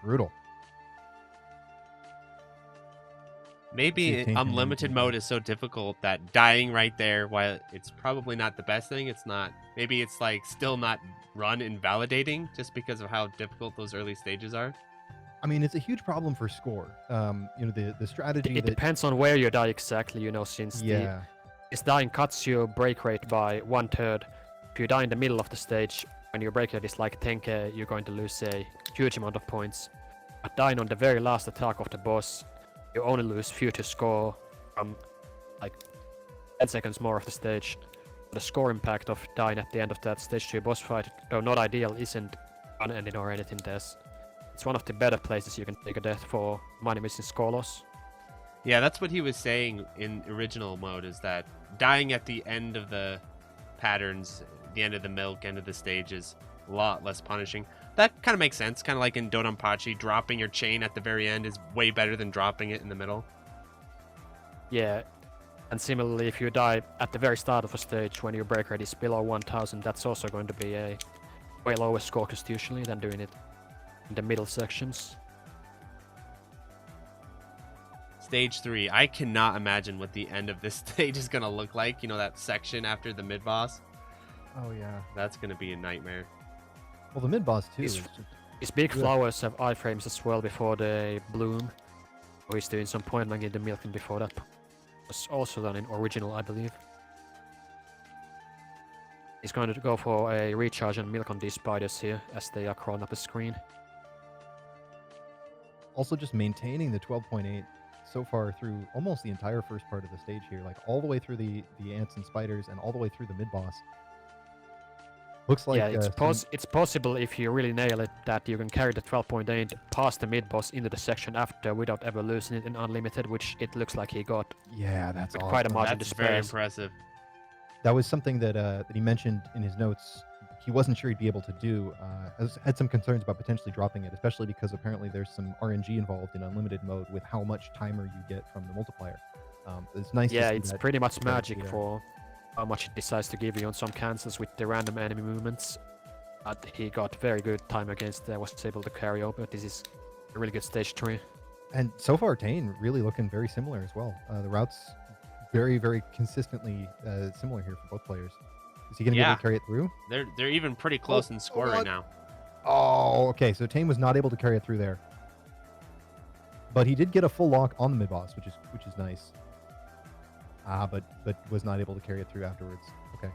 Brutal. Maybe Tainted unlimited mode is so difficult that dying right there, while it's probably not the best thing, it's not. Maybe it's like still not run invalidating just because of how difficult those early stages are. I mean, it's a huge problem for score. You know, the strategy It depends on where you die exactly, you know, since this dying cuts your break rate by 1/3. If you die in the middle of the stage, when your break rate is like 10k, you're going to lose a huge amount of points. But dying on the very last attack of the boss, you only lose future score from like 10 seconds more of the stage. The score impact of dying at the end of that stage 2 boss fight, though not ideal, isn't unending or anything. It's one of the better places you can take a death for money missing score loss. Yeah, that's what he was saying in original mode, is that dying at the end of the patterns, the end of the milk, end of the stage is a lot less punishing. That kind of makes sense. Kind of like in Dodonpachi, dropping your chain at the very end is way better than dropping it in the middle. Yeah, and similarly, if you die at the very start of a stage when your break rate is below 1000, that's also going to be a way lower score constitutionally than doing it in the middle sections. Stage 3. I cannot imagine what the end of this stage is going to look like. You know, that section after the mid-boss? Oh yeah. That's going to be a nightmare. Well, the mid boss too. His big Yeah. flowers have iframes as well before they bloom. So he's doing some point blank in the milking before that. Was also done in original, I believe. He's going to go for a recharge and milk on these spiders here as they are crawling up the screen. Also, just maintaining the 12.8 so far through almost the entire first part of the stage here, like all the way through the ants and spiders and all the way through the mid boss. Looks like Yeah, it's possible if you really nail it that you can carry the 12.8 past the mid boss into the section after without ever losing it in unlimited, which it looks like he got. Yeah, that's with awesome. quite a margin That's to very spare. impressive. That was something that that he mentioned in his notes. He wasn't sure he'd be able to do. Had some concerns about potentially dropping it, especially because apparently there's some RNG involved in unlimited mode with how much timer you get from the multiplier. It's nice. Yeah, to see it's that pretty much there, magic yeah. for how much it decides to give you on some cancels with the random enemy movements. But he got very good time against that, was able to carry over. This is a really good stage 3. And so far, Tane really looking very similar as well. The routes very, very consistently similar here for both players. Is he going to be able to carry it through? They're even pretty close in score right now. Oh, okay. So Tane was not able to carry it through there, but he did get a full lock on the mid boss, which is nice. But was not able to carry it through afterwards. Okay.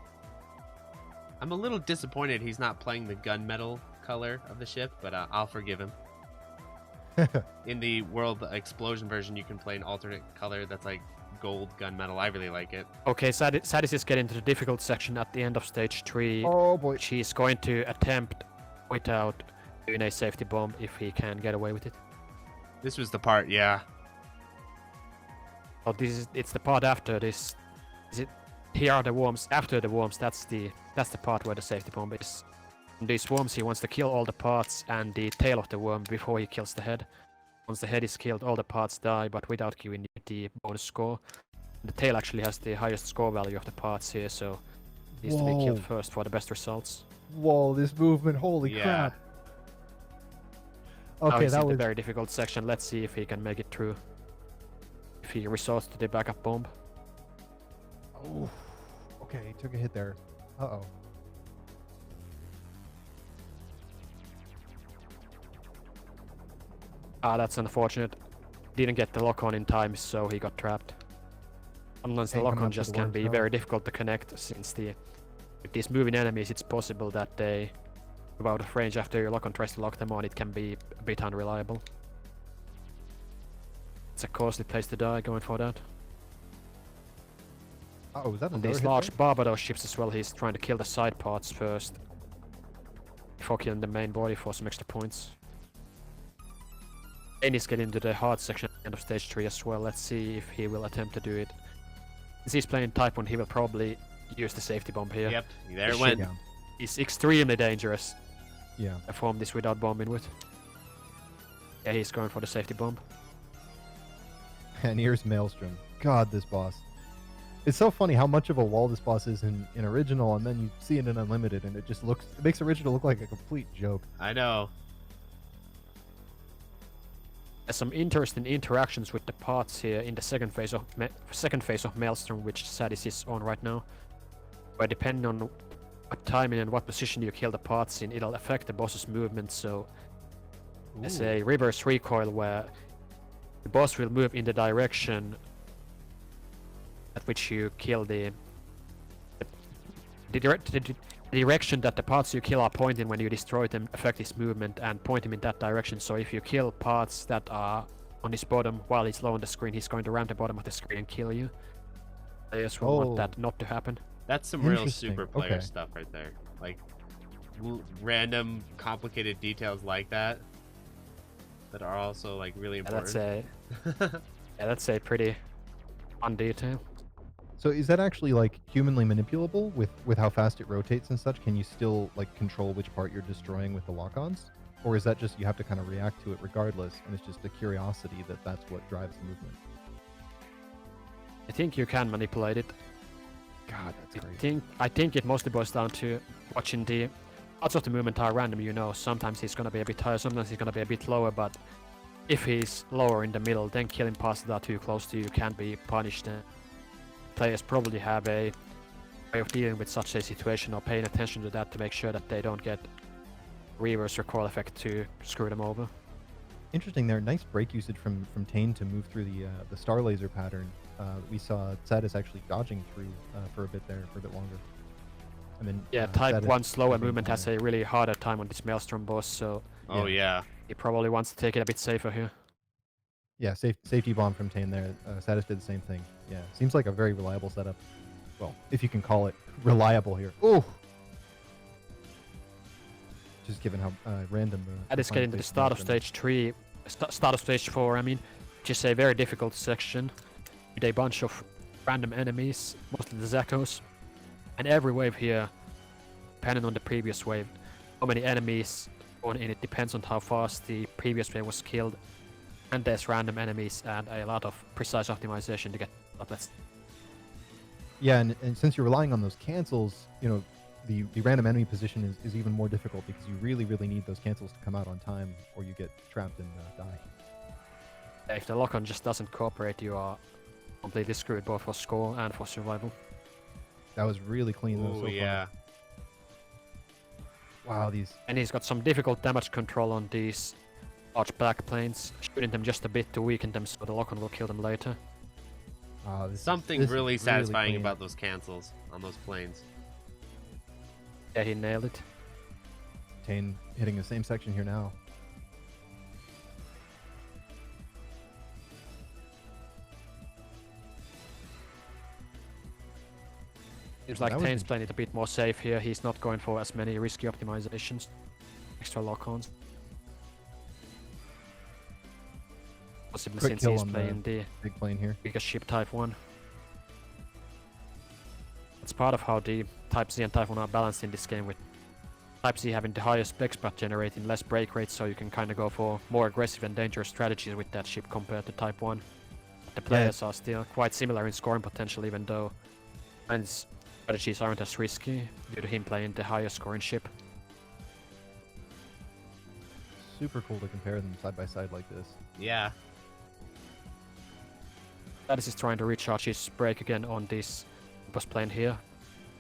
I'm a little disappointed he's not playing the gunmetal color of the ship, but I'll forgive him. In the World Explosion version, you can play an alternate color that's like gold gunmetal. I really like it. Okay, Satis is getting to the difficult section at the end of stage 3. Oh boy. Which he's going to attempt without doing a safety bomb if he can get away with it. This was the part, yeah. Oh, it's the part after this. Here are the worms. After the worms, that's the part where the safety bomb is. In these worms, he wants to kill all the parts and the tail of the worm before he kills the head. Once the head is killed, all the parts die, but without giving you the bonus score. The tail actually has the highest score value of the parts here, so it needs to be killed first for the best results. Whoa, this movement! Holy crap! Now Okay, he's that in was the very difficult section. Let's see if he can make it through. If he resorts to the backup bomb. Oh, okay, he took a hit there. Uh-oh. That's unfortunate. Didn't get the lock-on in time, so he got trapped. Sometimes the Can't come lock-on up to just the can worm be throw. very difficult to connect, since with these moving enemies, it's possible that they move out of range after your lock-on tries to lock them on. It can be a bit unreliable. It's a costly place to die going for that. Oh, was that On another these hit large there? Barbados ships as well, he's trying to kill the side parts first before killing the main body for some extra points. And he's getting into the hard section at the end of stage 3 as well. Let's see if he will attempt to do it. Since he's playing Type 1, he will probably use the safety bomb here. Yep, there it Shoot went. down. It's extremely dangerous. Yeah. Perform this without bombing with. Yeah, he's going for the safety bomb. And here's Maelstrom. God, this boss. It's so funny how much of a wall this boss is in original, and then you see it in unlimited, and it makes original look like a complete joke. I know. There's some interesting interactions with the parts here in the second phase of Maelstrom, which Satis is on right now. Where depending on what timing and what position you kill the parts in, it'll affect the boss's movement. So there's a reverse recoil where the boss will move in the direction at which you kill the direction that the parts you kill are pointing when you destroy them affect his movement and point him in that direction. So if you kill parts that are on his bottom while he's low on the screen, he's going to ram the bottom of the screen and kill you. I just want that not to happen. That's some real Interesting. super player Okay. stuff right there. Like random, complicated details like that are also like really important. That's a pretty fun detail. So is that actually like humanly manipulable with how fast it rotates and such? Can you still like control which part you're destroying with the lock-ons? Or is that just you have to kind of react to it regardless, and it's just a curiosity that's what drives the movement? I think you can manipulate it. God, that's great. I think it mostly boils down to watching the parts of the movement are random, you know. Sometimes he's gonna be a bit higher, sometimes he's gonna be a bit lower, but if he's lower in the middle, then killing parts that are too close to you can be punished. And players probably have a way of dealing with such a situation or paying attention to that to make sure that they don't get reverse recoil effect to screw them over. Interesting there. Nice break usage from Tane to move through the star laser pattern. We saw Satis actually dodging through for a bit there, for a bit longer. I mean, yeah, type Satis 1 slower having, movement has a really harder time on this Maelstrom boss, so Oh yeah. he probably wants to take it a bit safer here. Yeah, safety bomb from Tane there. Satis did the same thing. Yeah, seems like a very reliable setup. Well, if you can call it reliable here. Oh! Just given how random the... That is getting to the start of stage 3, start of stage 4, I mean, which is a very difficult section with a bunch of random enemies, mostly the Eschatos. And every wave here, depending on the previous wave, how many enemies on in it depends on how fast the previous wave was killed. And there's random enemies and a lot of precise optimization to get up. Yeah, and since you're relying on those cancels, you know, the random enemy position is even more difficult because you really need those cancels to come out on time or you get trapped and die. If the lock-on just doesn't cooperate, you are completely screwed both for score and for survival. That was really clean though. Oh yeah. Wow, these... And he's got some difficult damage control on these large black planes, shooting them just a bit to weaken them so the lock-on will kill them later. Something this really is satisfying clean. about those cancels on those planes. Yeah, he nailed it. Tane hitting the same section here now. Seems like That was Tane's playing it a bit more safe here. He's not going for as many risky optimizations, extra lock-ons. Possibly Quick since kill he's on playing the big plane here. biggest ship Type 1. It's part of how the Type Z and Type 1 are balanced in this game, with Type Z having the highest specs but generating less break rates, so you can kind of go for more aggressive and dangerous strategies with that ship compared to Type 1. The players are still quite similar in scoring potential, even though his strategies aren't as risky due to him playing the higher scoring ship. Super cool to compare them side by side like this. Yeah. Satis is trying to recharge his break again on this boss plane here.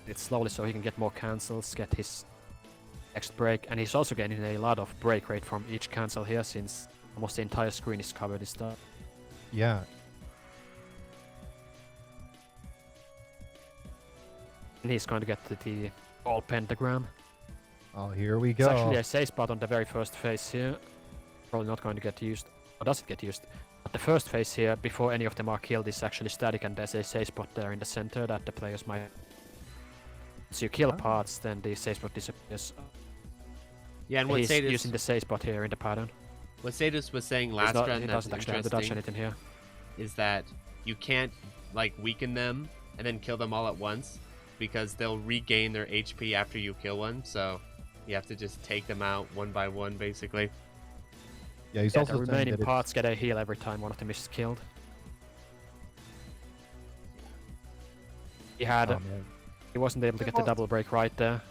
It's slowly so he can get more cancels, get his next break, and he's also getting a lot of break rate from each cancel here since almost the entire screen is covered this time. Yeah. And he's going to get to the all pentagram. Oh, here we It's go. actually a safe spot on the very first phase here. Probably not going to get used. Or does it get used? But the first phase here, before any of them are killed, is actually static, and there's a safe spot there in the center that the players might... So you kill parts, then the safe spot disappears. Yeah, and what He's Satis, using the safe spot here in the pattern. what Satis was saying He's last not- run he that's doesn't actually have to dodge interesting anything here. is that you can't like weaken them and then kill them all at once because they'll regain their HP after you kill one. So you have to just take them out one by one, basically. Yeah, he's Yeah, also the saying remaining that it's- parts get a heal every time one of them is killed. He had... Oh, man. He wasn't able to get the double break right there.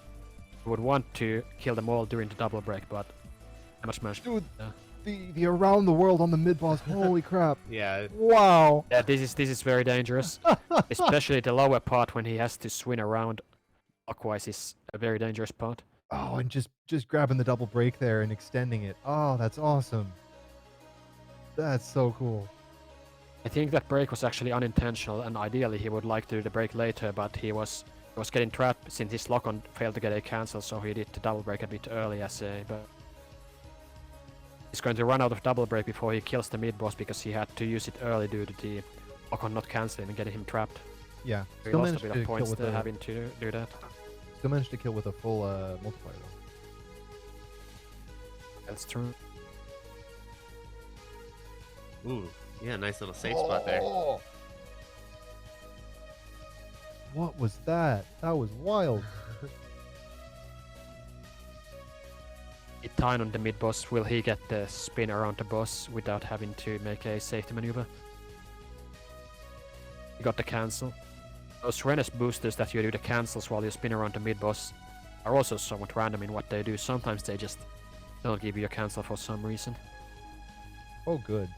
He would want to kill them all during the double break, but how much managed? Dude, Yeah. the around the world on the mid boss. Holy crap! Yeah. Wow. Yeah, this is very dangerous. Especially the lower part when he has to swing around clockwise is a very dangerous part. Oh, and just grabbing the double break there and extending it. Oh, that's awesome. That's so cool. I think that break was actually unintentional, and ideally he would like to do the break later, but he was getting trapped since his lock-on failed to get a cancel, so he did the double break a bit early as a... But he's going to run out of double break before he kills the mid boss because he had to use it early due to the lock-on not canceling and getting him trapped. Yeah. He Still lost a managed bit to of kill points with there a having to do that. still managed to kill with a full multiplier though. That's true. Ooh. Yeah, nice little safe spot there. Oh! What was that? That was wild. Hit Tyne on the mid boss. Will he get the spin around the boss without having to make a safety maneuver? got the cancel. Those Renes boosters that you do the cancels while you spin around the mid boss are also somewhat random in what they do. Sometimes they just don't give you a cancel for some reason. Oh, good.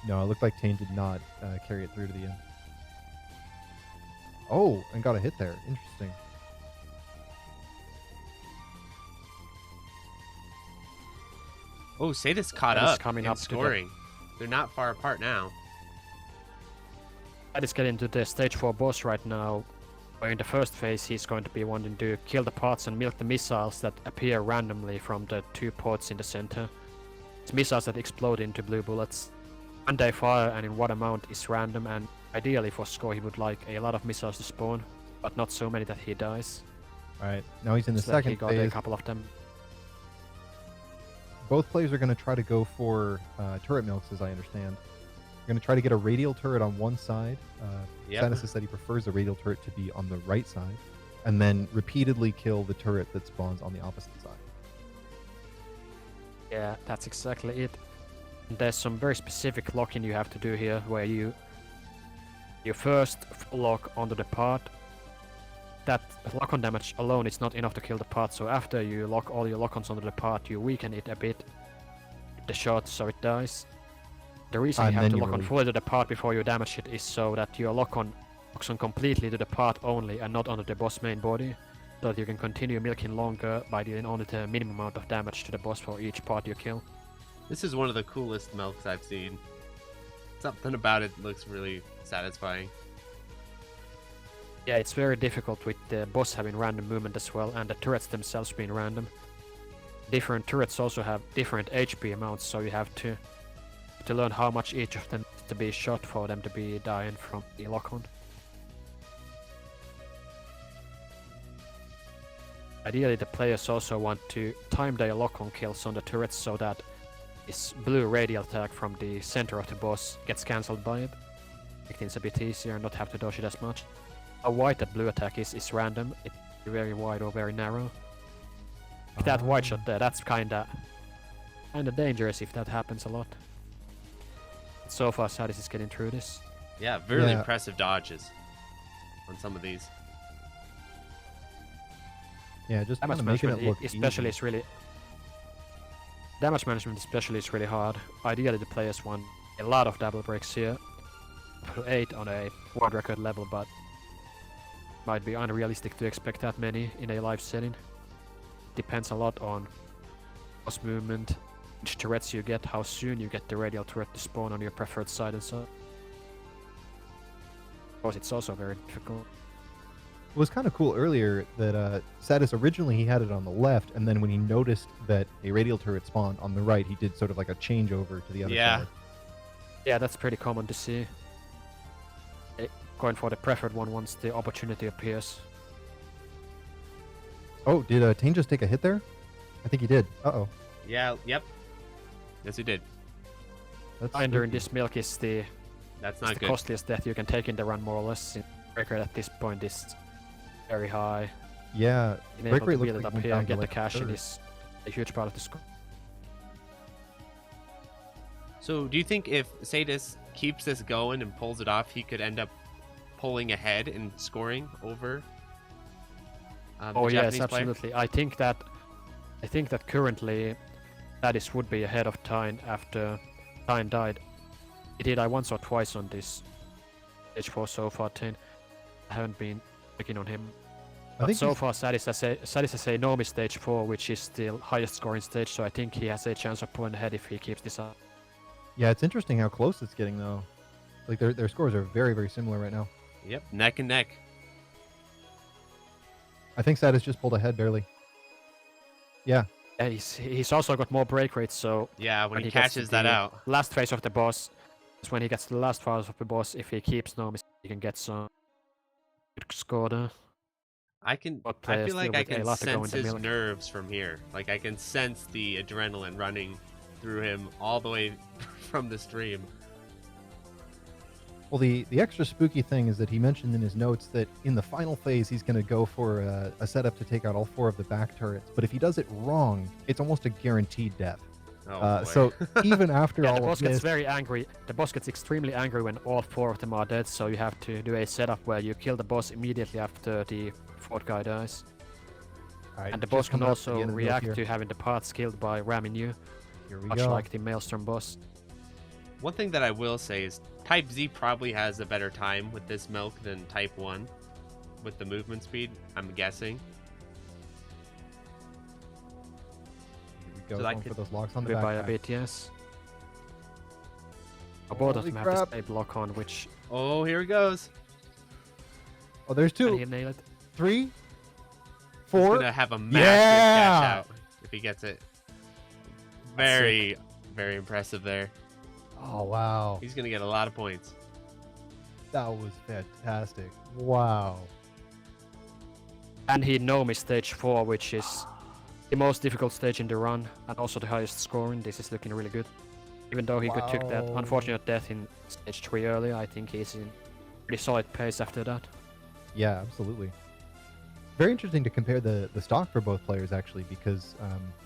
No, it looked like Tane did not carry it through to the end. Oh, and got a hit there. Interesting. Oh, Satis caught Satis up coming in up to the- scoring. They're not far apart now. That is getting to the stage 4 boss right now, where in the first phase he's going to be wanting to kill the pods and milk the missiles that appear randomly from the 2 pods in the center. It's missiles that explode into blue bullets. When they fire and in what amount is random, and ideally for score he would like a lot of missiles to spawn, but not so many that he dies. All right, now he's in the So that he second got phase. a couple of them. Both players are going to try to go for turret milks, as I understand. They're going to try to get a radial turret on one side. Yep. Satis has said he prefers the radial turret to be on the right side, and then repeatedly kill the turret that spawns on the opposite side. Yeah, that's exactly it. And there's some very specific locking you have to do here, where you first lock onto the pod. That lock-on damage alone is not enough to kill the pod, so after you lock all your lock-ons onto the pod, you weaken it a bit with the shot so it dies. The reason And you have then to you lock on release. fully to the pod before you damage it is so that your lock-on locks on completely to the pod only and not onto the boss main body, so that you can continue milking longer by dealing only the minimum amount of damage to the boss for each pod you kill. This is one of the coolest milks I've seen. Something about it looks really satisfying. Yeah, it's very difficult with the boss having random movement as well, and the turrets themselves being random. Different turrets also have different HP amounts, so you have to learn how much each of them to be shot for them to be dying from the lock-on. Ideally, the players also want to time their lock-on kills on the turrets so that this blue radial attack from the center of the boss gets cancelled by it. Make things a bit easier and not have to dodge it as much. How wide that blue attack is random. It can be very wide or very narrow. Like that wide shot there, that's kinda dangerous if that happens a lot. So far, Satis is getting through this. Yeah, really Yeah. impressive dodges on some of these. Yeah, just kind Damage of making it management, look especially, easy. is really. Damage management, especially, is really hard. Ideally, the players want a lot of double breaks here. 8 on a world record level, but might be unrealistic to expect that many in a live setting. Depends a lot on boss movement, which turrets you get, how soon you get the radial turret to spawn on your preferred side, and so. Of course, it's also very difficult. It was kind of cool earlier that Satis originally he had it on the left, and then when he noticed that a radial turret spawned on the right, he did sort of like a changeover to the other Yeah. side. Yeah, that's pretty common to see. Going for the preferred one once the opportunity appears. Oh, did Tane just take a hit there? I think he did. Uh-oh. Yeah, yep. Yes, he did. That's Binder in spooky. this milk is the That's not the good. costliest death you can take in the run, more or less. Break rate at this point is very high. Yeah, Being break able rate to looks build it like up went here down and to get the like cash in third. is a huge part of the score. So, do you think if Satis keeps this going and pulls it off, he could end up pulling ahead and scoring over the Oh yes, Japanese player? absolutely. I think that currently Satis would be ahead of Tyne after Tyne died. He did once or twice on this stage 4 so far, Tyne. I haven't been checking on him. I But think so he's- far Satis has a Nomi stage 4, which is the highest scoring stage, so I think he has a chance of pulling ahead if he keeps this up. Yeah, it's interesting how close it's getting though. Like their scores are very, very similar right now. Yep, neck and neck. I think Satis just pulled ahead barely. Yeah, And he's also got more break rates, so Yeah, when he he gets to catches that the out. last phase of the boss is when he gets to the last phase of the boss. If he keeps Nomi, he can get some good score there. I Both feel players like still I with a can lot to go sense in the his milk. nerves from here. Like I can sense the adrenaline running through him all the way from the stream. well, the extra spooky thing is that he mentioned in his notes that in the final phase he's going to go for a setup to take out all 4 of the back turrets. But if he does it wrong, it's almost a guaranteed death. Oh, boy. So even after Yeah, the all boss of gets this, very angry. The boss gets extremely angry when all 4 of them are dead, so you have to do a setup where you kill the boss immediately after the 4th guy dies. Alright, And the just boss can coming up to the also end of the milk react here. to having the parts killed by ramming you, Here we much go. like the Maelstrom boss. One thing that I will say is Type Z probably has a better time with this milk than Type 1 with the movement speed, I'm guessing. Here we go. So that Going for could those locks on the Bit back. by a bit, yes. Both of Holy them have crap. the same lock on, which Oh, here he goes. Oh, there's can 2, he nail it? 3, He's 4. gonna have a massive Yeah! cash out if he gets it. Very, very impressive there. Oh wow, He's gonna get a lot of points. that was fantastic. Wow. And he no-miss stage 4, which is the most difficult stage in the run, and also the highest scoring. This is looking really good. Even though he took that Wow. unfortunate death in stage 3 earlier, I think he's in pretty solid pace after that. Yeah, absolutely. Very interesting to compare the stock for both players actually, because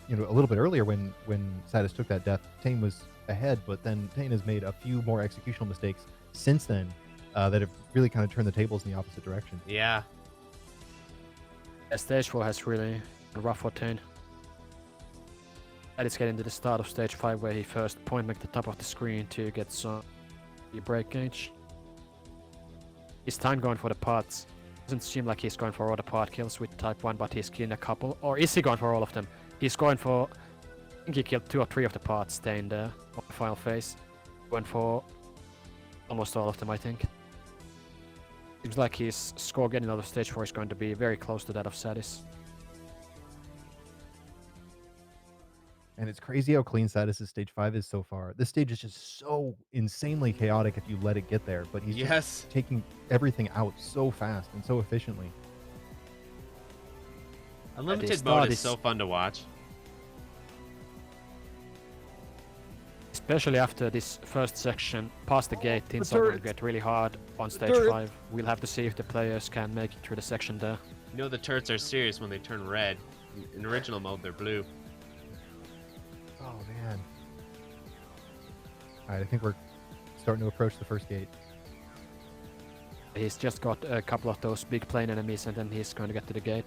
you know, a little bit earlier when Satis took that death, Tane was ahead, but then Tane has made a few more executional mistakes since then that have really kind of turned the tables in the opposite direction. Yeah. Stage 4 has really been rough for Tane. That is getting to the start of stage 5 where he first point make the top of the screen to get some break gauge. His time going for the parts. Doesn't seem like he's going for all the part kills with Type 1, but he's killing a couple. Or is he going for all of them? He's going for... I think he killed 2 or 3 of the parts staying there on the final phase. Went for almost all of them, I think. Seems like his score getting out of stage 4 is going to be very close to that of Satis. And it's crazy how clean Satis' stage 5 is so far. This stage is just so insanely chaotic if you let it get there, but he's just Yes. taking everything out so fast and so efficiently. Unlimited start mode is is- so fun to watch. Especially after this first section, past the gate, things are going to get really hard on stage turret. 5. We'll have to see if the players can make it through the section there. You know the turrets are serious when they turn red. In original mode, they're blue. Oh man. Alright, I think we're starting to approach the first gate. He's just got a couple of those big plane enemies and then he's going to get to the gate.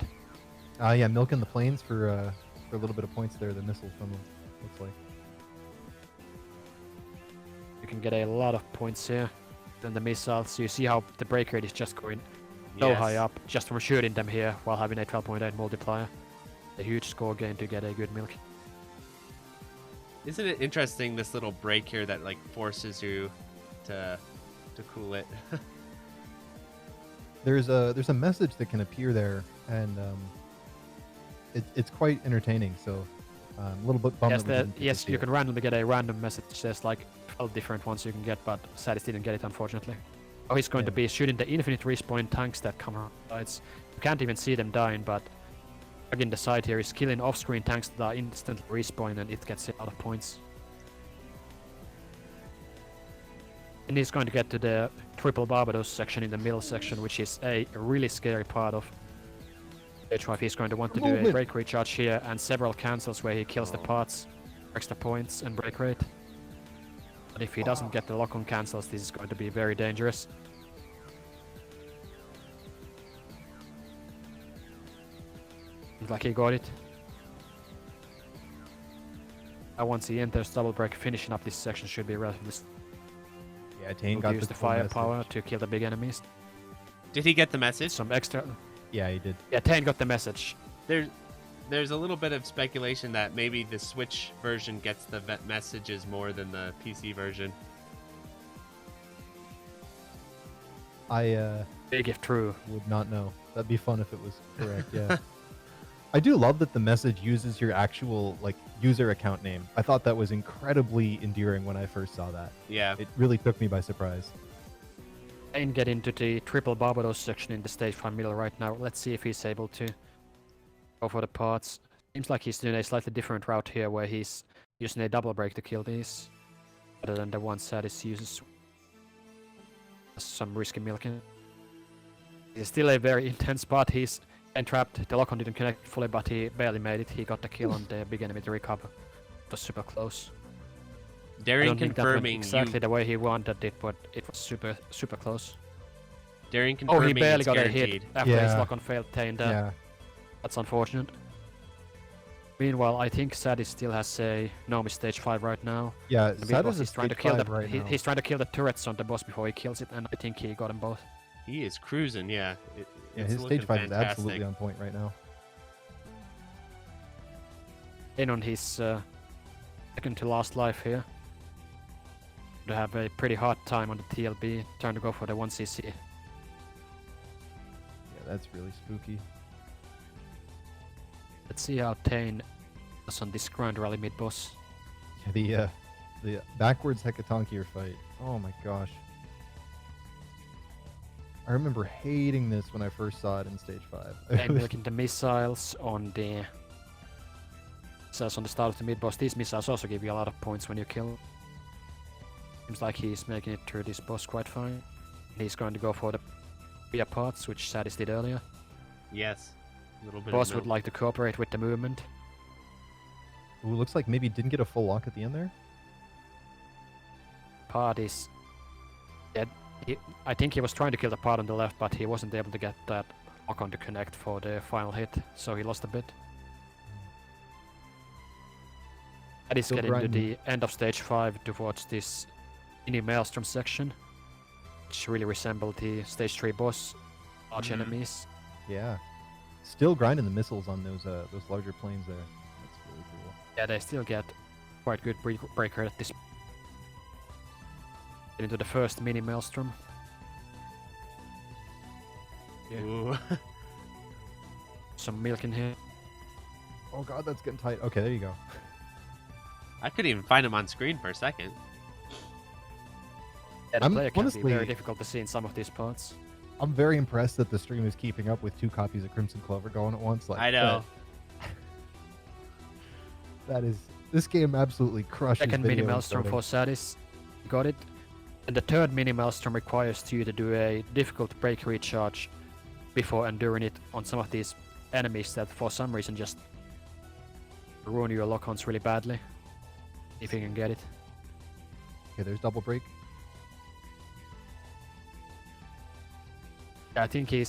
Yeah, milking the planes for a little bit of points there, the missiles from them, looks like. You can get a lot of points here. Then the missiles, you see how the break rate is just going so Yes. high up just from shooting them here while having a 12.8 multiplier. A huge score gain to get a good milk. Isn't it interesting, this little break here that like forces you to cool it? There's a message that can appear there, and it's quite entertaining. So a little bit bummed. Yes, that we didn't get to yes, see you it. can randomly get a random message. There's like 12 different ones you can get, but Satis didn't get it unfortunately. Oh, he's going to Yeah. be shooting the infinite respawn tanks that come around sides. You can't even see them dying, but again, the side here is killing off-screen tanks that are instantly respawning, and it gets a lot of points. And he's going to get to the triple Barbados section in the middle section, which is a really scary part of stage 5. He's going to want to do a Movement. break recharge here and several cancels where he kills the parts, extra points and break rate. But if he doesn't get the lock on cancels, this is going to be very dangerous. Looks like he got it. And once he enters double break, finishing up this section should be relatively Yeah, Tane He'll got use the the full firepower message. to kill the big enemies. Did he get the message? Some extra. Yeah, he did. Yeah, Tane got the message. There's a little bit of speculation that maybe the Switch version gets the messages more than the PC version. I Big if true. would not know. That'd be fun if it was correct. Yeah. I do love that the message uses your actual like user account name. I thought that was incredibly endearing when I first saw that. Yeah. It really took me by surprise. Tane get into the triple Barbados section in the stage 5 middle right now. Let's see if he's able to go for the parts. Seems like he's doing a slightly different route here where he's using a double break to kill these. Other than the one Satis uses some risky milking. It's still a very intense part. He's entrapped. The lock-on didn't connect fully, but he barely made it. He got the kill on the big enemy to recover. was super close. I Daring don't think that went confirming exactly the way he wanted it, but it was super close. Daring Oh, confirming he barely it's got a guaranteed. hit after his Yeah. lock-on failed Tain there. Yeah. That's unfortunate. Meanwhile, I think Satis still has a Nomi stage 5 right now. Yeah, The big Satis boss is is trying to stage kill 5 the right now. he's trying to kill the turrets on the boss before he kills it, and I think he got them both. He is cruising, yeah. Yeah, It's his looking stage 5 is fantastic. absolutely on point right now. In on his second to last life here. To have a pretty hard time on the TLB, trying to go for the 1cc. Yeah, that's really spooky. Let's see how Tain does on this Grand Rally mid boss. Yeah, the backwards Hecatonkeyer fight. Oh my gosh. I remember hating this when I first saw it in stage 5. And looking the missiles on the start of the mid boss. These missiles also give you a lot of points when you kill. Seems like he's making it through this boss quite fine. He's going to go for the rear parts, which Satis did earlier. Yes. A little bit Boss of would like to cooperate with the movement. Ooh, looks like maybe didn't get a full lock at the end there. Part is dead. I think he was trying to kill the part on the left, but he wasn't able to get that lock on to connect for the final hit, so he lost a bit. That is Still getting to grinding. the end of stage 5 towards this mini maelstrom section, which really resembled the stage 3 boss, large enemies. Yeah. Still grinding the missiles on those larger planes there. That's really cool. Yeah, they still get quite good break rate at this. Get into the first mini maelstrom. Yeah. Ooh. Some milk in here. Oh god, that's getting tight. Okay, there you go. I couldn't even find him on screen for a second. Yeah, the I'm player can be very honestly- difficult to see in some of these parts. I'm very impressed that the stream is keeping up with 2 copies of Crimson Clover going at once. Like I know. This game absolutely crushes Second mini video maelstrom encoding. for Satis. Got it. And the third mini maelstrom requires you to do a difficult break recharge before enduring it on some of these enemies that for some reason just ruin your lock-ons really badly. If you can get it. Okay, there's double break. Yeah, I think he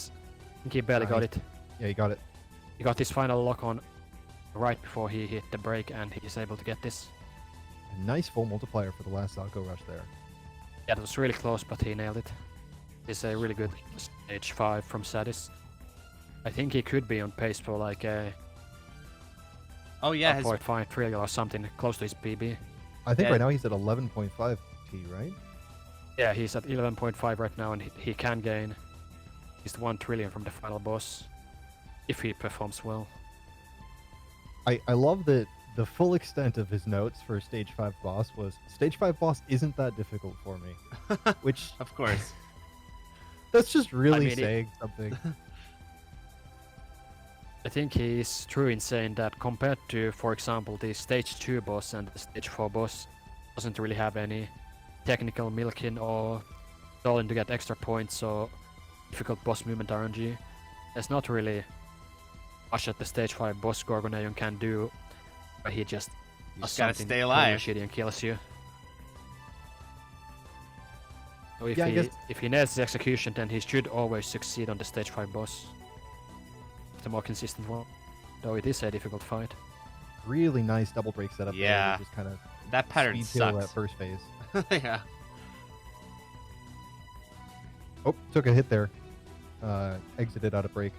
barely got Nice. it. Yeah, you got it. He got his final lock-on right before he hit the break, and he's able to get this. A nice full multiplier for the last Alco rush there. Yeah, that was really close, but he nailed it. It's a really good stage 5 from Satis. I think he could be on pace for like a Oh yeah, his 1.5 trillion or something close to his PB. I think Yeah. right now he's at 11.5 T, right? Yeah, he's at 11.5 right now, and he can gain at least 1 trillion from the final boss if he performs well. I love that the full extent of his notes for stage 5 boss was stage 5 boss isn't that difficult for me. Which of course. that's just really mean, it- saying something. I think he's true in saying that compared to, for example, the stage 2 boss and the stage 4 boss, doesn't really have any technical milking or stalling to get extra points or difficult boss movement RNG. There's not really much that the stage 5 boss Gorgoneon can do, but he just You does just gotta something stay totally alive. shitty and kills you. So if Yeah, I he guess- if he nails his execution, then he should always succeed on the stage 5 boss. The more consistent one, though it is a difficult fight. Really nice double break setup. there, Yeah. just kind of That pattern speed kill that sucks. first phase. Yeah. Oh, took a hit there. Exited out of break.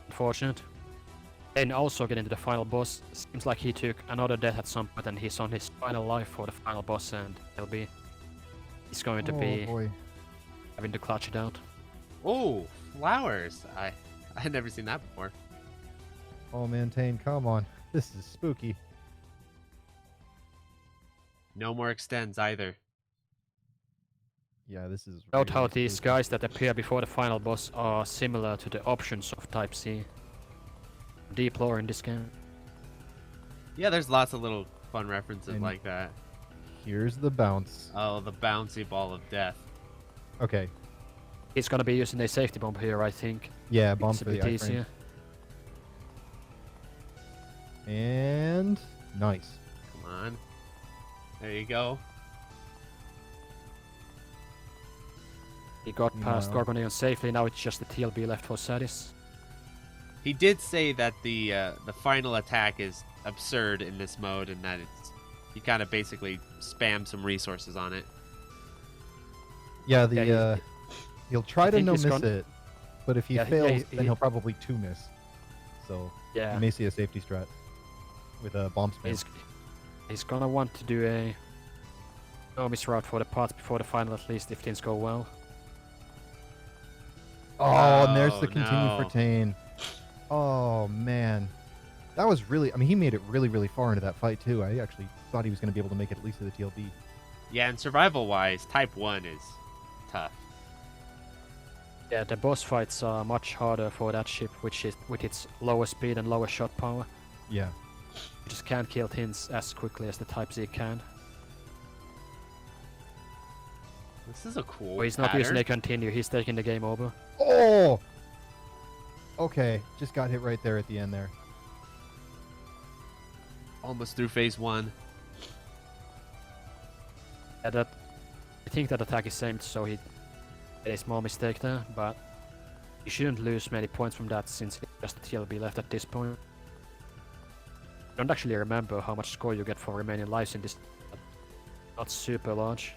Unfortunate. And also getting to the final boss, seems like he took another death at some point and he's on his final life for the final boss, and he's going to Oh be boy. having to clutch it out. Oh, flowers. I had never seen that before. Oh man, Tane, come on. This is spooky. No more extends either. Yeah, this is. Note how really these spooky. guys that appear before the final boss are similar to the options of Type C. Deep lore in this game. Yeah, there's lots of little fun references And- like that. Here's the bounce. Oh, the bouncy ball of death. Okay. He's gonna be using a safety bomb here, I think. Yeah, bomb It's a for the bit iframe. easier. And nice. Come on. There you go. He got past No. Gorgonian safely. Now it's just the TLB left for Satis. He did say that the final attack is absurd in this mode, and that you kind of basically spam some resources on it. Yeah, he'll try to think no he's miss gone- it, but if he Yeah, fails, he- then he'll probably 2-miss. So Yeah. you may see a safety strat with a bomb spam. He's gonna want to do a no-miss route for the parts before the final, at least if things go well. Oh, and there's the Oh, continue no. for Tane. Oh, man. That was really... I mean, he made it really, really far into that fight, too. I actually thought he was going to be able to make it at least to the TLB. Yeah, and survival-wise, Type 1 is tough. Yeah, the boss fights are much harder for that ship, which is with its lower speed and lower shot power. Yeah. You just can't kill things as quickly as the Type Z can. This is a cool Well, he's not pattern. using a continue, he's taking the game over. Oh! Okay, just got hit right there at the end there. Almost through phase 1. Yeah, I think that attack is saved, so he made a small mistake there, but you shouldn't lose many points from that since it's just a TLB left at this point. I don't actually remember how much score you get for remaining lives in this, but not super large.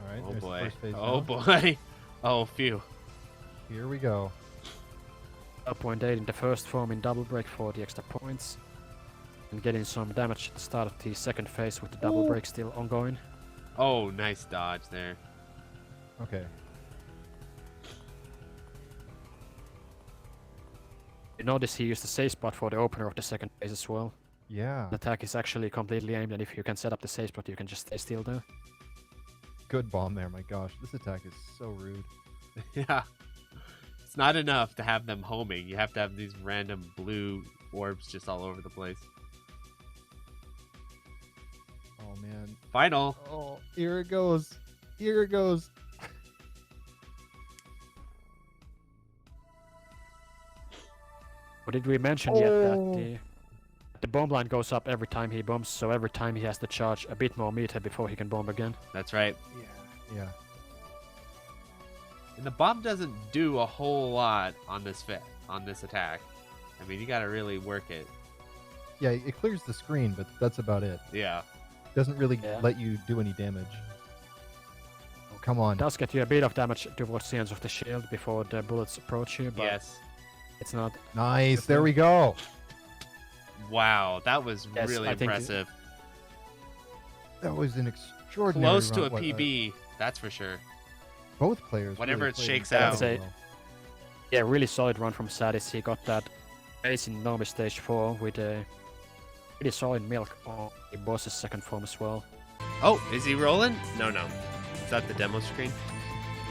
All right, Oh there's the boy. first phase Oh now. boy. Oh, phew. Here we go. 0.8 in the first form in double break for the extra points. And getting some damage at the start of the second phase with the double break still ongoing. Oh, nice dodge there. Okay. You notice he used the safe spot for the opener of the second phase as well. Yeah. The attack is actually completely aimed, and if you can set up the safe spot, you can just stay still there. Good bomb there, my gosh. This attack is so rude. Yeah. It's not enough to have them homing. You have to have these random blue orbs just all over the place. Oh, man. Final. Oh, here it goes. Here it goes. Or did we mention yet that Oh. the bomb line goes up every time he bombs, so every time he has to charge a bit more meter before he can bomb again? That's right. Yeah. And the bomb doesn't do a whole lot on this attack. I mean, you got to really work it. Yeah, it clears the screen, but that's about it. Yeah. Doesn't really Yeah. let you do any damage. Oh, come on. It does get you a bit of damage towards the ends of the shield before the bullets approach you, but Yes. it's not. Nice. There we go. Wow, that was Yes, really I think impressive. That was an extraordinary Close to a run. What, PB, that's for sure. both players. Whatever really it played shakes incredibly out. I'd say- well. Yeah, really solid run from Satis. He got that base in Nomi stage 4 with a pretty solid milk on the boss's second form as well. Oh, is he rolling? No. Is that the demo screen?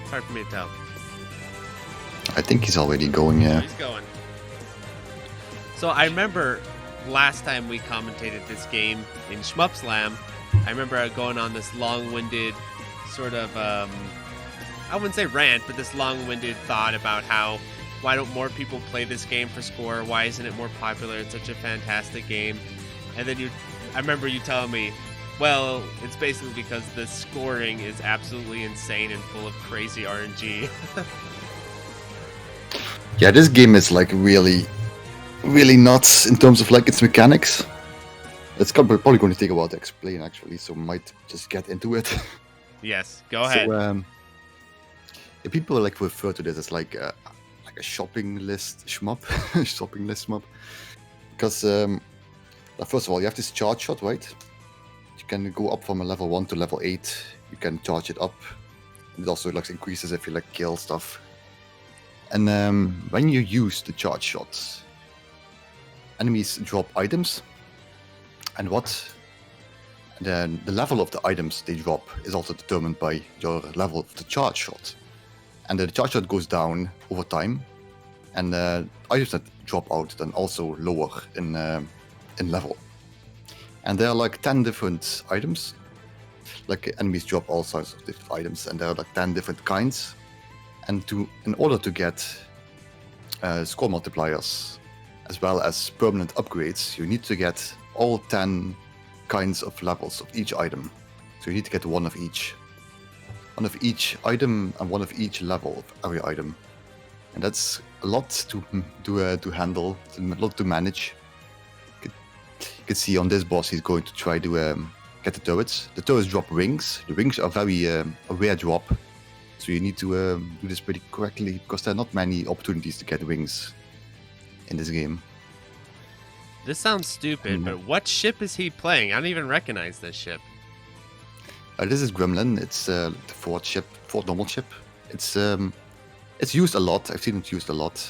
It's hard for me to tell. I think he's already going, Oh, yeah. he's going. So I remember last time we commentated this game in Shmupslam, I remember going on this long-winded sort of, I wouldn't say rant, but this long-winded thought about how, why don't more people play this game for score? Why isn't it more popular? It's such a fantastic game. And then I remember you telling me, well, it's basically because the scoring is absolutely insane and full of crazy RNG. Yeah, this game is like really, really nuts in terms of like its mechanics. It's probably going to take a while to explain actually, so might just get into it. Yes, go ahead. So, yeah, people like refer to this as like a shopping list shmup, shopping list shmup, because first of all you have this charge shot, right? You can go up from a level 1 to level 8. You can charge it up. And it also like increases if you like kill stuff. And when you use the charge shots, enemies drop items, and then the level of the items they drop is also determined by your level of the charge shot. And the charge shot goes down over time, and items that drop out then also lower in level. And there are like 10 different items. Like enemies drop all sorts of different items, and there are like 10 different kinds. And in order to get score multipliers, as well as permanent upgrades, you need to get all 10 kinds of levels of each item. So you need to get one of each. One of each item and one of each level of every item. And that's a lot to handle, a lot to manage. You can see on this boss he's going to try to get the turrets. The turrets drop rings. The rings are very a rare drop. So you need to do this pretty correctly, because there are not many opportunities to get rings in this game. This sounds stupid, but what ship is he playing? I don't even recognize this ship. This is Gremlin. It's the fourth normal ship. It's used a lot. I've seen it used a lot.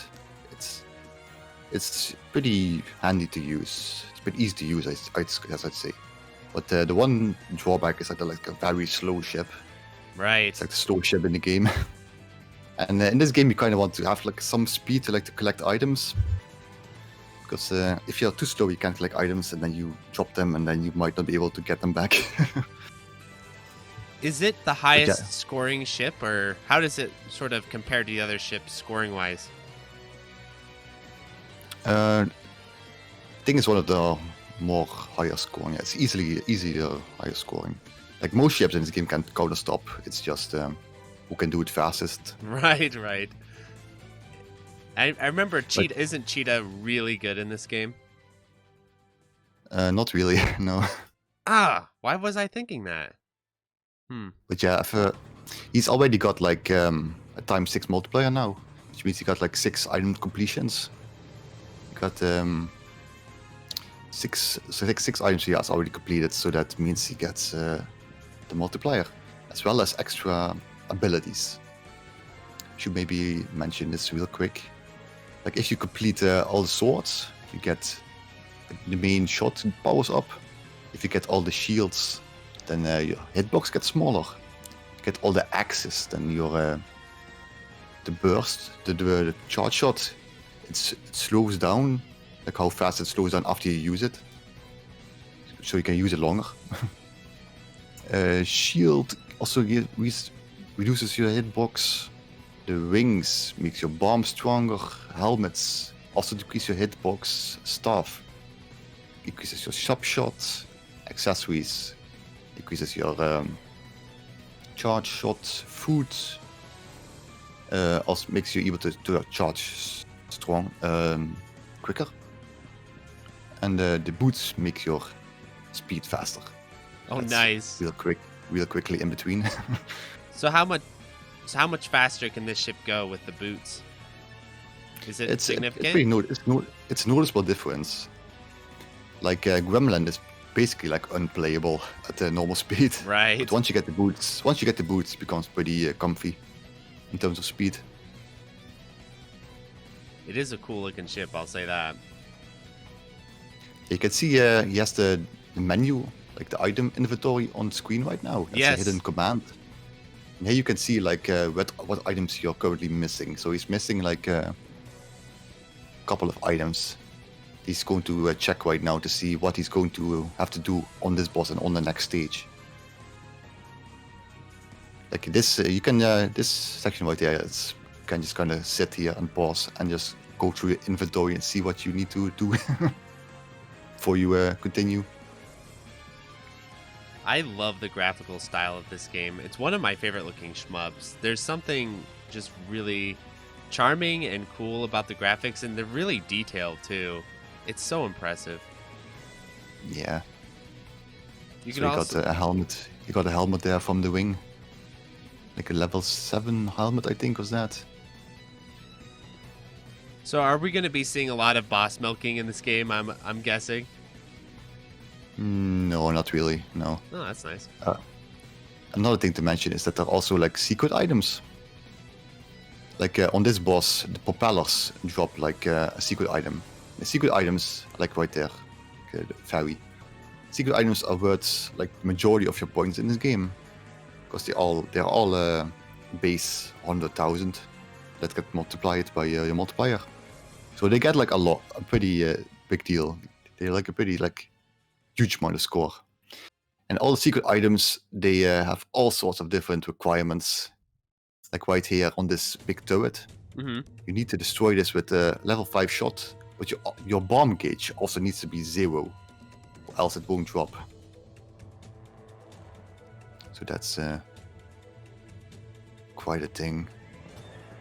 It's pretty handy to use. It's pretty easy to use, as I'd say. But the one drawback is that they're like a very slow ship. Right. It's like the slow ship in the game. And in this game, you kind of want to have like some speed to collect items. Because if you're too slow, you can't collect items, and then you drop them, and then you might not be able to get them back. Is it the highest scoring ship, or how does it sort of compare to the other ships scoring-wise? I think it's one of the more higher scoring. It's easily higher scoring. Like most ships in this game can counter stop. It's just who can do it fastest. Right. I remember Cheetah. Isn't Cheetah really good in this game? Not really, no. Why was I thinking that? But yeah, he's already got like a ×6 multiplier now, which means he got like 6 item completions. He got 6 items he has already completed, so that means he gets the multiplier, as well as extra abilities. Should maybe mention this real quick. Like if you complete all the swords, you get the main shot powers up. If you get all the shields, then your hitbox gets smaller. You get all the axes, then your the burst, the charge shot, it slows down, like how fast it slows down after you use it, so you can use it longer. Shield also reduces your hitbox. The rings makes your bomb stronger. Helmets also decrease your hitbox. Staff increases your sharp shot. Accessories decreases your charge shot. Food also makes you able to charge strong quicker. And the boots make your speed faster. Oh, That's nice. Real quickly in between. So how much faster can this ship go with the boots? Is it significant? It's noticeable difference. Like Gremlin is basically like unplayable at the normal speed. Right. But once you get the boots, it becomes pretty comfy in terms of speed. It is a cool looking ship, I'll say that. You can see he has the menu, like the item inventory on screen right now. That's Yes. a hidden command. And here you can see like what items you're currently missing. So he's missing like a couple of items. He's going to check right now to see what he's going to have to do on this boss and on the next stage. Like this, you can this section right there. You can just kind of sit here and pause and just go through your inventory and see what you need to do before you continue. I love the graphical style of this game. It's one of my favorite looking shmubs. There's something just really charming and cool about the graphics, and they're really detailed too. It's so impressive. Yeah. You So can you also got a helmet. You got a helmet there from the wing. Like a level 7 helmet, I think, was that. So are we going to be seeing a lot of boss milking in this game? I'm guessing. No, not really. No. Oh, that's nice. Another thing to mention is that there are also like secret items. Like on this boss, the propellers drop like a secret item. The secret items, like right there, like, the ferry. Secret items are worth like the majority of your points in this game, because they're all base 100,000 that get multiplied by your multiplier. So they get like a pretty big deal. They're like a pretty like huge amount of score. And all the secret items, they have all sorts of different requirements. Like right here on this big turret, Mm-hmm. You need to destroy this with a level 5 shot, but your bomb gauge also needs to be 0, or else it won't drop. So that's quite a thing.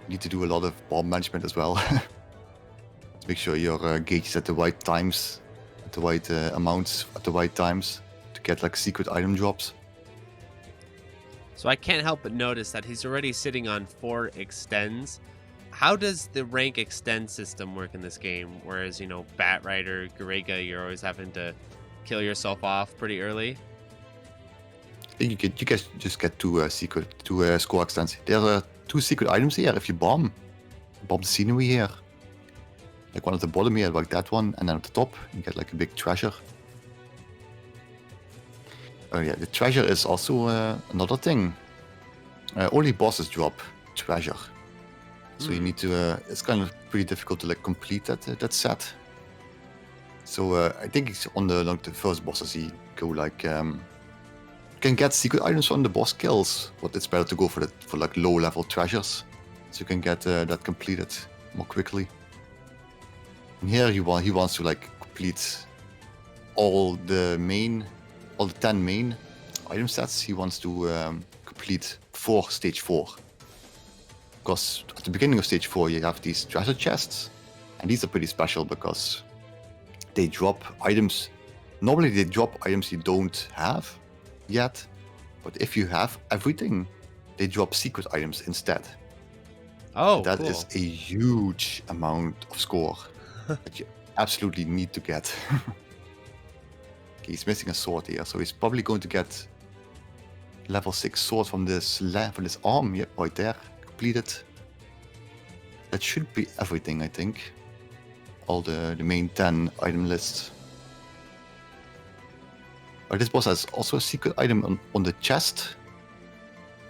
You need to do a lot of bomb management as well. To make sure your gauge is at the right times, at the right amounts, at the right times, to get like secret item drops. So I can't help but notice that he's already sitting on 4 extends. How does the rank extend system work in this game? Whereas, Bat Rider, Garega, you're always having to kill yourself off pretty early. You guys just get 2 score extends. There are 2 secret items here if you bomb the scenery here. Like one at the bottom here, like that one, and then at the top you get like a big treasure. Oh yeah, the treasure is also another thing. Only bosses drop treasure, so you need to. It's kind of pretty difficult to like complete that set. So I think it's on the first bosses you go like you can get secret items from the boss kills, but it's better to go for like low level treasures, so you can get that completed more quickly. And here he wants to like complete all the 10 main item sets. He wants to complete stage 4. Because at the beginning of stage 4 you have these treasure chests, and these are pretty special because they drop items. Normally they drop items you don't have yet, but if you have everything, they drop secret items instead. Oh, that cool. is a huge amount of score that you absolutely need to get. Okay, he's missing a sword here, so he's probably going to get level 6 sword from this arm. Yep, right there, completed. That should be everything, I think. All the main 10 item list. But this boss has also a secret item on the chest.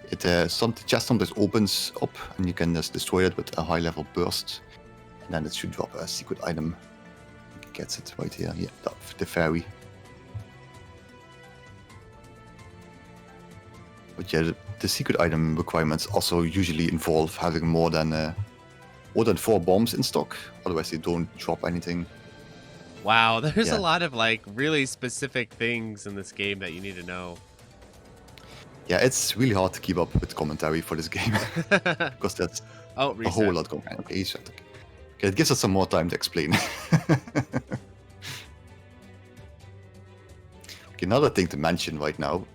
The chest sometimes opens up and you can just destroy it with a high level burst. And then it should drop a secret item. He gets it right here. Yeah, the fairy. But yeah, the secret item requirements also usually involve having more than 4 bombs in stock. Otherwise they don't drop anything. Wow, there's Yeah. a lot of like really specific things in this game that you need to know. Yeah, it's really hard to keep up with commentary for this game. Because that's Oh, a reset. whole lot going on. Okay, he's right. Okay, it gives us some more time to explain. Okay, another thing to mention right now.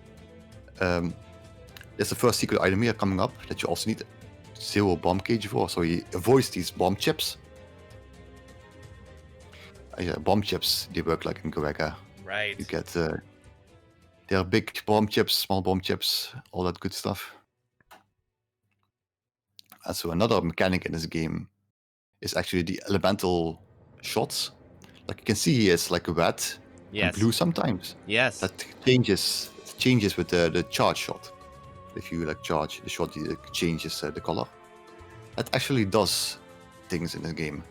There's the first secret item here coming up that you also need 0 bomb gauge for, so he avoids these bomb chips. Yeah, bomb chips, they work like in Garega. Right. You get there are big bomb chips, small bomb chips, all that good stuff. And so another mechanic in this game is actually the elemental shots. Like you can see here, it's like red and Yes. blue sometimes. Yes. That changes with the charge shot. If you like charge the shot, it changes the color. That actually does things in the game.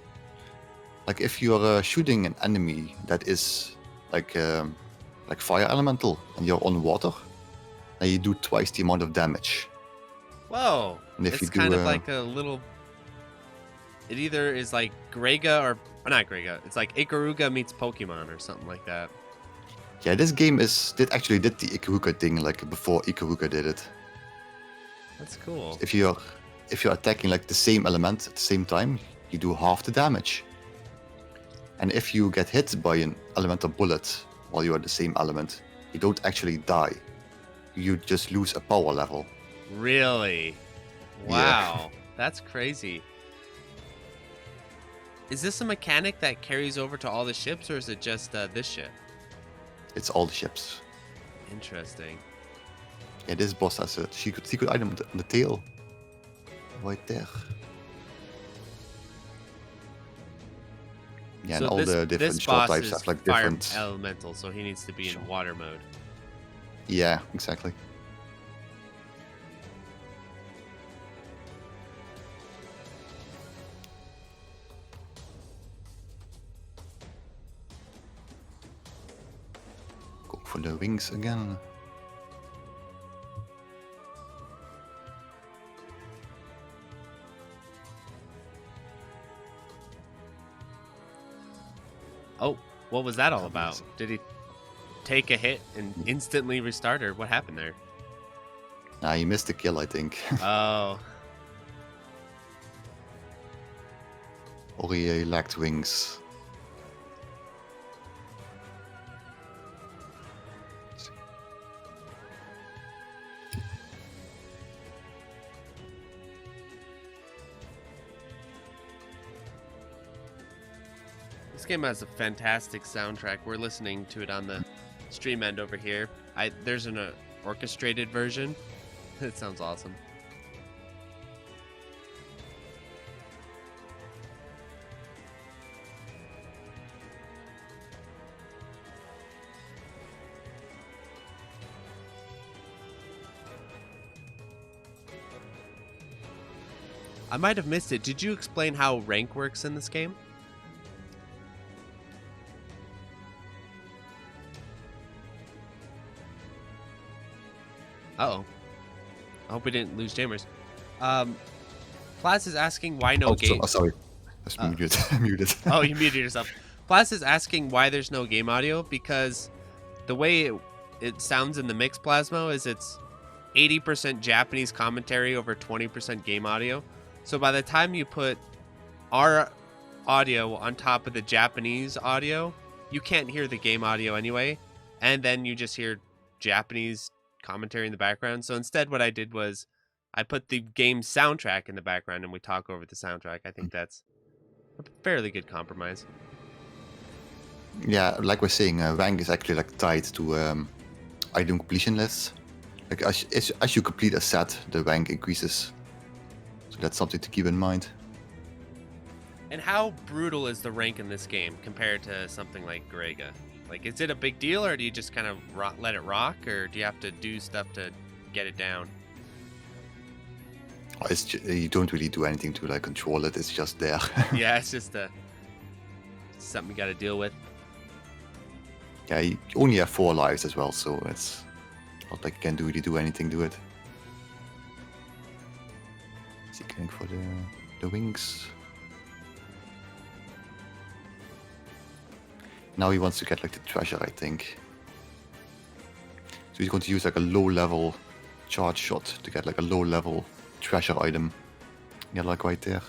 Like if you're shooting an enemy that is like fire elemental and you're on water, then you do twice the amount of damage. Whoa. And if It's you do, kind of like a little. It either is like Grega or not Grega. It's like Ikaruga meets Pokemon or something like that. Yeah, this game actually did the Ikaruga thing like before Ikaruga did it. That's cool. If you're attacking like the same element at the same time, you do half the damage. And if you get hit by an elemental bullet while you are the same element, you don't actually die. You just lose a power level. Really? Yeah. Wow. That's crazy. Is this a mechanic that carries over to all the ships, or is it just this ship? It's all the ships. Interesting. Yeah, this boss has a secret item on the tail. Right there. Yeah, So and all the different this shot boss types is have like fire different... elemental, so he needs to be in water mode. Yeah, exactly. Go for the wings again. Oh, what was that all about? Did he take a hit and instantly restart, or what happened there? Nah, he missed the kill, I think. Oh. Or he lacked wings. This game has a fantastic soundtrack. We're listening to it on the stream end over here. There's an orchestrated version. It sounds awesome. I might have missed it. Did you explain how rank works in this game? Uh-oh. I hope we didn't lose Jaimers. Plaz is asking why no game... sorry. I was muted. Oh, you muted yourself. Plaz is asking why there's no game audio, because the way it sounds in the mix, Plasmo, is it's 80% Japanese commentary over 20% game audio. So by the time you put our audio on top of the Japanese audio, you can't hear the game audio anyway, and then you just hear Japanese commentary in the background. So instead what I did was I put the game soundtrack in the background and we talk over the soundtrack. I think that's a fairly good compromise. Yeah, like we're saying, rank is actually like tied to item completion lists. Like as you complete a set, the rank increases. So that's something to keep in mind. And how brutal is the rank in this game compared to something like Garega? Like, is it a big deal, or do you just kind of let it rock, or do you have to do stuff to get it down? You don't really do anything to like control it. It's just there. Yeah, it's just something you got to deal with. Yeah, you only have 4 lives as well, so it's not like you can really do anything to it. Is he going for the wings? Now he wants to get like the treasure, I think. So he's going to use like a low-level charge shot to get like a low-level treasure item. Yeah, like right there.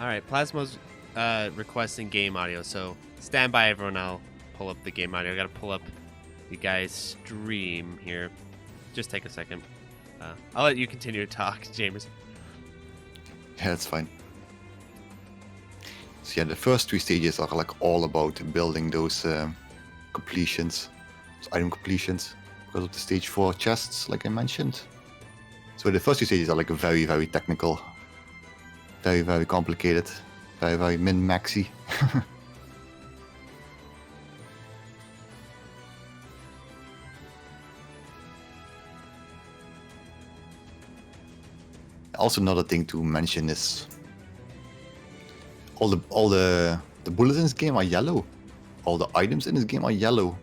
All right, Plasmo's requesting game audio, so stand by, everyone. I'll pull up the game audio. I got to pull up you guys' stream here. Just take a second. I'll let you continue to talk, Jaimers. Yeah, that's fine. So yeah, the first 3 stages are like all about building those completions, those item completions, because of the stage 4 chests, like I mentioned. So the first 2 stages are like very, very technical, very, very complicated, very, very min-maxy. Also, another thing to mention is all the bullets in this game are yellow. All the items in this game are yellow.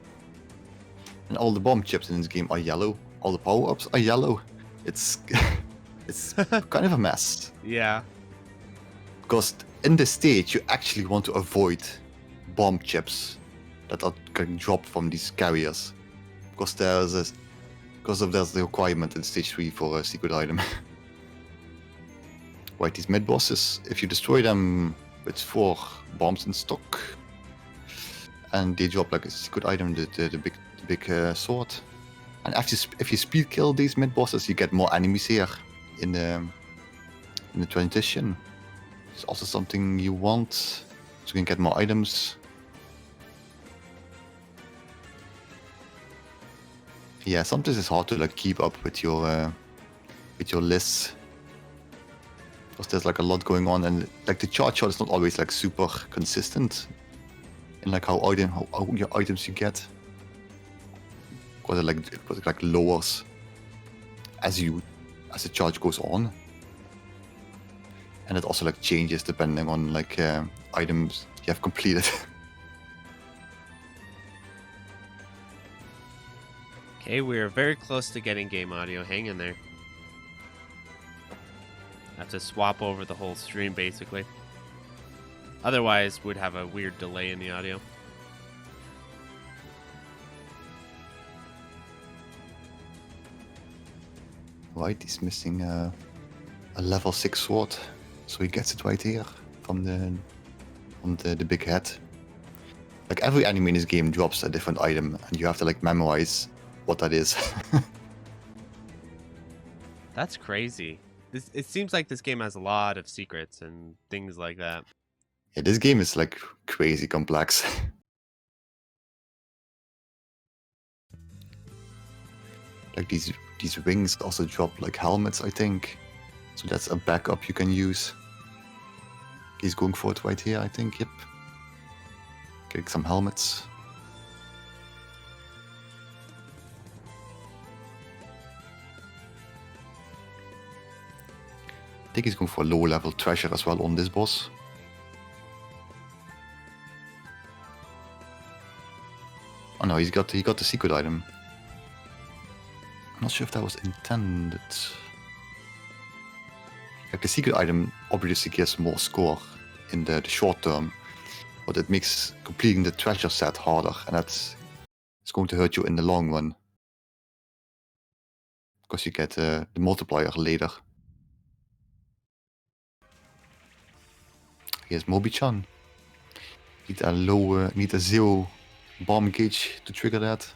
And all the bomb chips in this game are yellow. All the power-ups are yellow. It's it's kind of a mess. Yeah. Because in this stage, you actually want to avoid bomb chips that are getting dropped from these carriers. Because there's the requirement in stage 3 for a secret item. Right, these mid-bosses, if you destroy them with 4 bombs in stock, and they drop like a secret item, the big sword. And if you speed kill these mid-bosses, you get more enemies here in the transition. It's also something you want, so you can get more items. Yeah, sometimes it's hard to like keep up with your lists. Because there's like a lot going on, and like the charge shot is not always like super consistent in like how your items you get. Because it like lowers as the charge goes on, and it also like changes depending on like items you have completed. Okay, we're very close to getting game audio. Hang in there. I have to swap over the whole stream, basically. Otherwise, would have a weird delay in the audio. Right, he's missing a level 6 sword, so he gets it right here from the big head. Like every enemy in this game drops a different item, and you have to like memorize what that is. That's crazy. It seems like this game has a lot of secrets and things like that. Yeah, this game is like crazy complex. Like these wings also drop like helmets, I think. So that's a backup you can use. He's going for it right here, I think. Yep. Getting some helmets. I think he's going for a low level treasure as well on this boss. Oh no, he got the secret item. I'm not sure if that was intended. Like the secret item obviously gives more score in the short term, but it makes completing the treasure set harder, and it's going to hurt you in the long run. Because you get the multiplier later. Here's Mobi-chan. Need a 0 bomb gauge to trigger that.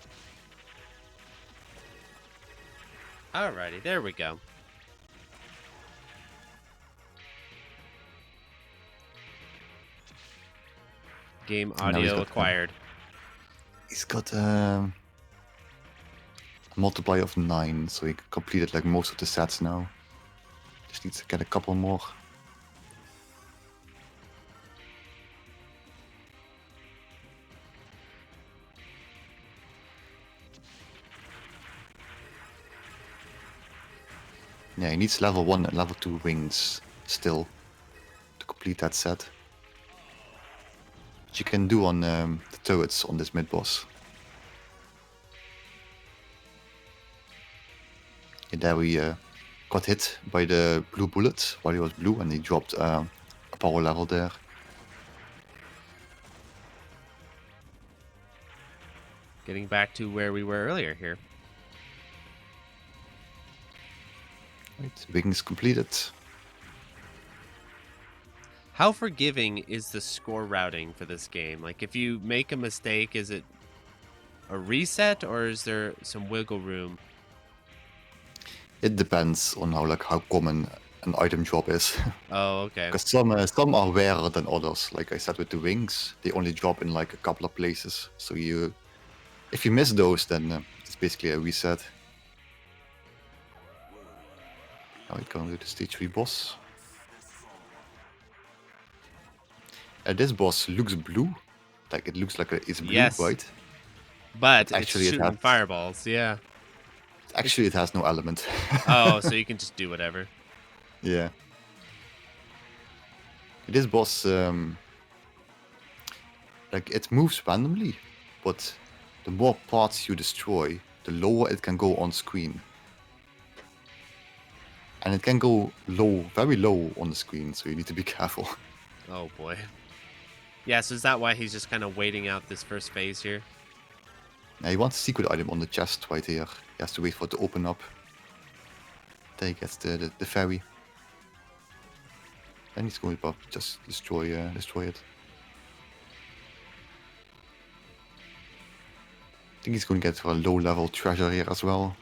Alrighty, there we go. Game audio acquired. He's got a multiplier of 9, so he completed like most of the sets now. Just needs to get a couple more. Yeah, he needs level 1 and level 2 wings still to complete that set. Which you can do on the turrets on this mid-boss. And there we got hit by the blue bullet while he was blue, and he dropped a power level there. Getting back to where we were earlier here. Right, wings completed. How forgiving is the score routing for this game? Like, if you make a mistake, is it a reset, or is there some wiggle room? It depends on how common an item drop is. Oh, okay. Because some are rarer than others. Like I said with the wings, they only drop in like a couple of places. So if you miss those, then it's basically a reset. Now we're going to the stage 3 boss. This boss looks blue. Like it looks like it's blue, Yes. right? But Actually, it's shooting fireballs, yeah. Actually, it has no element. Oh, so you can just do whatever. Yeah. This boss, like it moves randomly, but the more parts you destroy, the lower it can go on screen. And it can go low, very low on the screen, so you need to be careful. Oh boy. Yeah, so is that why he's just kind of waiting out this first phase here? Now he wants a secret item on the chest right here. He has to wait for it to open up. Then he gets the fairy. Then he's going to just destroy it. I think he's going to get for a low level treasure here as well.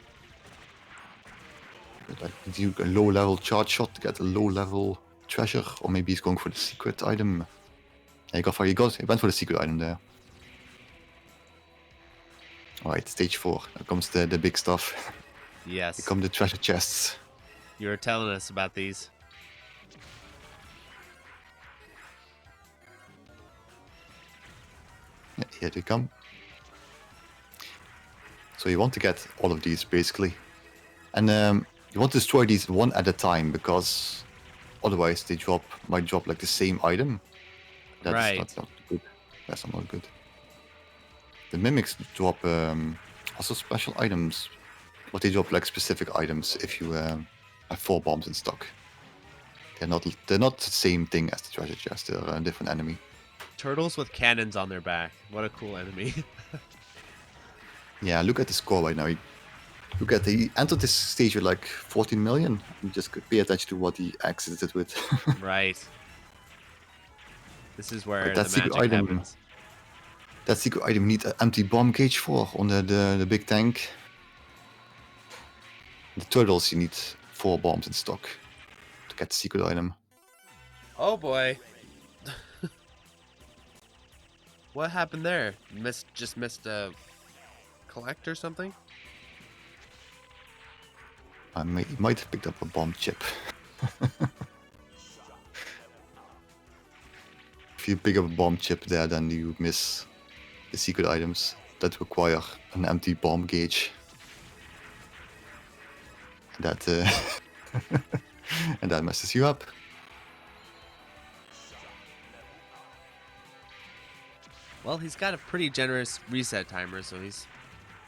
Like do a low level charge shot to get a low level treasure, or maybe he's going for the secret item. Yeah, he went for the secret item there. Alright, stage 4. Now comes the big stuff. Yes. Here come the treasure chests. You were telling us about these. Yeah, here they come. So you want to get all of these basically. And you want to destroy these one at a time, because otherwise they might drop like the same item. That's not good. That's not good. The mimics drop also special items, but they drop like specific items if you have 4 bombs in stock. They're not the same thing as the treasure chest. They're a different enemy. Turtles with cannons on their back. What a cool enemy. Yeah, look at the score right now. Look at he entered this stage with like 14 million. You just could pay attention to what he exited with. Right. This is where that the secret magic item- happens. That secret item need an empty bomb cage for on the big tank. The turtles you need 4 bombs in stock to get the secret item. Oh boy. What happened there? Just missed a collect or something? He might have picked up a bomb chip. If you pick up a bomb chip there, then you miss the secret items that require an empty bomb gauge. That and that messes you up. Well, he's got a pretty generous reset timer, so he's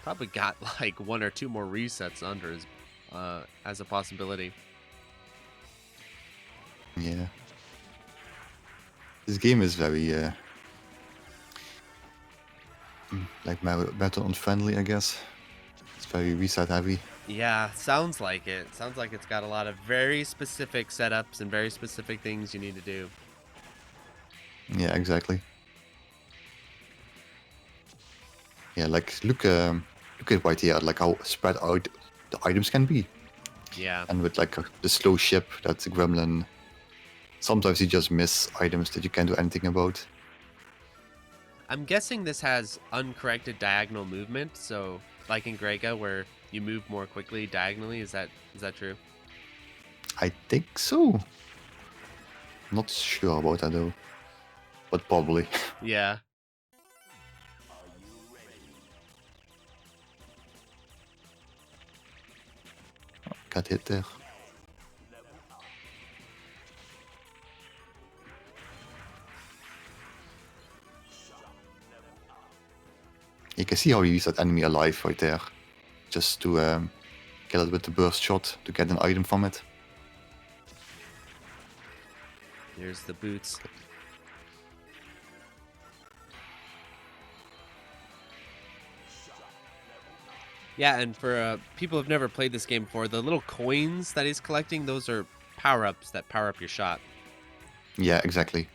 probably got like 1 or 2 more resets under his as a possibility. Yeah. This game is very like meta unfriendly, I guess. It's very reset heavy. Yeah, sounds like it. Sounds like it's got a lot of very specific setups and very specific things you need to do. Yeah, exactly. Yeah, like look at right here, like how spread out the items can be. Yeah. And with like the slow ship, that's a gremlin. Sometimes you just miss items that you can't do anything about. I'm guessing this has uncorrected diagonal movement, so like in Grega where you move more quickly diagonally, is that true? I think so. Not sure about that though, but probably. Yeah. Got hit there. You can see how he leaves that enemy alive right there. Just to get it with the burst shot to get an item from it. There's the boots. Yeah, and for people who've never played this game before, the little coins that he's collecting, those are power-ups that power up your shot. Yeah, exactly.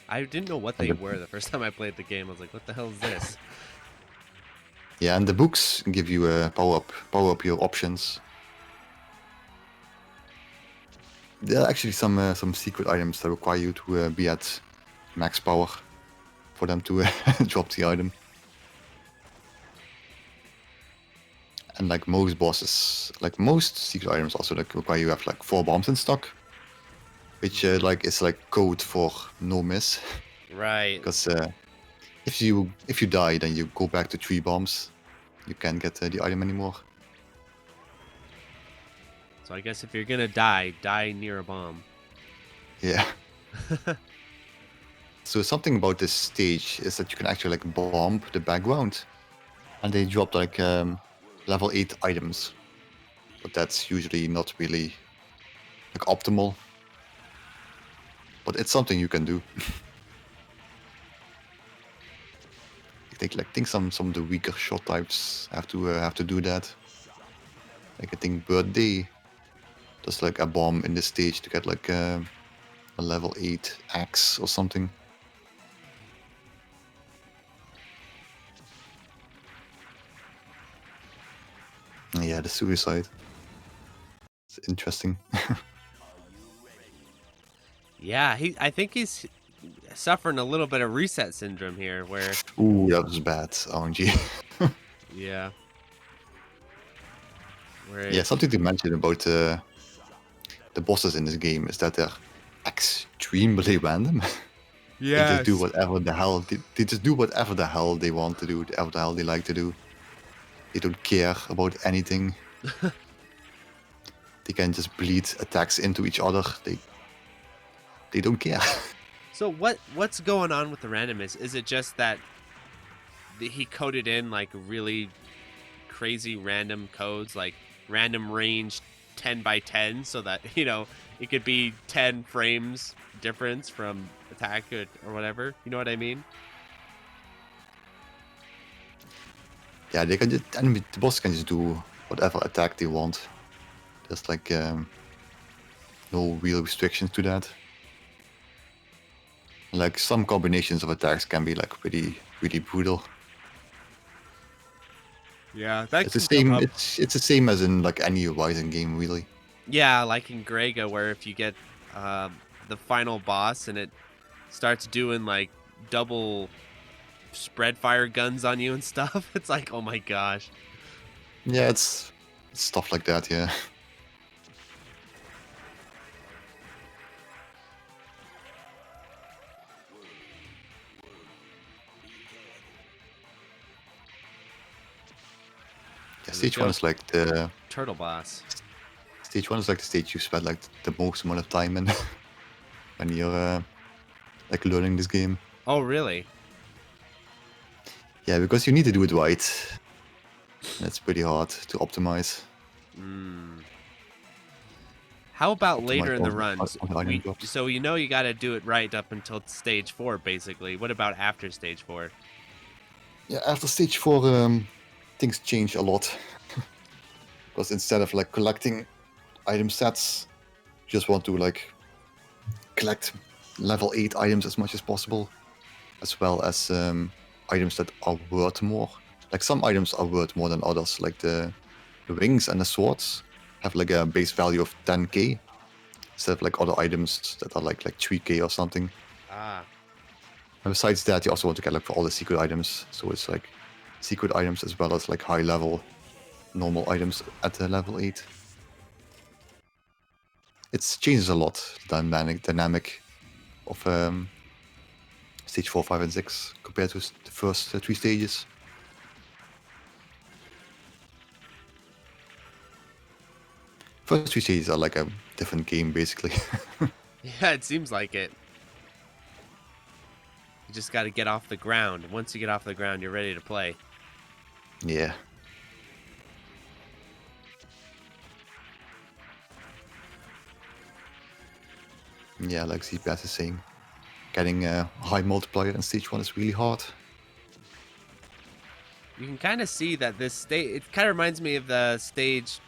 I didn't know what they were the first time I played the game. I was like, what the hell is this? Yeah, and the books give you power up your options. There are actually some secret items that require you to be at max power for them to drop the item. And like most bosses, like most secret items also like require you have like 4 bombs in stock, which like is like code for no miss. Right. Because if you die, then you go back to 3 bombs. You can't get the item anymore. So I guess if you're gonna die near a bomb. Yeah. So something about this stage is that you can actually like bomb the background, and they drop like level 8 items, but that's usually not really like optimal. But it's something you can do. I think some of the weaker shot types have to do that. Like I think Birthday does like a bomb in this stage to get like a level 8 axe or something. Yeah, the suicide. It's interesting. Yeah, I think he's suffering a little bit of reset syndrome here, where Ooh, that was bad, RNG. yeah, where Yeah, something to mention about the bosses in this game is that they're extremely random. They just do whatever the hell they just do whatever the hell they want to do, whatever the hell they like to do. They don't care about anything. They can just bleed attacks into each other. They don't care. So what's going on with the randomness? Is it just that he coded in like really crazy random codes, like random range 10 by 10, so that it could be 10 frames difference from attack or whatever. You know what I mean? Yeah, they can just, and the boss can just do whatever attack they want. There's like no real restrictions to that. Like some combinations of attacks can be like really brutal. Yeah, that It's the can come same. up. It's the same as in like any Rising game, really. Yeah, like in Grega, where if you get the final boss and it starts doing like double spread fire guns on you and stuff, it's like, oh my gosh. Yeah, it's stuff like that. Yeah. Yeah, stage one is like the Turtle boss. stage one is like the stage you spend like the most amount of time in when you're like learning this game. Oh, really? Yeah, because you need to do it right. And it's pretty hard to optimize. How about later in the all- runs? all the item drops. So you know you got to do it right up until stage 4, basically. What about after stage 4? Yeah, after stage 4, things change a lot. Because instead of like collecting item sets, you just want to like collect level 8 items as much as possible, as well as items that are worth more. Like some items are worth more than others, like the wings and the swords have like a base value of 10k instead of like other items that are like 3k or something. Ah. And besides that, you also want to get like for all the secret items, so it's like secret items as well as like high level normal items at the level 8. It changes a lot, the dynamic of stage 4, 5, and 6 compared to the first 3 stages. First 3 stages are like a different game, basically. Yeah, it seems like it. You just got to get off the ground. Once you get off the ground, you're ready to play. Yeah. Yeah, like ZPS is saying, getting a high multiplier in stage 1 is really hard. You can kind of see that this stage, it kind of reminds me of the stage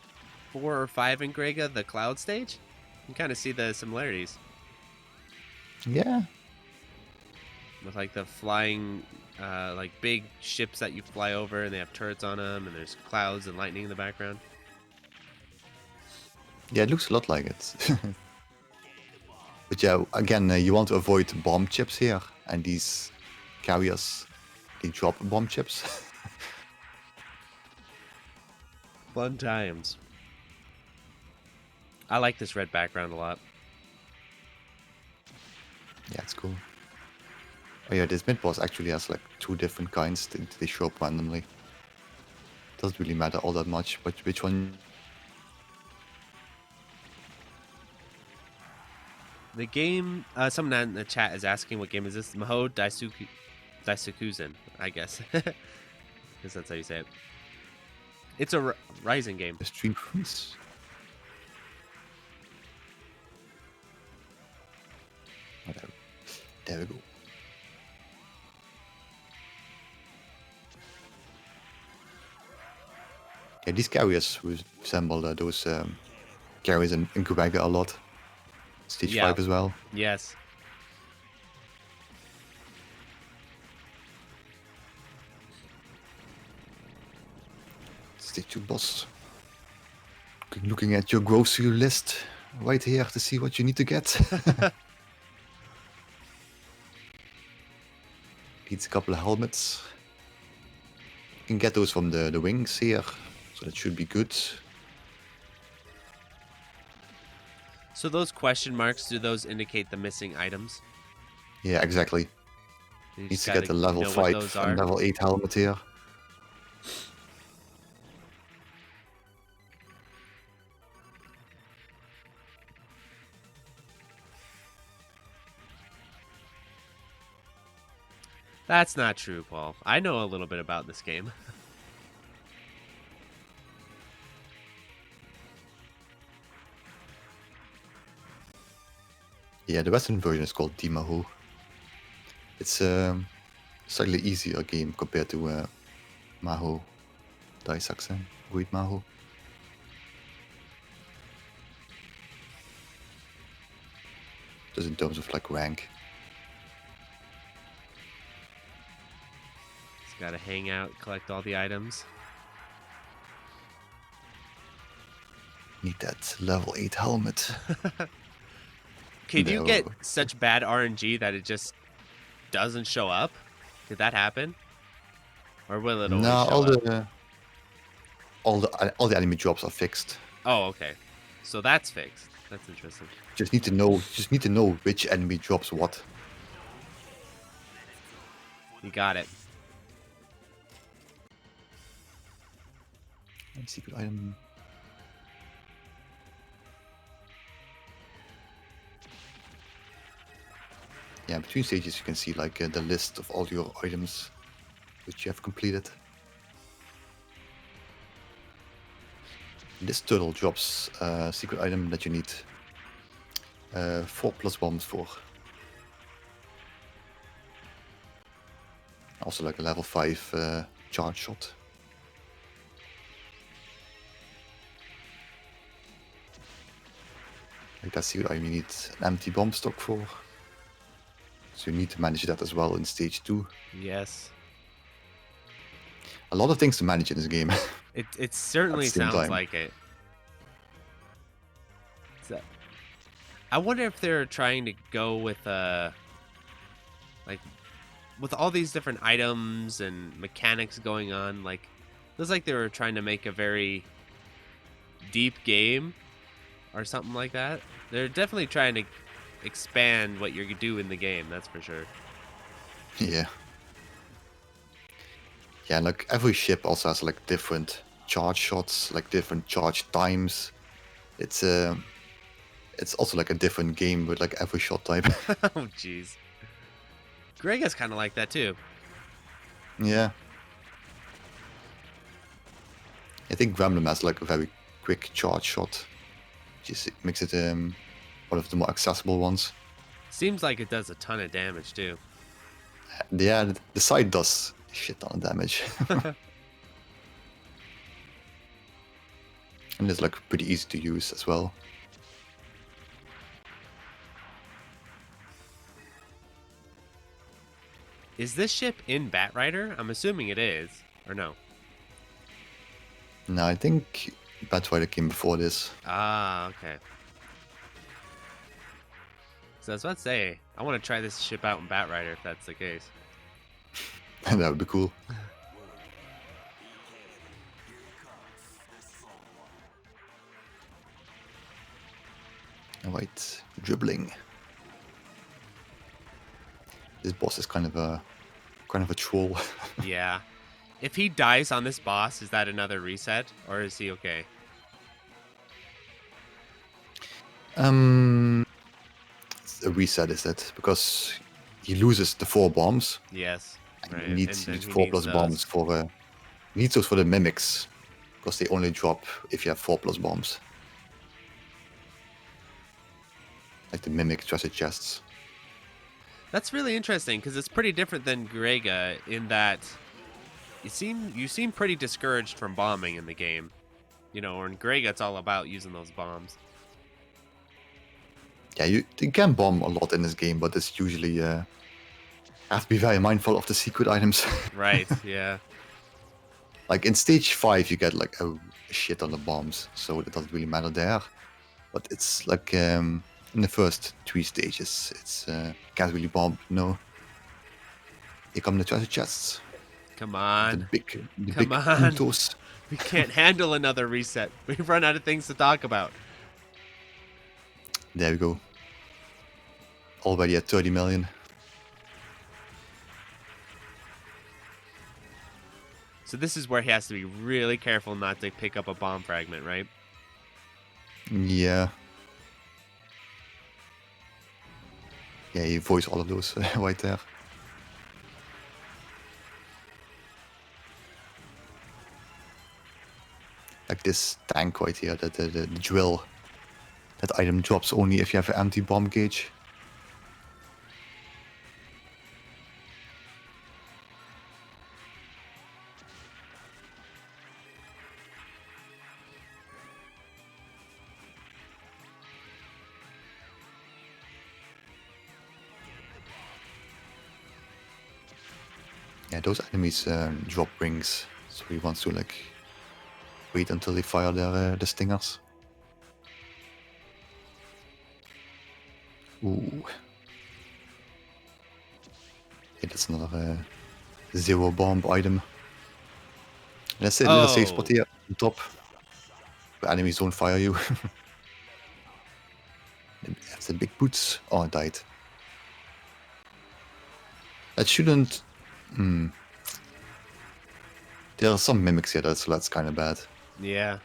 4 or 5 in Grega, the cloud stage. You can kind of see the similarities Yeah. with like the flying, like big ships that you fly over and they have turrets on them and there's clouds and lightning in the background. Yeah, it looks a lot like it. But yeah, again, you want to avoid bomb chips here, and these carriers, they drop bomb chips. Fun times. I like this red background a lot. Yeah, it's cool. Oh yeah, this mid boss actually has like 2 different kinds that they show up randomly. Doesn't really matter all that much, but which one? The game, someone in the chat is asking what game is this? Mahou Daisakusen, I guess. Because that's how you say it. It's a Rising game. Restream freeze. Whatever. There we go. Yeah, these carriers resemble those carriers in Quebec a lot. Stage 5 as well. Yes. Stage 2 boss. Looking at your grocery list right here to see what you need to get. Needs a couple of helmets. You can get those from the wings here, so that should be good. So those question marks, do those indicate the missing items? Yeah, exactly. You Needs just to get gotta the level know what 5 those and are. level 8 helmet here. That's not true, Paul. I know a little bit about this game. Yeah, the Western version is called Mahou. It's a slightly easier game compared to Mahou, Daisakusen, Read Mahou. Just in terms of like rank. Just gotta hang out, collect all the items. Need that level 8 helmet. Can you No. get such bad RNG that it just doesn't show up? Did that happen? Or will it always No, show up? all the enemy drops are fixed. Oh, okay. So that's fixed. That's interesting. Just need to know which enemy drops what. You got it. And secret item. Yeah, between stages you can see like the list of all your items which you have completed. This turtle drops a secret item that you need 4+ bombs for. Also like a level 5 charge shot. Like that secret item you need an empty bomb stock for. So you need to manage that as well in stage 2. Yes. A lot of things to manage in this game. It certainly At the same sounds time. like it. So, I wonder if they're trying to go with like with all these different items and mechanics going on, like it was like they were trying to make a very deep game or something like that. They're definitely trying to expand what you do in the game, that's for sure. Yeah. Yeah, and like every ship also has like different charge shots, like different charge times. It's also like a different game with like every shot type. Oh jeez. Grega's kind of like that too. Yeah. I think Gremlin has like a very quick charge shot. Just makes it one of the more accessible ones. Seems like it does a ton of damage too. Yeah, the side does a shit ton of damage. And it's like pretty easy to use as well. Is this ship in Batrider? I'm assuming it is, or no? No, I think Batrider came before this. Ah, okay. So I was about to say, I want to try this ship out in Batrider if that's the case. That would be cool. Alright, dribbling. This boss is kind of a troll. Yeah. If he dies on this boss, is that another reset, or is he okay? It's a reset is it? Because he loses the 4 bombs. Yes. And Right. he needs and then he 4+ needs bombs for he needs those for the mimics. Because they only drop if you have 4+ bombs. Like the mimic treasure chests. That's really interesting because it's pretty different than Grega in that you seem pretty discouraged from bombing in the game. You know, or in Grega it's all about using those bombs. Yeah, you can bomb a lot in this game, but it's usually have to be very mindful of the secret items. Right, yeah. Like in stage 5 you get like a shit ton of bombs, so it doesn't really matter there. But it's like in the first 3 stages, it's can't really bomb. No. Here come the treasure chests. Come The on. big Come on. puntos. We can't handle another reset. We've run out of things to talk about. There we go. Already at 30 million. So this is where he has to be really careful not to pick up a bomb fragment, right? Yeah. Yeah, you voice all of those right there. Like this tank right here, the drill. That item drops only if you have an empty bomb gauge. Yeah, those enemies drop rings, so he wants to like wait until they fire their the stingers. Ooh. Yeah, that's another zero bomb item. That's a little safe spot here on top. The enemies don't fire you. That's the big boots. Oh, I died. That shouldn't... There are some mimics here, so that's kind of bad. Yeah.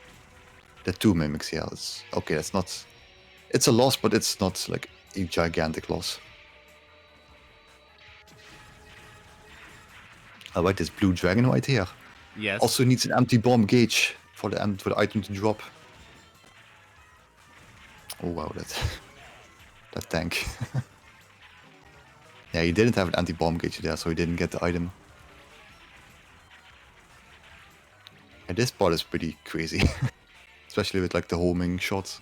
There are 2 mimics here. Okay, that's not... It's a loss, but it's not like a gigantic loss. I like this blue dragon right here. Yes. Also needs an empty bomb gauge for the item to drop. Oh wow, that tank. Yeah, he didn't have an anti-bomb gauge there, so he didn't get the item. And this part is pretty crazy, especially with like the homing shots.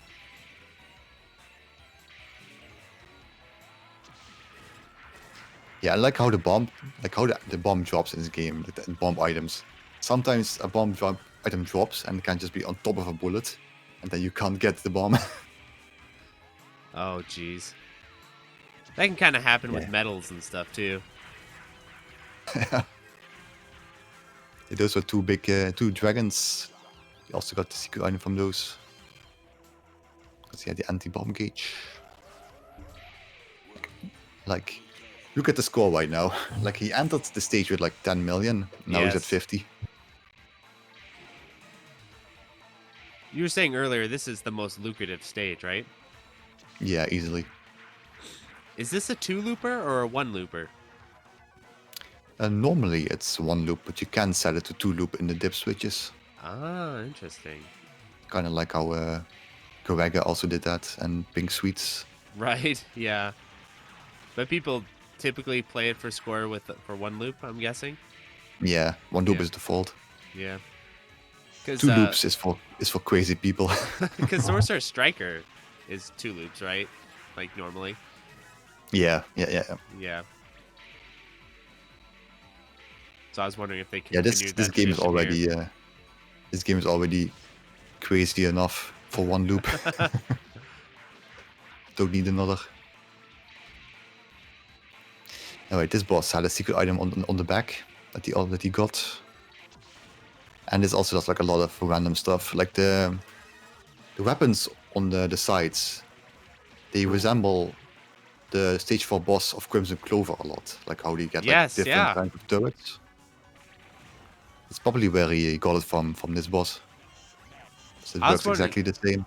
Yeah, I like how the bomb drops in this game, the bomb items. Sometimes a bomb item drops and it can just be on top of a bullet, and then you can't get the bomb. Oh, jeez. That can kind of happen with medals and stuff, too. Those were 2 big, 2 dragons. You also got the secret item from those. Because he had the anti-bomb gauge. Like, look at the score right now. Like, he entered the stage with like 10 million. Now he's at 50. You were saying earlier this is the most lucrative stage, right? Yeah, easily. Is this a 2-looper or a 1-looper? Normally it's 1 loop, but you can set it to 2 loop in the dip switches. Ah, interesting. Kind of like how Corega also did that, and Pink Sweets. Right, yeah. But people typically play it for score for 1 loop, I'm guessing? Yeah, 1 loop is default. Yeah. 2 loops is for crazy people. Because Sorcerer Striker is 2 loops, right? Like normally. Yeah. Yeah. So I was wondering if they continued this game is already this game is already crazy enough for 1 loop. Don't need another. Alright, this boss had a secret item on the back that he got. And this also does like a lot of random stuff. Like the weapons on the sides, they resemble the stage 4 boss of Crimson Clover a lot. Like how they get like different kinds of turrets. It's probably where he got it from this boss. So it works exactly the same.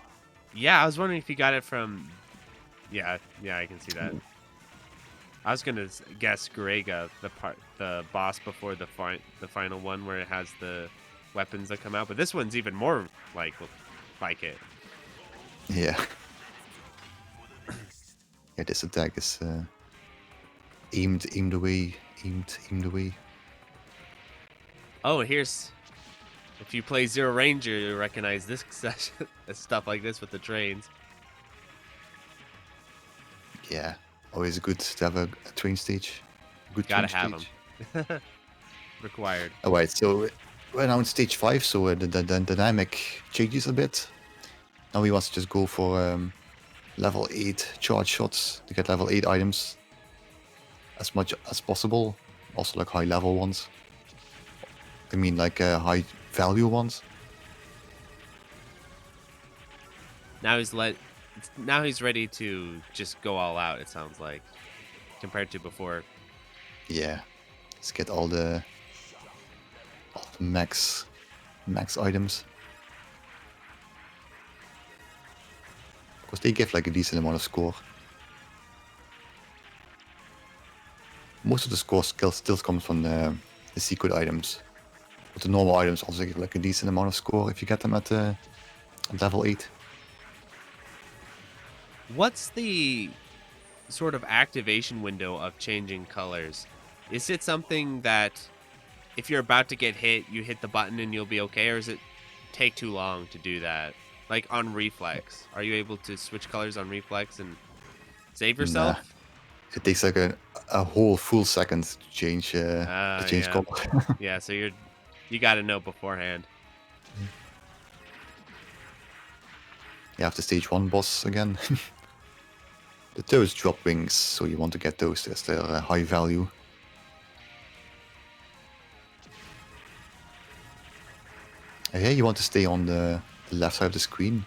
Yeah, I was wondering if you got it from... Yeah, I can see that. I was gonna guess Grega, the boss before the final one, where it has the weapons that come out, but this one's even more like it. Yeah. Yeah, this attack is aimed away. Oh, here's... If you play Zero Ranger, you recognize this stuff like this with the trains. Yeah, always good to have a train stage. Good Gotta train have stage. them. Required. Alright, so we're now in stage 5, so the dynamic changes a bit. Now we want to just go for level 8 charge shots to get level 8 items as much as possible. Also like high level ones. I mean like high value ones. Now he's ready to just go all out, it sounds like, compared to before. Yeah. Let's get all the max items. Because they give like a decent amount of score. Most of the score still comes from the secret items. But the normal items also give like a decent amount of score if you get them at level 8. What's the sort of activation window of changing colors? Is it something that if you're about to get hit, you hit the button and you'll be okay, or does it take too long to do that? Like on reflex, are you able to switch colors on reflex and save yourself? Nah. It takes like a whole full second to change yeah. color. Yeah, so you got to know beforehand. You have the stage 1 boss again. The toes drop wings, so you want to get those as they're high value. Here you want to stay on the left side of the screen.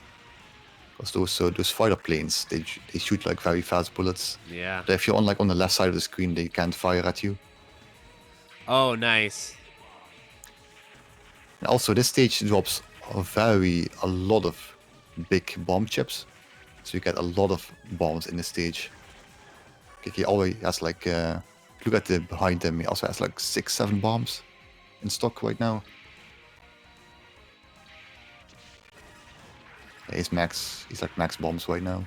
Because those fighter planes, they shoot like very fast bullets. Yeah. But if you're on the left side of the screen, they can't fire at you. Oh, nice. And also, this stage drops a lot of big bomb chips. So you get a lot of bombs in the stage. Okay, he always has like, look at the behind him, he also has like 6-7 bombs in stock right now. Yeah, he's like max bombs right now.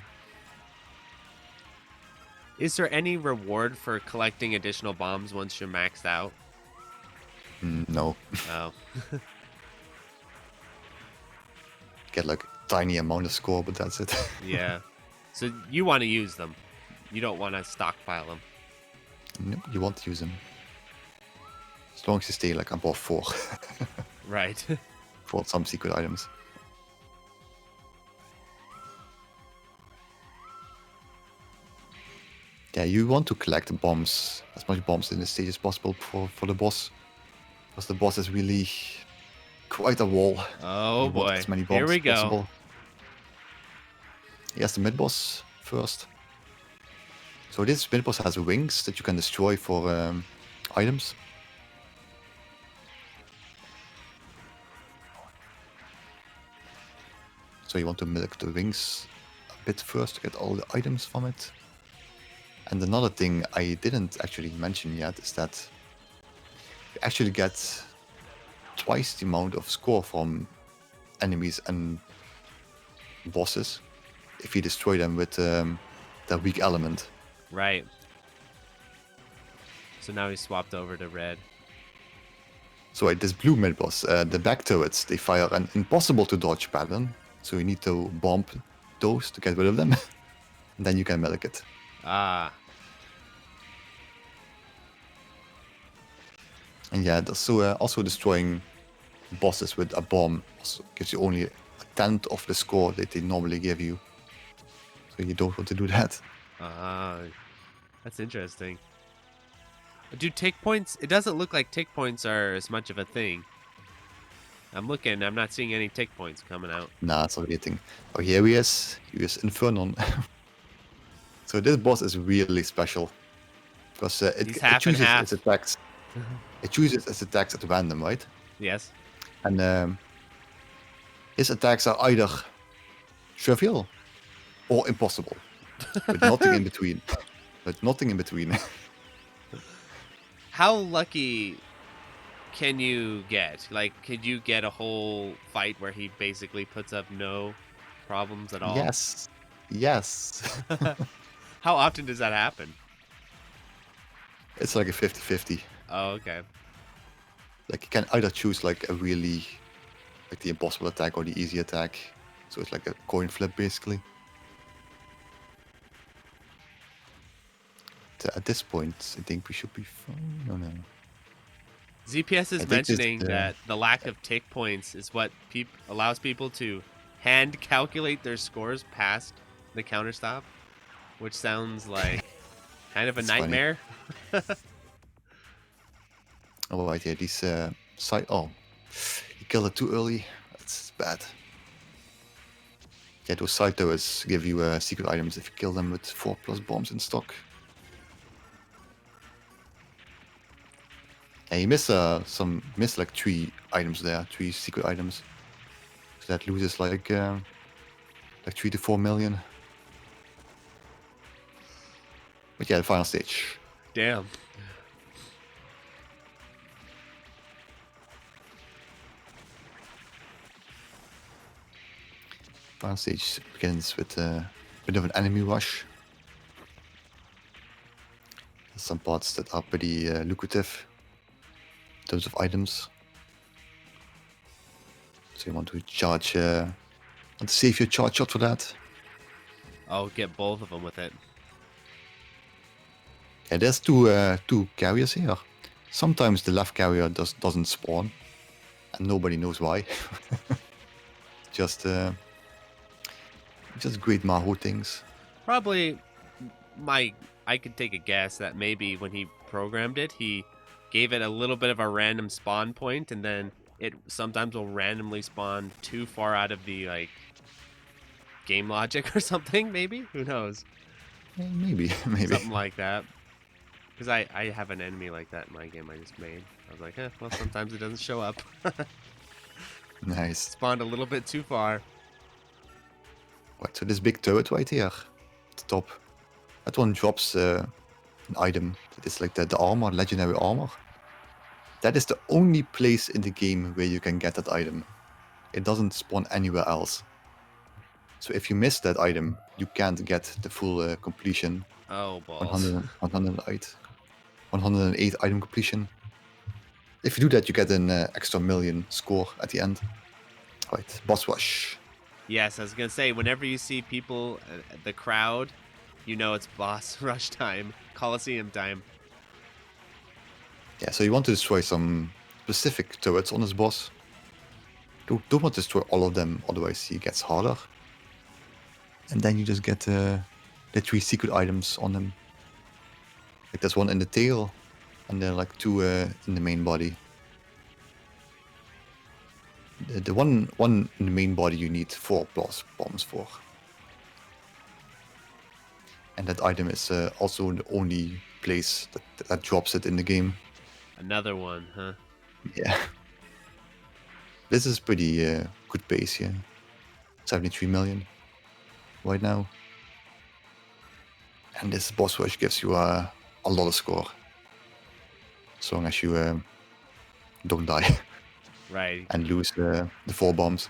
Is there any reward for collecting additional bombs once you're maxed out? No. Oh. Get like a tiny amount of score, but that's it. Yeah. So you want to use them. You don't want to stockpile them. No, you want to use them. As long as you stay like above 4. Right. For some secret items. Yeah, you want to collect the bombs, as much bombs in the stage as possible for the boss. Because the boss is really quite a wall. Oh You want boy. as many bombs Here we as go. possible. Yes, the mid-boss first. So this mid-boss has wings that you can destroy for items. So you want to milk the wings a bit first to get all the items from it. And another thing I didn't actually mention yet is that you actually get twice the amount of score from enemies and bosses if you destroy them with their weak element. Right. So now he's swapped over to red. So at this blue mid boss, the back turrets, they fire an impossible to dodge pattern. So you need to bomb those to get rid of them. And then you can milk it. Ah. And yeah, so also destroying bosses with a bomb also gives you only a tenth of the score that they normally give you. So you don't want to do that. Ah. That's interesting. Do tick points... It doesn't look like tick points are as much of a thing. I'm looking. I'm not seeing any tick points coming out. Nah, it's already a thing. Oh, here he is. He is Infernon. So this boss is really special. Because it chooses its attacks. It chooses its attacks at random, right? Yes. And his attacks are either trivial or impossible. With nothing in between. With nothing in between. How lucky can you get? Like, could you get a whole fight where he basically puts up no problems at all? Yes. Yes. How often does that happen? It's like a 50-50. Oh, okay. Like you can either choose like a really like the impossible attack or the easy attack. So it's like a coin flip basically. At this point, I think we should be fine. No. ZPS is mentioning that the lack of tick points is what allows people to hand calculate their scores past the counter stop, which sounds like kind of a nightmare. Oh, right, yeah, these side. Oh, you killed it too early. That's bad. Yeah, those side towers give you secret items if you kill them with 4+ bombs in stock. Yeah, you miss like 3 items there, 3 secret items. So that loses like 3 to 4 million. But yeah, the final stage. Damn. Final stage begins with a bit of an enemy rush. There's some parts that are pretty lucrative in terms of items. So you want to charge, want to save your charge shot for that. Oh, get both of them with it. Yeah, there's two carriers here. Sometimes the left carrier doesn't spawn, and nobody knows why. just great Mahou things. Probably I could take a guess that maybe when he programmed it, he gave it a little bit of a random spawn point, and then it sometimes will randomly spawn too far out of the like game logic or something. Maybe, who knows? Maybe. Something like that. Because I have an enemy like that in my game I just made. I was like, well, sometimes it doesn't show up. Nice. Spawned a little bit too far. Right, so this big turret right here at the top, that one drops an item that is like the armor, legendary armor. That is the only place in the game where you can get that item. It doesn't spawn anywhere else. So if you miss that item, you can't get the full completion. Oh, balls. 108 item completion. If you do that, you get an extra million score at the end. Right, boss rush. Yes, I was going to say, whenever you see people, the crowd, you know it's boss rush time, Coliseum time. Yeah, so you want to destroy some specific turrets on this boss. Don't want to destroy all of them, otherwise he gets harder. And then you just get the 3 secret items on him. Like there's one in the tail, and there are like 2 in the main body. The one in the main body you need 4 plus bombs for. And that item is also the only place that drops it in the game. Another one, huh? Yeah. This is pretty good base here. 73 million right now. And this boss rush gives you a lot of score. As long as you don't die. Right. And lose the 4 bombs.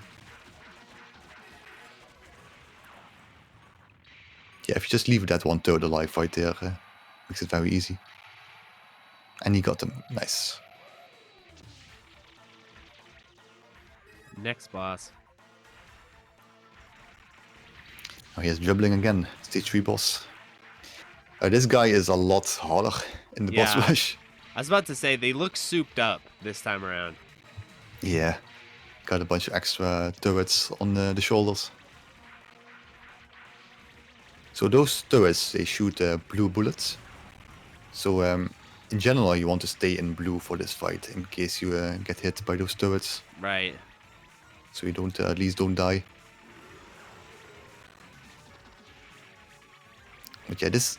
Yeah, if you just leave that 1/3 alive right there, makes it very easy. And he got them. Nice. Next boss. Oh, here's dribbling again. Stage 3 boss. This guy is a lot harder in the boss rush. I was about to say, they look souped up this time around. Yeah. Got a bunch of extra turrets on the shoulders. So those turrets, they shoot blue bullets. So in general, you want to stay in blue for this fight in case you get hit by those turrets. Right. So you don't at least don't die. But yeah, this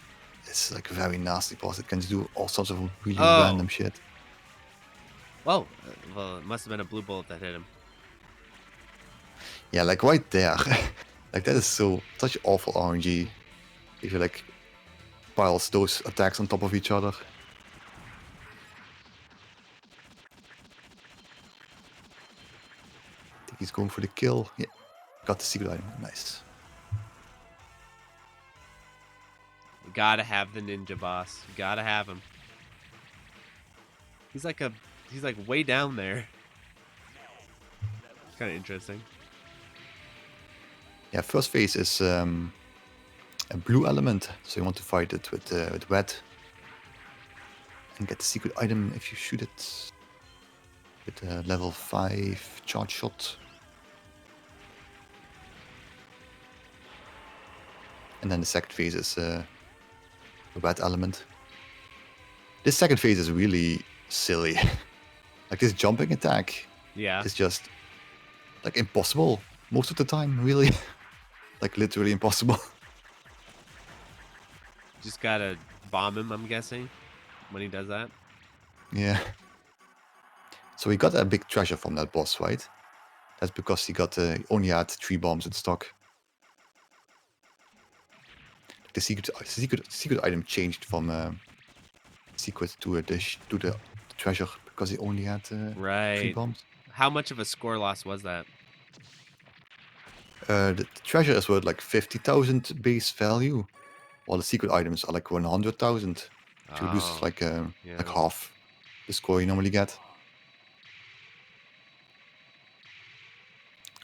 is like a very nasty boss. It can do all sorts of really random shit. Well, it must have been a blue bullet that hit him. Yeah, like right there. Like that is such awful RNG. If you like piles those attacks on top of each other. I think he's going for the kill. Yeah, got the secret item. Nice. You gotta have the ninja boss. You gotta have him. He's like way down there. It's kind of interesting. Yeah, first phase is a blue element, so you want to fight it with red. And get the secret item if you shoot it with a level 5 charge shot. And then the second phase is the red element. This second phase is really silly. Like this jumping attack is just like impossible most of the time, really. Like literally impossible. Just gotta bomb him, I'm guessing, when he does that. Yeah. So he got a big treasure from that boss, right? That's because he only had 3 bombs in stock. The secret item changed from secret to the treasure because he only had 3 bombs. How much of a score loss was that? The treasure is worth like 50,000 base value, while the secret items are like 100,000. So you lose like half the score you normally get.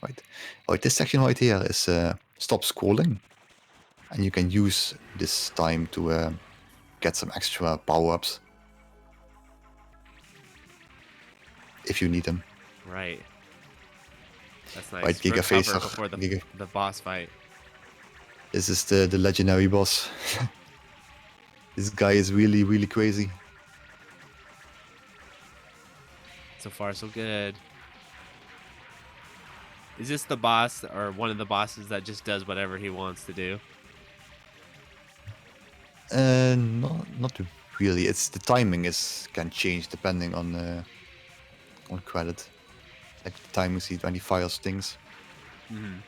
Right, this section right here is stop scrolling, and you can use this time to get some extra power-ups. If you need them. Right. That's nice. Right, Giga Recover Phaser. before the boss fight. This is the legendary boss. This guy is really, really crazy. So far, so good. Is this the boss or one of the bosses that just does whatever he wants to do? Not really. It's the timing can change depending on credit. Like the timing see when he fires things. Mm-hmm.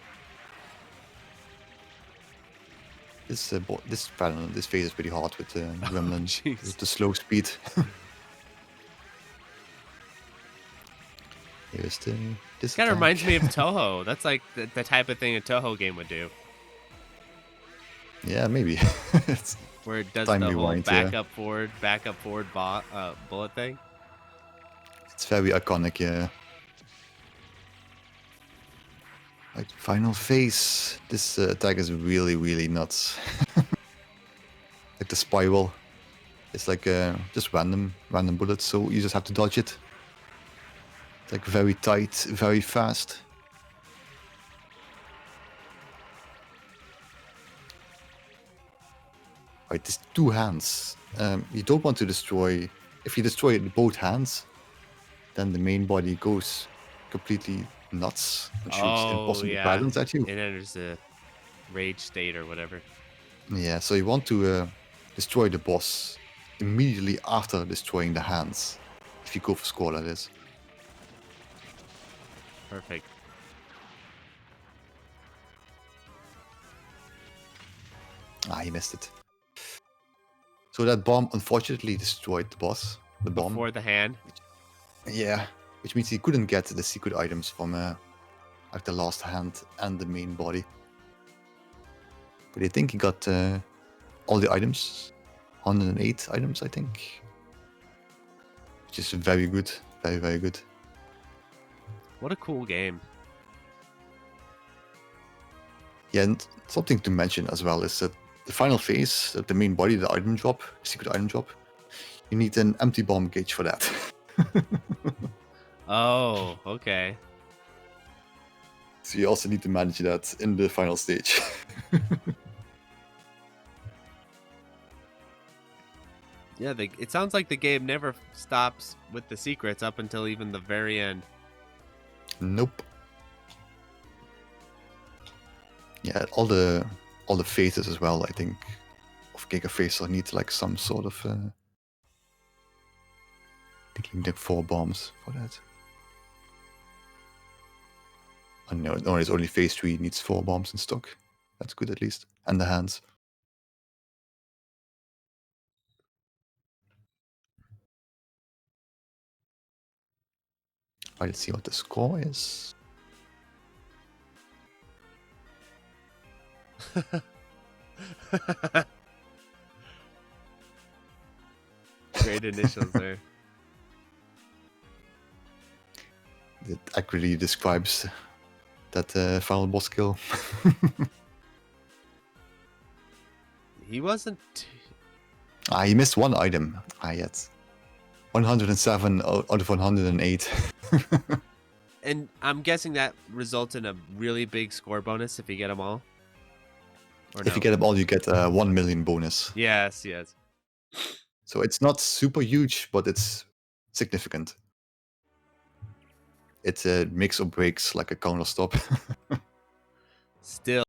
This phase is pretty hard with Gremlin. Jeez. With the slow speed. Here's this Kind of attack. reminds me of Touhou. That's like the type of thing a Touhou game would do, Yeah, maybe. It's where it does Time the whole rewind, back yeah. up forward bullet thing. very iconic, yeah. Right, final phase. This attack is really, really nuts. Like the spiral. It's like just random bullets, so you just have to dodge it. It's like very tight, very fast. Right, these two hands. You don't want to destroy. If you destroy both hands, then the main body goes completely nuts and shoots impossible patterns at you. It enters a rage state or whatever. Yeah, so you want to destroy the boss immediately after destroying the hands. If you go for score, that is. Perfect. Ah, he missed it. So that bomb unfortunately destroyed the boss. The bomb. Before the hand. Yeah, which means he couldn't get the secret items from like the last hand and the main body. But I think he got all the items. 108 items, I think. Which is very good. Very, very good. What a cool game. Yeah, and something to mention as well is that the final phase, the main body, the item drop, secret item drop, you need an empty bomb gauge for that. Oh, okay. So you also need to manage that in the final stage. Yeah, it sounds like the game never stops with the secrets up until even the very end. Nope. Yeah, all the phases as well, I think, of Giga Phaser need like some sort of I think you need 4 bombs for that. Oh, no, it's only phase 3 needs 4 bombs in stock. That's good at least. And the hands. Right, let's see what the score is. Great initials there. It accurately describes that final boss kill. He wasn't. He missed one item. Yet. 107 out of 108. And I'm guessing that results in a really big score bonus if you get them all. Or If no? you get them all, you get a 1 million bonus. Yes, yes. So it's not super huge, but it's significant. It makes or breaks like a counter stop. Still.